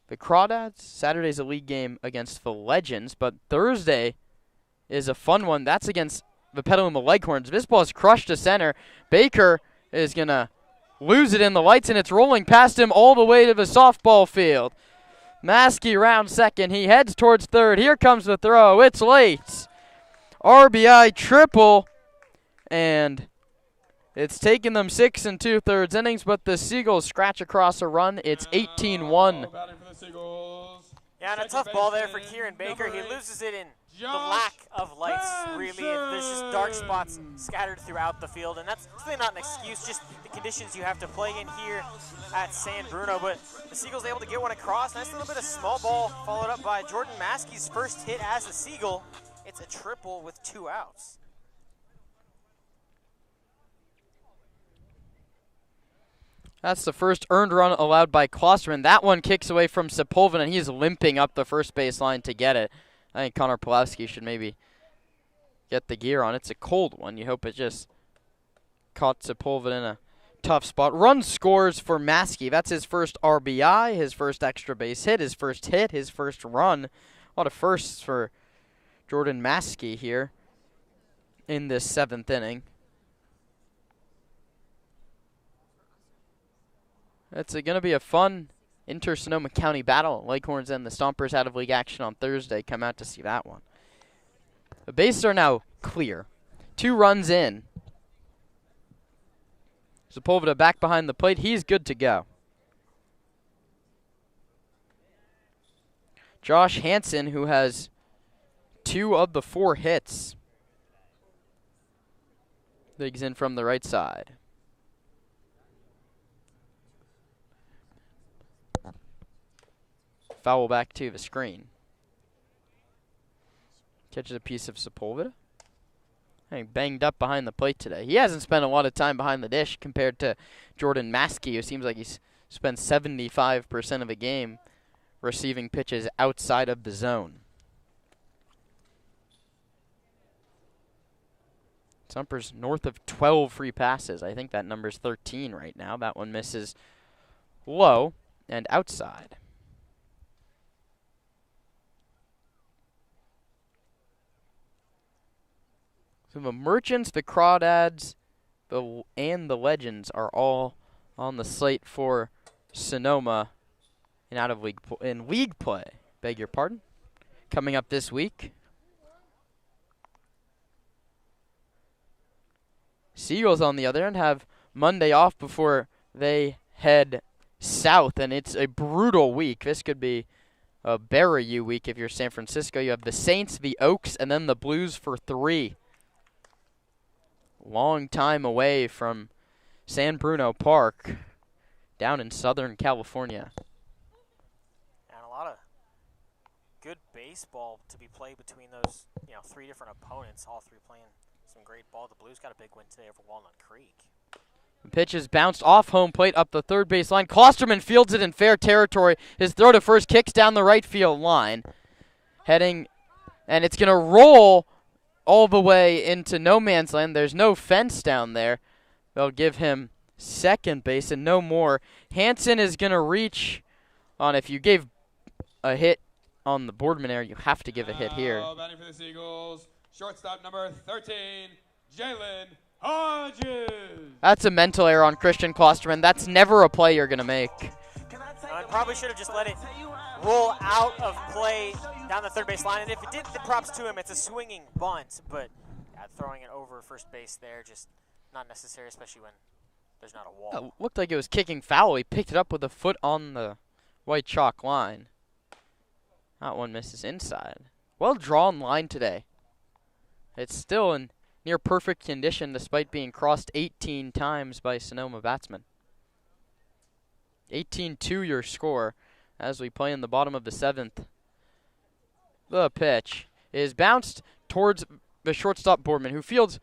the Crawdads. Saturday's a league game against the Legends. But Thursday is a fun one. That's against the Petaluma Leghorns. This ball is crushed to center. Baker is going to lose it in the lights, and it's rolling past him all the way to the softball field. Maskey round second. He heads towards third. Here comes the throw. It's late. RBI triple, and it's taken them 6 2/3 innings, but the Seagulls scratch across a run. It's 18-1. Yeah, and a tough ball there for Kieran Baker. He loses it in the lack of lights, really. There's just dark spots scattered throughout the field, and that's really not an excuse, just the conditions you have to play in here at San Bruno. But the Seagulls able to get one across. Nice little bit of small ball followed up by Jordan Maskey's first hit as a Seagull. It's a triple with 2 outs. That's the first earned run allowed by Klosterman. That one kicks away from Sepulveda, and he's limping up the first baseline to get it. I think Connor Pulowski should maybe get the gear on. It's a cold one. You hope it just caught Sepulveda in a tough spot. Run scores for Maskey. That's his first RBI, his first extra base hit, his first run. A lot of firsts for Jordan Maskey here in this 7th inning. It's going to be a fun inter-Sonoma County battle. Leghorns and the Stompers out of league action on Thursday. Come out to see that one. The bases are now clear. 2 runs in. Sepulveda back behind the plate. He's good to go. Josh Hansen, who has 2 of the 4 hits, digs in from the right side. Foul back to the screen. Catches a piece of Sepulveda. Banged up behind the plate today. He hasn't spent a lot of time behind the dish compared to Jordan Maskey, who seems like he's spent 75% of the game receiving pitches outside of the zone. Stompers north of 12 free passes. I think that number's 13 right now. That one misses low and outside. So the Merchants, the Crawdads, and the Legends are all on the slate for Sonoma in league play. Beg your pardon. Coming up this week. Seagulls, on the other hand, have Monday off before they head south, and it's a brutal week. This could be a bury you week if you're San Francisco. You have the Saints, the Oaks, and then the Blues for 3. Long time away from San Bruno Park down in Southern California. And a lot of good baseball to be played between those, 3 different opponents, all 3 playing some great ball. The Blues got a big win today over Walnut Creek. The pitch is bounced off home plate up the third base line. Klosterman fields it in fair territory. His throw to first kicks down the right field line. And it's going to roll all the way into no man's land. There's no fence down there. They'll give him second base and no more. Hansen is going to reach on. If you gave a hit on the Boardman error, you have to give a hit here. Batting for the Seagulls, shortstop number 13, Jalen Hodges. That's a mental error on Christian Klosterman. That's never a play you're going to make. I probably should have just let it roll out of play down the third base line. And if it did, the props to him. It's a swinging bunt, but throwing it over first base there, just not necessary, especially when there's not a wall. It looked like it was kicking foul. He picked it up with a foot on the white chalk line. That one misses inside. Well drawn line today. It's still in near perfect condition despite being crossed 18 times by Sonoma batsmen. 18-2 your score as we play in the bottom of the 7th. The pitch is bounced towards the shortstop Boardman, who fields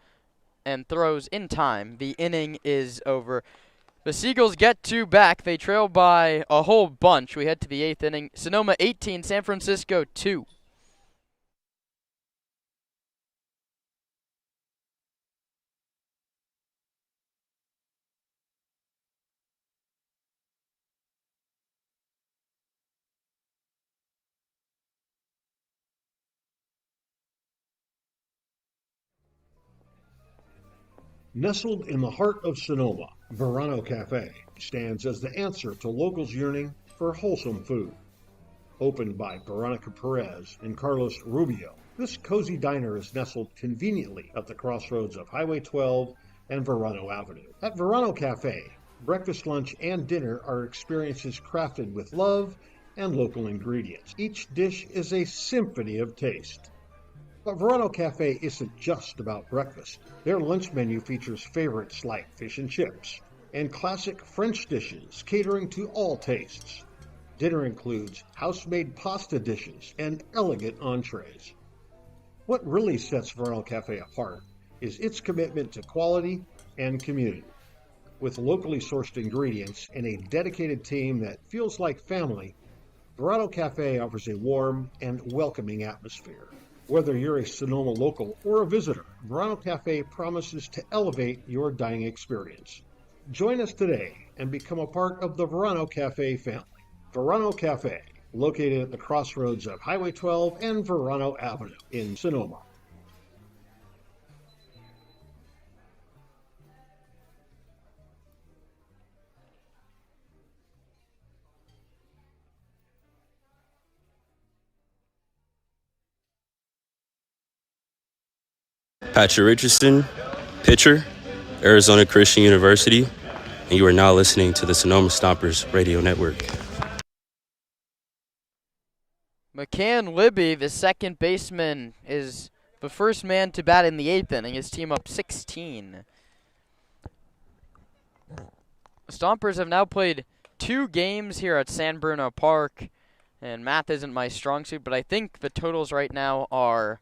and throws in time. The inning is over. The Seagulls get 2 back. They trail by a whole bunch. We head to the 8th inning. Sonoma 18, San Francisco 2. Nestled in the heart of Sonoma, Verano Cafe stands as the answer to locals yearning for wholesome food. Opened by Veronica Perez and Carlos Rubio, this cozy diner is nestled conveniently at the crossroads of Highway 12 and Verano Avenue. At Verano Cafe, breakfast, lunch, and dinner are experiences crafted with love and local ingredients. Each dish is a symphony of taste. But Verano Cafe isn't just about breakfast. Their lunch menu features favorites like fish and chips and classic French dishes catering to all tastes. Dinner includes house-made pasta dishes and elegant entrees. What really sets Verano Cafe apart is its commitment to quality and community. With locally sourced ingredients and a dedicated team that feels like family, Verano Cafe offers a warm and welcoming atmosphere. Whether you're a Sonoma local or a visitor, Verano Cafe promises to elevate your dining experience. Join us today and become a part of the Verano Cafe family. Verano Cafe, located at the crossroads of Highway 12 and Verano Avenue in Sonoma. Patrick Richardson, pitcher, Arizona Christian University, and you are now listening to the Sonoma Stompers Radio Network. McCann Libby, the second baseman, is the first man to bat in the 8th inning. His team up 16. The Stompers have now played 2 games here at San Bruno Park, and math isn't my strong suit, but I think the totals right now are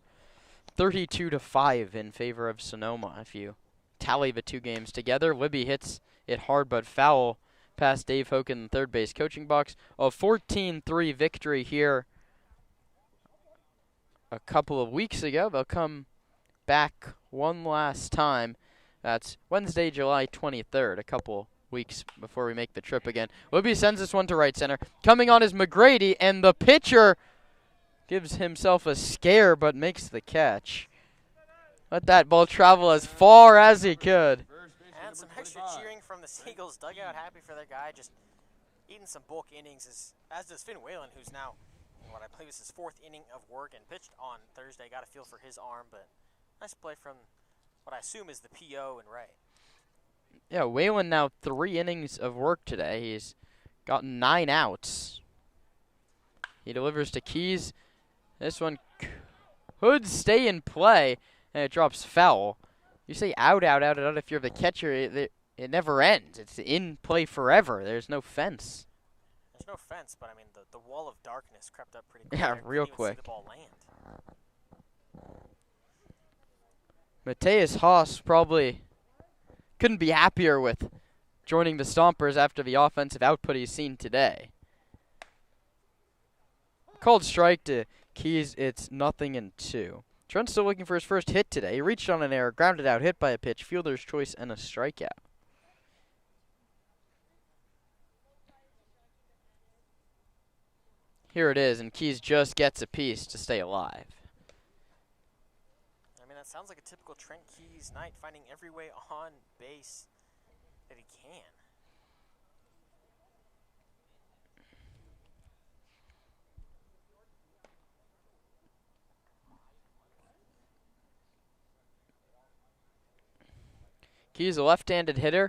32-5 in favor of Sonoma. If you tally the 2 games together, Libby hits it hard but foul past Dave Hoke in the third base coaching box. A 14-3 victory here a couple of weeks ago. They'll come back one last time. That's Wednesday, July 23rd, a couple weeks before we make the trip again. Libby sends this one to right center. Coming on is McGrady, and the pitcher gives himself a scare but makes the catch. Let that ball travel as far as he could. And some extra cheering from the Seagulls dugout. Happy for their guy, just eating some bulk innings, as does Finn Whalen, who's now, what I believe is his 4th inning of work and pitched on Thursday. Got a feel for his arm, but nice play from what I assume is the PO and Ray. Yeah, Whalen now 3 innings of work today. He's gotten 9 outs. He delivers to Keys. This one could stay in play, and it drops foul. You say out, out, out, out. If you're the catcher, it never ends. It's in play forever. There's no fence. There's no fence, but I mean, the wall of darkness crept up pretty quick. Yeah, real quick. See the ball land. Mateus Haas probably couldn't be happier with joining the Stompers after the offensive output he's seen today. Called strike to Keys. It's 0-2. Trent's still looking for his first hit today. He reached on an error, grounded out, hit by a pitch, fielder's choice, and a strikeout. Here it is, and Keys just gets a piece to stay alive. I mean, that sounds like a typical Trent Keys night, finding every way on base that he can. He's a left-handed hitter.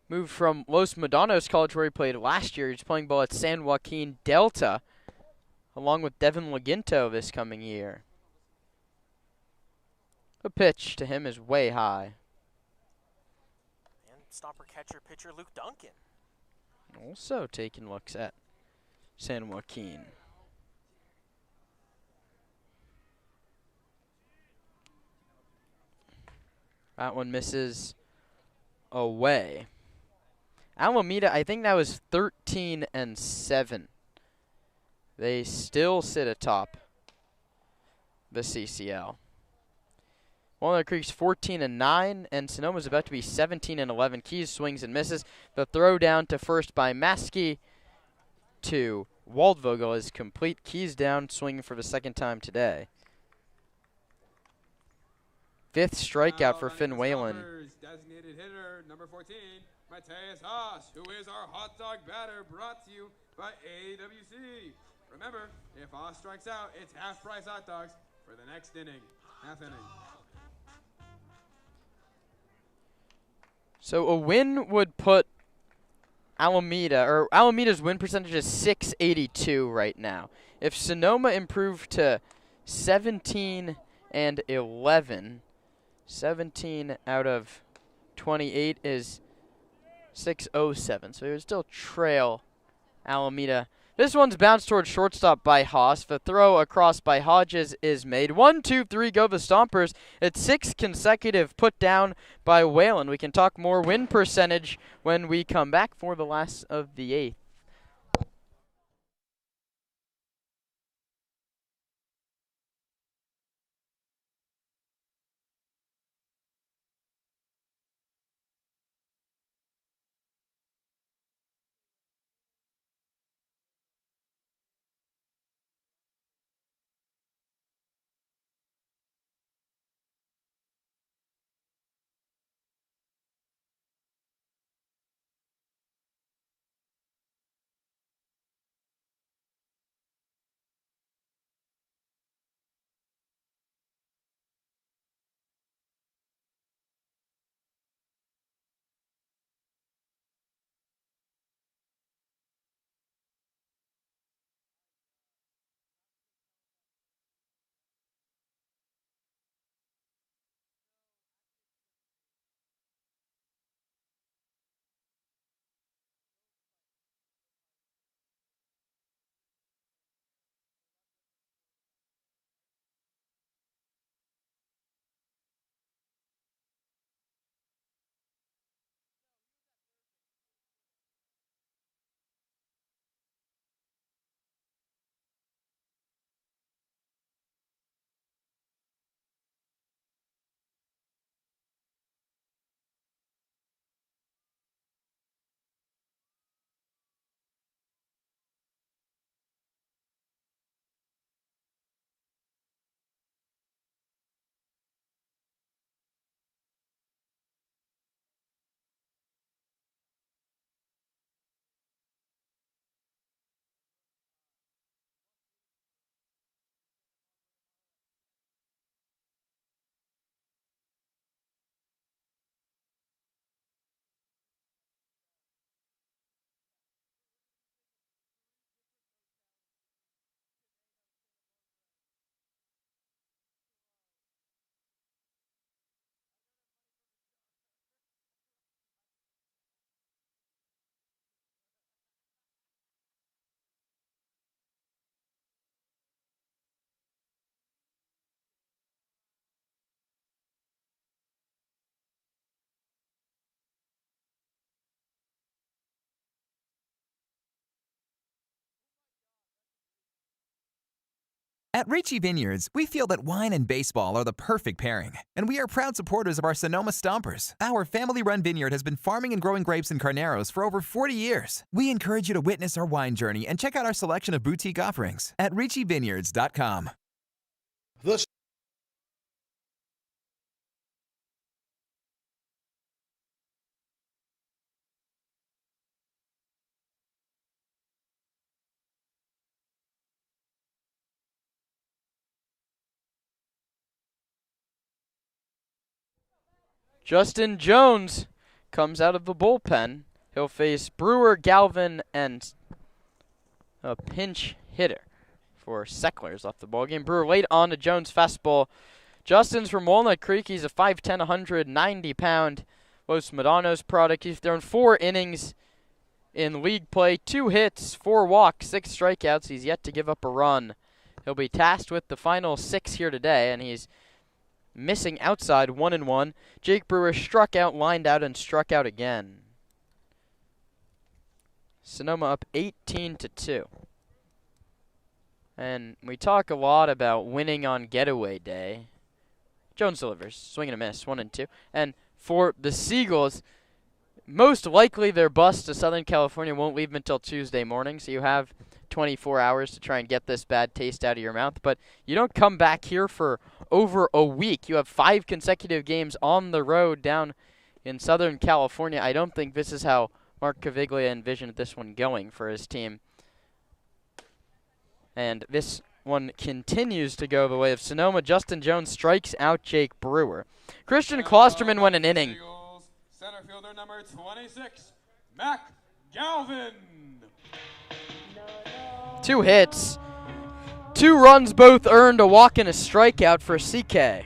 Moved from Los Medanos College, where he played last year. He's playing ball at San Joaquin Delta, along with Devin Laginto this coming year. The pitch to him is way high. And stopper catcher pitcher Luke Duncan. Also taking looks at San Joaquin. That one misses away. Alameda, I think that was 13-7. They still sit atop the CCL. Walnut Creek's 14-9, and Sonoma's about to be 17-11. Keys swings and misses. The throw down to first by Maskey to Waldvogel is complete. Keys down, swinging for the second time today. 5th strikeout for Finn Whalen. Designated hitter, number 14, Mateus Haas, who is our hot dog batter, brought to you by AWC. Remember, if Haas strikes out, it's half-price hot dogs for the next inning, half inning. So a win would put Alameda's win percentage is .682 right now. If Sonoma improved to 17-11, 17 out of 28 is .607. So he would still trail Alameda. This one's bounced towards shortstop by Haas. The throw across by Hodges is made. 1, 2, 3 go the Stompers. It's 6 consecutive put down by Whalen. We can talk more win percentage when we come back for the last of the 8th. At Ricci Vineyards, we feel that wine and baseball are the perfect pairing, and we are proud supporters of our Sonoma Stompers. Our family-run vineyard has been farming and growing grapes and carneros for over 40 years. We encourage you to witness our wine journey and check out our selection of boutique offerings at RicciVineyards.com. The Justin Jones comes out of the bullpen. He'll face Brewer, Galvin, and a pinch hitter for Secklers off the ballgame. Brewer late on to Jones' fastball. Justin's from Walnut Creek. He's a 5'10", 190-pound Los Medanos product. He's thrown 4 innings in league play, 2 hits, 4 walks, 6 strikeouts. He's yet to give up a run. He'll be tasked with the final 6 here today, and he's missing outside 1-1. Jake Brewer struck out, lined out, and struck out again. Sonoma up 18-2. And we talk a lot about winning on getaway day. Jones delivers, swing and a miss, 1-2. And for the Seagulls, most likely their bus to Southern California won't leave until Tuesday morning, so you have 24 hours to try and get this bad taste out of your mouth. But you don't come back here for over a week. You have 5 consecutive games on the road down in Southern California. I don't think this is how Mark Caviglia envisioned this one going for his team. And this one continues to go the way of Sonoma. Justin Jones strikes out Jake Brewer. Christian Klosterman went an inning. Center fielder number 26, Mac Galvin. 2 hits, 2 runs both earned, a walk and a strikeout for CK.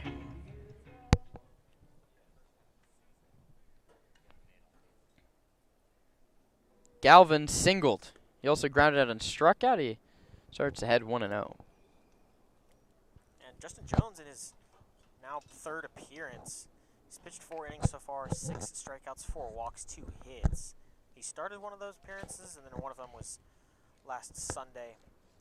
Galvin singled. He also grounded out and struck out. He starts ahead 1-0. And Justin Jones in his now 3rd appearance. He's pitched 4 innings so far, 6 strikeouts, 4 walks, 2 hits. He started one of those appearances, and then one of them was last Sunday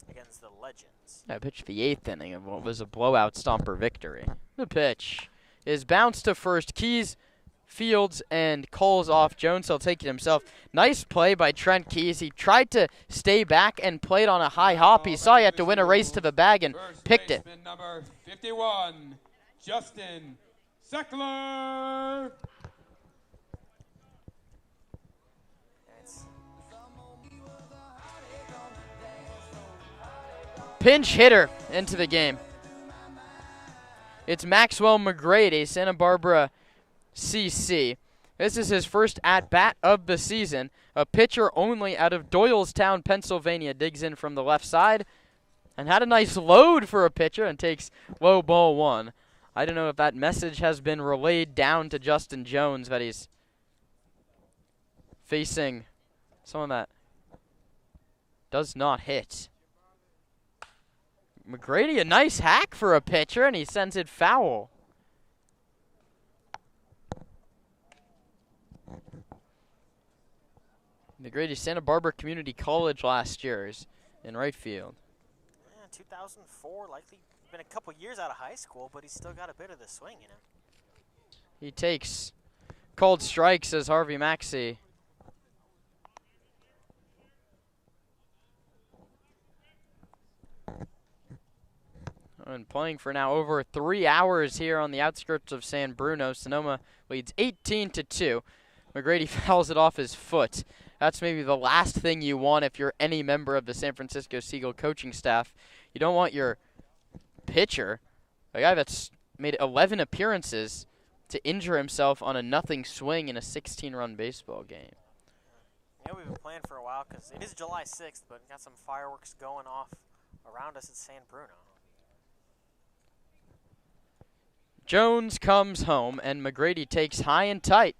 against the Legends. I pitched the 8th inning of what was a blowout Stomper victory. The pitch is bounced to first. Keys fields and calls off Jones. He'll take it himself. Nice play by Trent Keys. He tried to stay back and played on a high hop. He saw he had to win a race to the bag and picked it. Number 51, Justin Seckler. Pinch hitter into the game. It's Maxwell McGrady, Santa Barbara CC. This is his first at-bat of the season. A pitcher only out of Doylestown, Pennsylvania. Digs in from the left side and had a nice load for a pitcher and takes low ball 1. I don't know if that message has been relayed down to Justin Jones that he's facing someone that does not hit. McGrady, a nice hack for a pitcher, and he sends it foul. McGrady, Santa Barbara Community College last year, is in right field. Yeah, 2004, likely been a couple years out of high school, but he's still got a bit of the swing in him. He takes called strikes as Harvey Maxey. And playing for now over 3 hours here on the outskirts of San Bruno. Sonoma leads 18-2. McGrady fouls it off his foot. That's maybe the last thing you want if you're any member of the San Francisco Seagull coaching staff. You don't want your pitcher, a guy that's made 11 appearances, to injure himself on a nothing swing in a 16-run baseball game. Yeah, we've been playing for a while because it is July 6th, but got some fireworks going off around us at San Bruno. Jones comes home, and McGrady takes high and tight.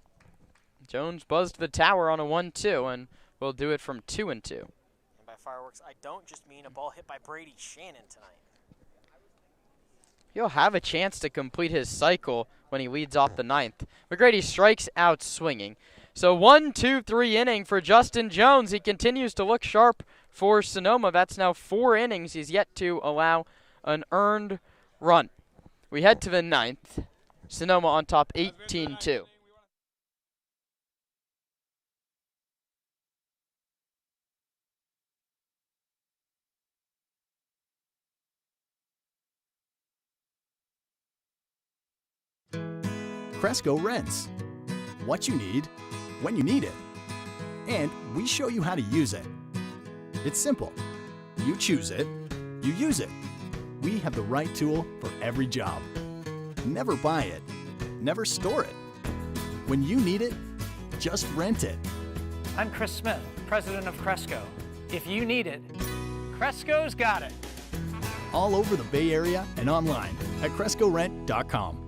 Jones buzzed the tower on a 1-2, and will do it from 2-2. And by fireworks, I don't just mean a ball hit by Brady Shannon tonight. He'll have a chance to complete his cycle when he leads off the 9th. McGrady strikes out swinging. So 1-2-3 inning for Justin Jones. He continues to look sharp for Sonoma. That's now 4 innings. He's yet to allow an earned run. We head to the 9th. Sonoma on top 18-2. Cresco Rents. What you need, when you need it. And we show you how to use it. It's simple. You choose it, you use it. We have the right tool for every job. Never buy it, never store it. When you need it, just rent it. I'm Chris Smith, president of Cresco. If you need it, Cresco's got it. All over the Bay Area and online at CrescoRent.com.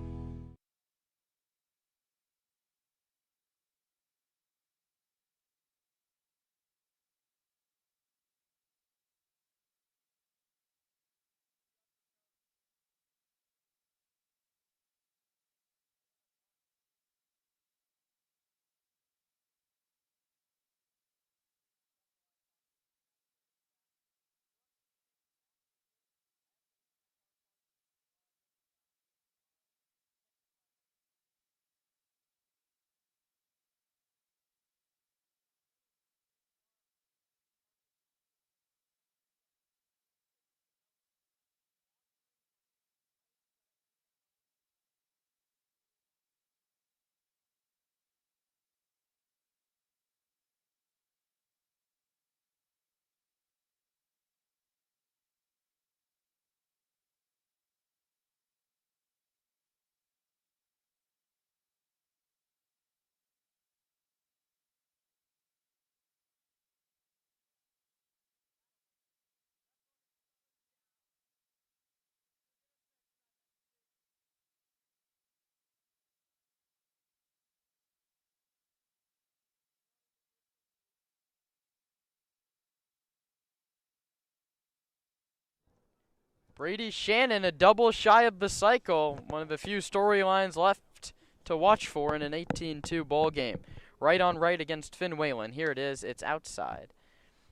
Brady Shannon, a double shy of the cycle. One of the few storylines left to watch for in an 18-2 ball game. Right on right against Finn Whalen. Here it is. It's outside.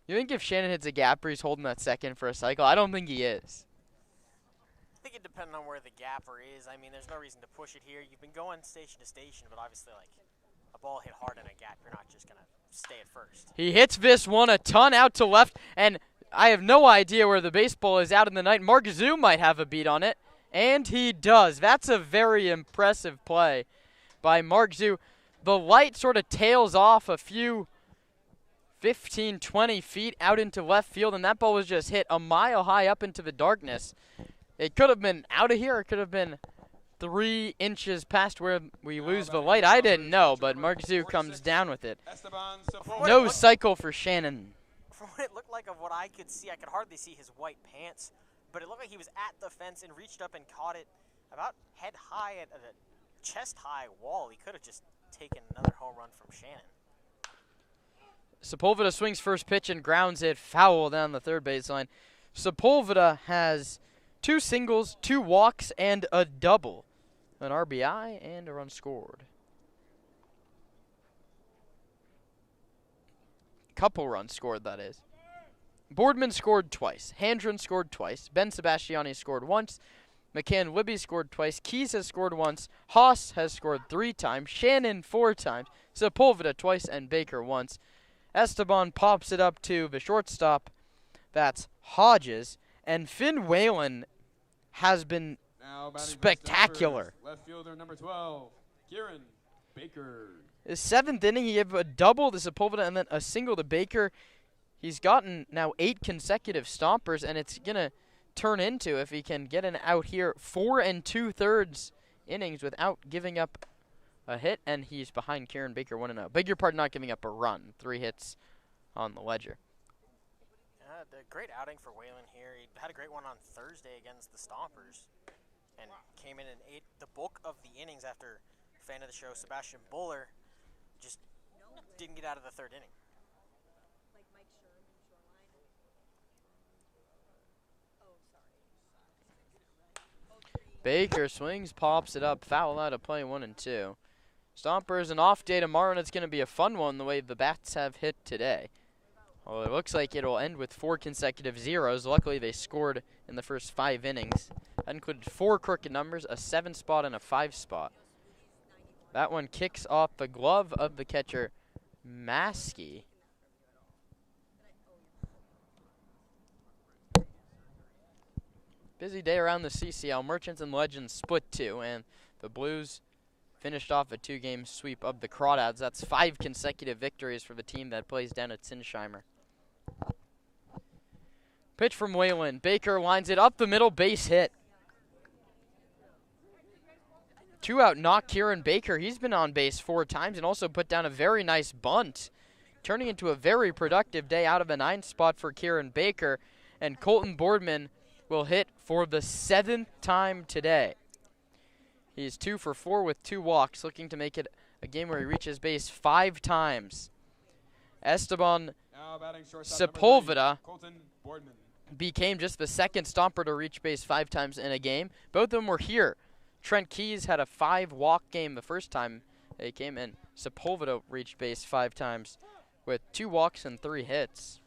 You think if Shannon hits a gapper, he's holding that second for a cycle? I don't think he is. I think it depends on where the gapper is. I mean, there's no reason to push it here. You've been going station to station, but obviously, like, a ball hit hard in a gap, you're not just going to stay at first. He hits this one a ton out to left, and I have no idea where the baseball is out in the night. Mark Zhu might have a beat on it, and he does. That's a very impressive play by Mark Zhu. The light sort of tails off a few 15, 20 feet out into left field, and that ball was just hit a mile high up into the darkness. It could have been out of here. It could have been 3 inches past where we lose the light. I didn't know, but Mark Zhu comes down with it. No cycle for Shannon. From what it looked like of what I could see, I could hardly see his white pants, but it looked like he was at the fence and reached up and caught it about head high at a chest high wall. He could have just taken another home run from Shannon. Sepulveda swings first pitch and grounds it foul down the third baseline. Sepulveda has 2 singles, 2 walks, and a double. An RBI and a run scored. Couple runs scored, that is. Boardman scored twice. Handren scored twice. Ben Sebastiani scored once. McCann Libby scored twice. Keys has scored once. Haas has scored 3 times. Shannon 4 times. Sepulveda twice, and Baker once. Esteban pops it up to the shortstop. That's Hodges. And Finn Whalen has been spectacular. Left fielder number 12, Kieran Baker. His 7th inning, he gave a double to Sepulveda and then a single to Baker. He's gotten now 8 consecutive stompers, and it's going to turn into, if he can get an out here, 4 2/3 innings without giving up a hit, and he's behind Kieran Baker 1-0. Beg your pardon, not giving up a run. 3 hits on the ledger. A great outing for Whalen here. He had a great one on Thursday against the Stompers and came in and ate the bulk of the innings after fan of the show, Sebastian Buller, just didn't get out of the 3rd inning. Baker swings, pops it up, foul out of play, 1-2. Stompers an off day tomorrow, and it's going to be a fun one the way the bats have hit today. Well, it looks like it'll end with 4 consecutive zeros. Luckily, they scored in the first 5 innings. That included 4 crooked numbers, a 7 spot, and a 5 spot. That one kicks off the glove of the catcher, Maskey. Busy day around the CCL. Merchants and Legends split 2, and the Blues finished off a 2-game sweep of the Crawdads. That's 5 consecutive victories for the team that plays down at Sinsheimer. Pitch from Whalen. Baker lines it up the middle, base hit. 2 out knock Kieran Baker. He's been on base 4 times and also put down a very nice bunt, turning into a very productive day out of a 9 spot for Kieran Baker. And Colton Boardman will hit for the 7th time today. He's 2 for 4 with 2 walks, looking to make it a game where he reaches base 5 times. Esteban Sepulveda became just the 2nd Stomper to reach base 5 times in a game. Both of them were here. Trent Keys had a 5-walk game the first time they came in. Sepulveda reached base 5 times with 2 walks and 3 hits.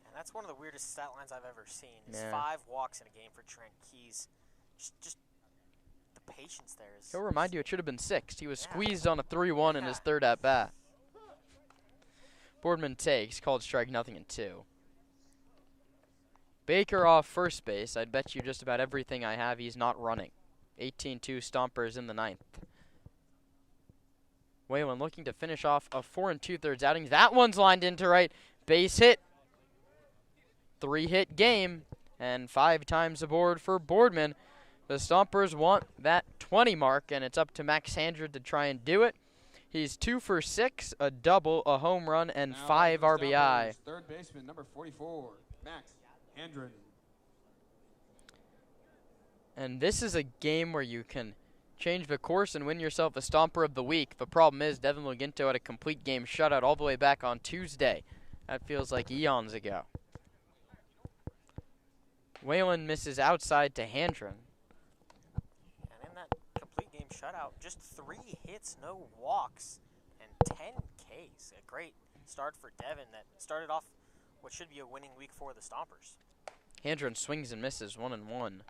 And that's one of the weirdest stat lines I've ever seen. Is Yeah. 5 walks in a game for Trent Keys. Just the patience there is. He'll remind you it should have been 6. He was squeezed on a 3-1 in his 3rd at bat. Boardman takes, called strike, 0-2. Baker off first base. I'd bet you just about everything I have he's not running. 18-2 Stompers in the 9th. Whalen looking to finish off a 4 2/3 outing. That one's lined into right. Base hit. 3-hit game. And 5 times aboard for Boardman. The Stompers want that 20 mark, and it's up to Max Handred to try and do it. He's 2 for 6, a double, a home run, and 5 RBI. Third baseman, number 44, Max Handred. And this is a game where you can change the course and win yourself a Stomper of the Week. The problem is Devin Laginto had a complete game shutout all the way back on Tuesday. That feels like eons ago. Whalen misses outside to Handren. And in that complete game shutout, just 3 hits, no walks, and 10 Ks. A great start for Devin that started off what should be a winning week for the Stompers. Handren swings and misses, 1-1.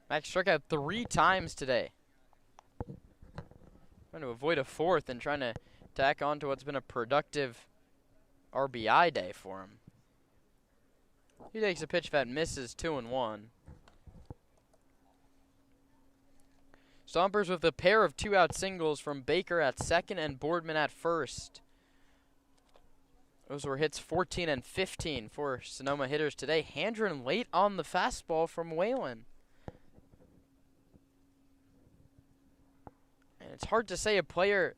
Max struck out 3 times today. Trying to avoid a 4th and trying to tack on to what's been a productive RBI day for him. He takes a pitch that misses, 2-1. Stompers with a pair of 2-out singles from Baker at 2nd and Boardman at 1st. Those were hits 14 and 15 for Sonoma hitters today. Handren late on the fastball from Whalen. And it's hard to say a player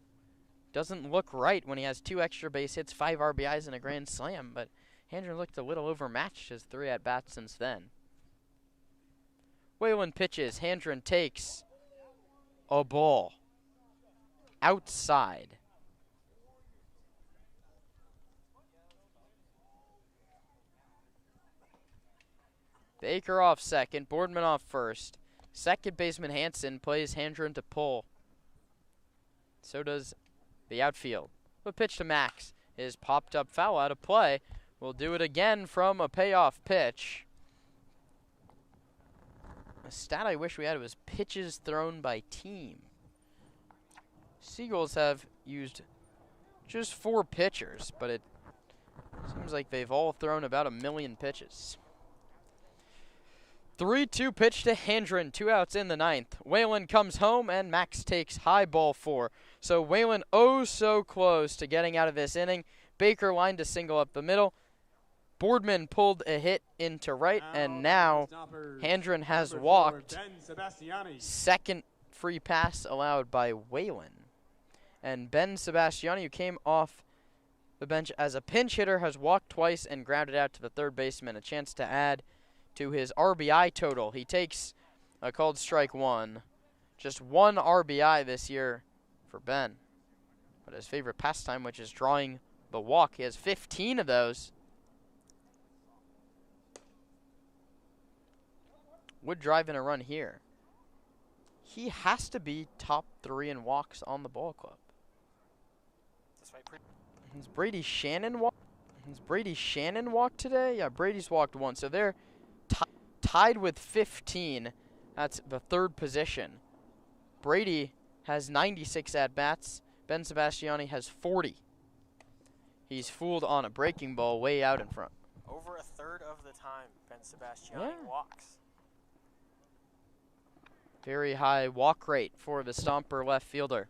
doesn't look right when he has 2 extra base hits, 5 RBIs, and a grand slam, but Handren looked a little overmatched his 3 at-bats since then. Whalen pitches. Handren takes a ball outside. Baker off 2nd, Boardman off 1st. Second baseman Hansen plays Handren to pull. So does the outfield. The pitch to Max is popped up foul out of play. We'll do it again from a payoff pitch. A stat I wish we had was pitches thrown by team. Seagulls have used just 4 pitchers, but it seems like they've all thrown about 1 million pitches. 3-2 pitch to Handren, 2 outs in the 9th. Whalen comes home, and Max takes high ball 4. So Whalen oh so close to getting out of this inning. Baker lined a single up the middle. Boardman pulled a hit into right, and now Handren has walked. 2nd free pass allowed by Whalen. And Ben Sebastiani, who came off the bench as a pinch hitter, has walked twice and grounded out to the 3rd baseman. A chance to add to his RBI total. He takes a called strike 1. Just 1 RBI this year for Ben. But his favorite pastime, which is drawing the walk, he has 15 of those. Would drive in a run here. He has to be top 3 in walks on the ball club. Is Brady Shannon Has Brady Shannon walked today? Yeah, Brady's walked once. So they're tied with 15. That's the third position. Brady has 96 at-bats. Ben Sebastiani has 40. He's fooled on a breaking ball way out in front. Over a third of the time, Ben Sebastiani walks. Very high walk rate for the Stomper left fielder.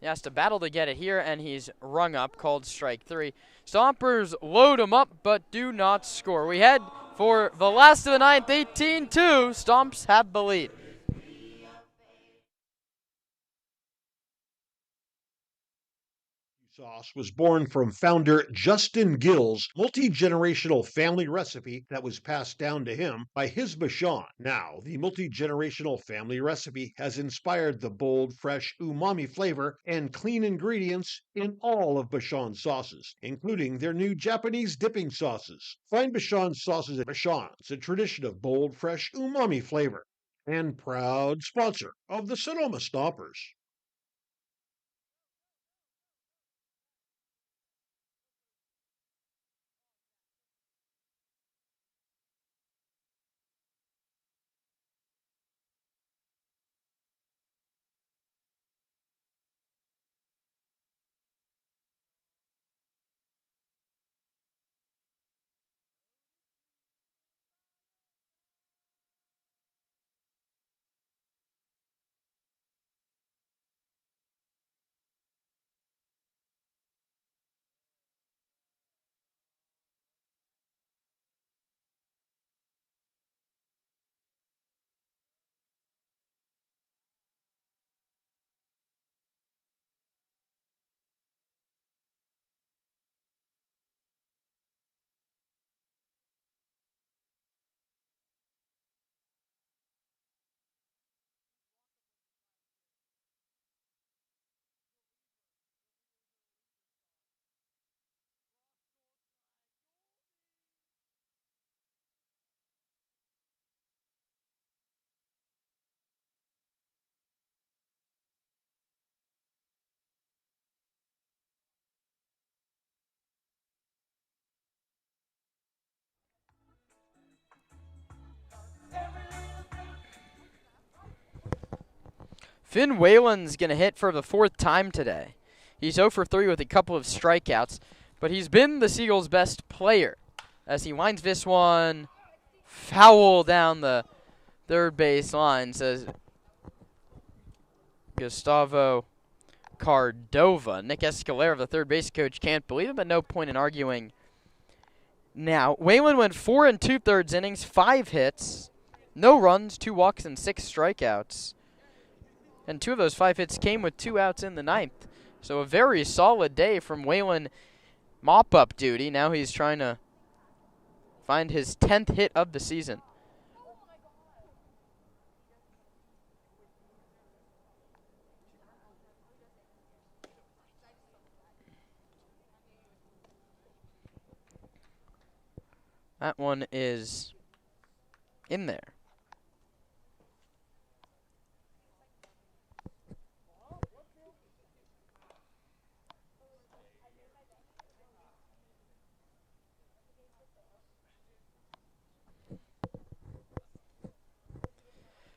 He has to battle to get it here, and he's rung up, called strike 3. Stompers load him up, but do not score. We head for the last of the ninth, 18-2. Stomps have the lead. Sauce was born from founder Justin Gill's multi-generational family recipe that was passed down to him by his Bashan. Now, the multi-generational family recipe has inspired the bold, fresh umami flavor and clean ingredients in all of Bashan's sauces, including their new Japanese dipping sauces. Find Bashan's sauces at Bashan's, a tradition of bold, fresh umami flavor, and proud sponsor of the Sonoma Stompers. Finn Whalen's going to hit for the 4th time today. He's 0 for 3 with a couple of strikeouts, but he's been the Seagulls' best player as he winds this one foul down the third base line, says Gustavo Cardova. Nick Escalera, the third base coach, can't believe it, but no point in arguing. Now, Whalen went 4 2/3 innings, 5 hits, no runs, 2 walks, and 6 strikeouts. And 2 of those 5 hits came with 2 outs in the 9th. So a very solid day from Whalen. Mop-up duty. Now he's trying to find his 10th hit of the season. That one is in there.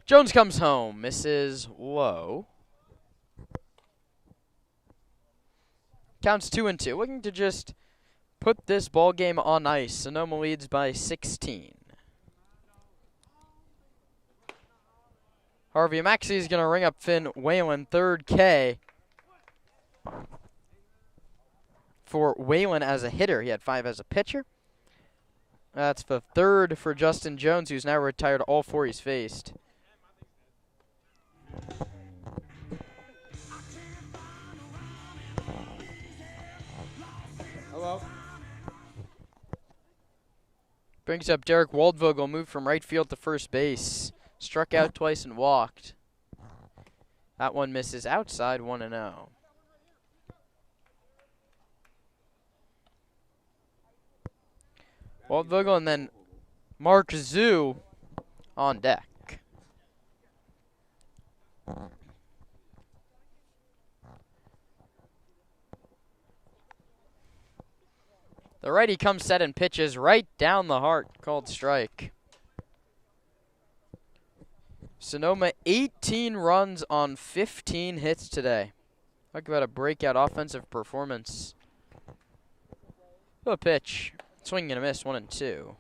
Jones comes home, misses low. Counts 2-2. Looking to just put this ball game on ice. Sonoma leads by 16. Harvey Maxey is going to ring up Finn Whalen, 3rd K for Whalen as a hitter. He had 5 as a pitcher. That's the 3rd for Justin Jones, who's now retired all 4 he's faced. Hello. Brings up Derek Waldvogel, moved from right field to first base. Struck out twice and walked. That one misses outside, 1-0. Waldvogel and then Mark Zoo on deck. The righty comes set and pitches right down the heart. Called strike. Sonoma 18 runs on 15 hits today. Talk about a breakout offensive performance. A pitch. Swing and a miss, 1-2.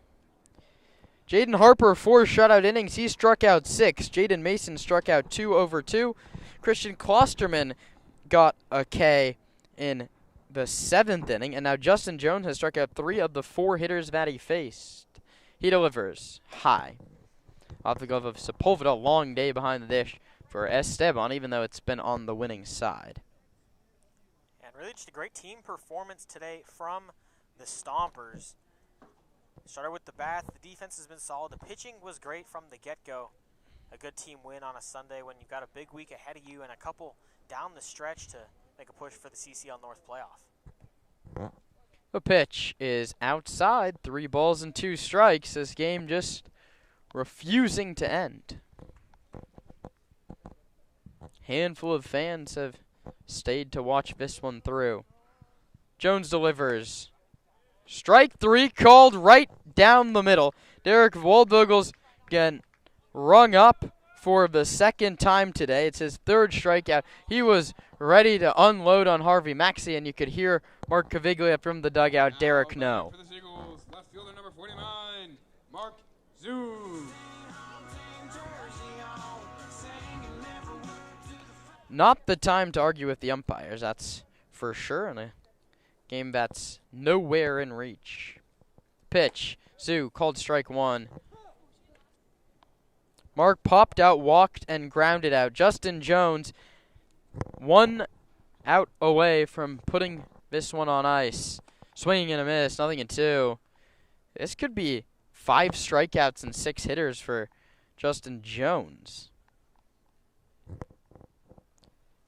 Jaden Harper, 4 shutout innings. He struck out 6. Jaden Mason struck out 2 over 2. Christian Klosterman got a K in the 7th inning. And now Justin Jones has struck out 3 of the 4 hitters that he faced. He delivers high. Off the glove of Sepulveda. Long day behind the dish for Esteban, even though it's been on the winning side. And really just a great team performance today from the Stompers. Started with the bat. The defense has been solid. The pitching was great from the get-go. A good team win on a Sunday when you've got a big week ahead of you and a couple down the stretch to make a push for the CCL North playoff. The pitch is outside. 3 balls and 2 strikes. This game just refusing to end. Handful of fans have stayed to watch this one through. Jones delivers. Strike 3 called right down the middle. Derek Waldvogel's getting rung up for the 2nd time today. It's his 3rd strikeout. He was ready to unload on Harvey Maxey, and you could hear Mark Caviglia from the dugout. Derek, no. For the Seagulls, left fielder number 49, Mark Zoo. Not the time to argue with the umpires, that's for sure, in a game that's nowhere in reach. Pitch, Zoo called strike 1. Mark popped out, walked, and grounded out. Justin Jones, 1 out away from putting this one on ice. Swinging and a miss, 0-2. This could be 5 strikeouts and 6 hitters for Justin Jones.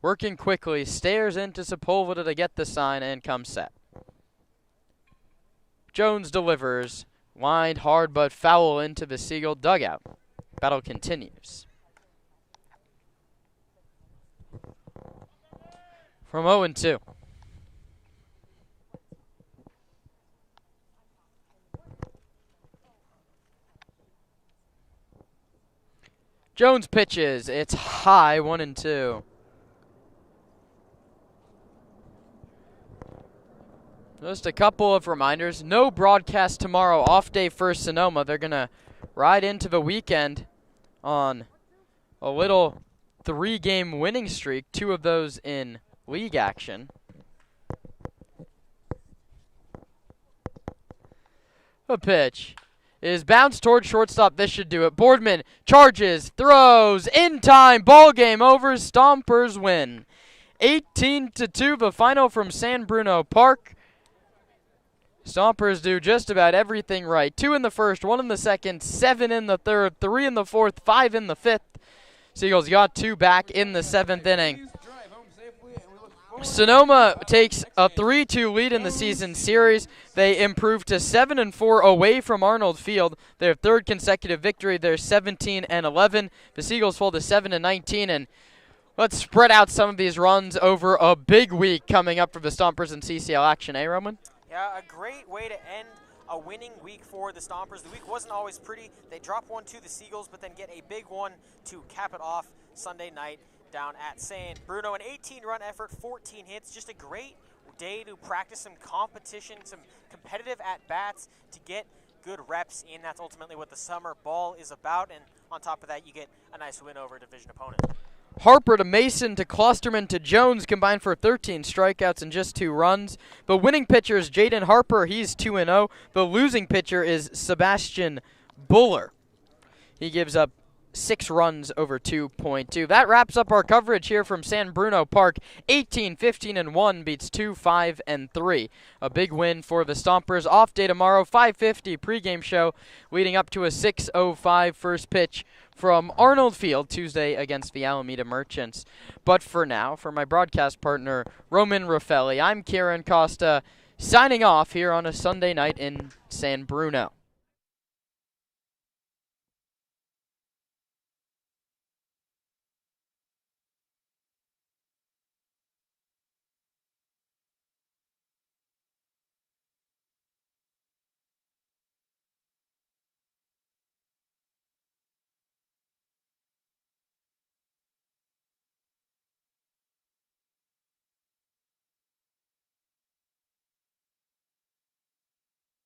Working quickly, stares into Sepulveda to get the sign, and comes set. Jones delivers. Lined hard but foul into the Seagull dugout. Battle continues. From 0-2. Jones pitches. It's high, 1-2. Just a couple of reminders. No broadcast tomorrow. Off day for Sonoma. They're going to ride into the weekend on a little 3-game winning streak. 2 of those in league action. A pitch is bounced toward shortstop. This should do it. Boardman charges, throws, in time. Ball game over. Stompers win. 18-2, the final from San Bruno Park. Stompers do just about everything right. 2 in the first, 1 in the second, 7 in the third, 3 in the fourth, 5 in the fifth. Seagulls got 2 back in the 7th inning. Sonoma takes a 3-2 lead in the season series. They improved to 7-4 away from Arnold Field. Their 3rd consecutive victory. They're 17-11. The Seagulls fall to 7-19, and let's spread out some of these runs over a big week coming up for the Stompers in CCL action, eh, Roman? Yeah, a great way to end a winning week for the Stompers. The week wasn't always pretty. They drop one to the Seagulls, but then get a big one to cap it off Sunday night down at San Bruno. An 18-run effort, 14 hits. Just a great day to practice some competition, some competitive at-bats to get good reps in. That's ultimately what the summer ball is about. And on top of that, you get a nice win over a division opponent. Harper to Mason to Klosterman to Jones combined for 13 strikeouts and just 2 runs. The winning pitcher is Jaden Harper. He's 2-0. The losing pitcher is Sebastian Buller. He gives up 6 runs over 2.2. That wraps up our coverage here from San Bruno Park. 18-15-1 beats 2-5-3. A big win for the Stompers. Off day tomorrow, 5:50 pregame show leading up to a 6:05 first pitch from Arnold Field Tuesday against the Alameda Merchants. But for now, for my broadcast partner, Roman Raffelli, I'm Kieran Costa, signing off here on a Sunday night in San Bruno.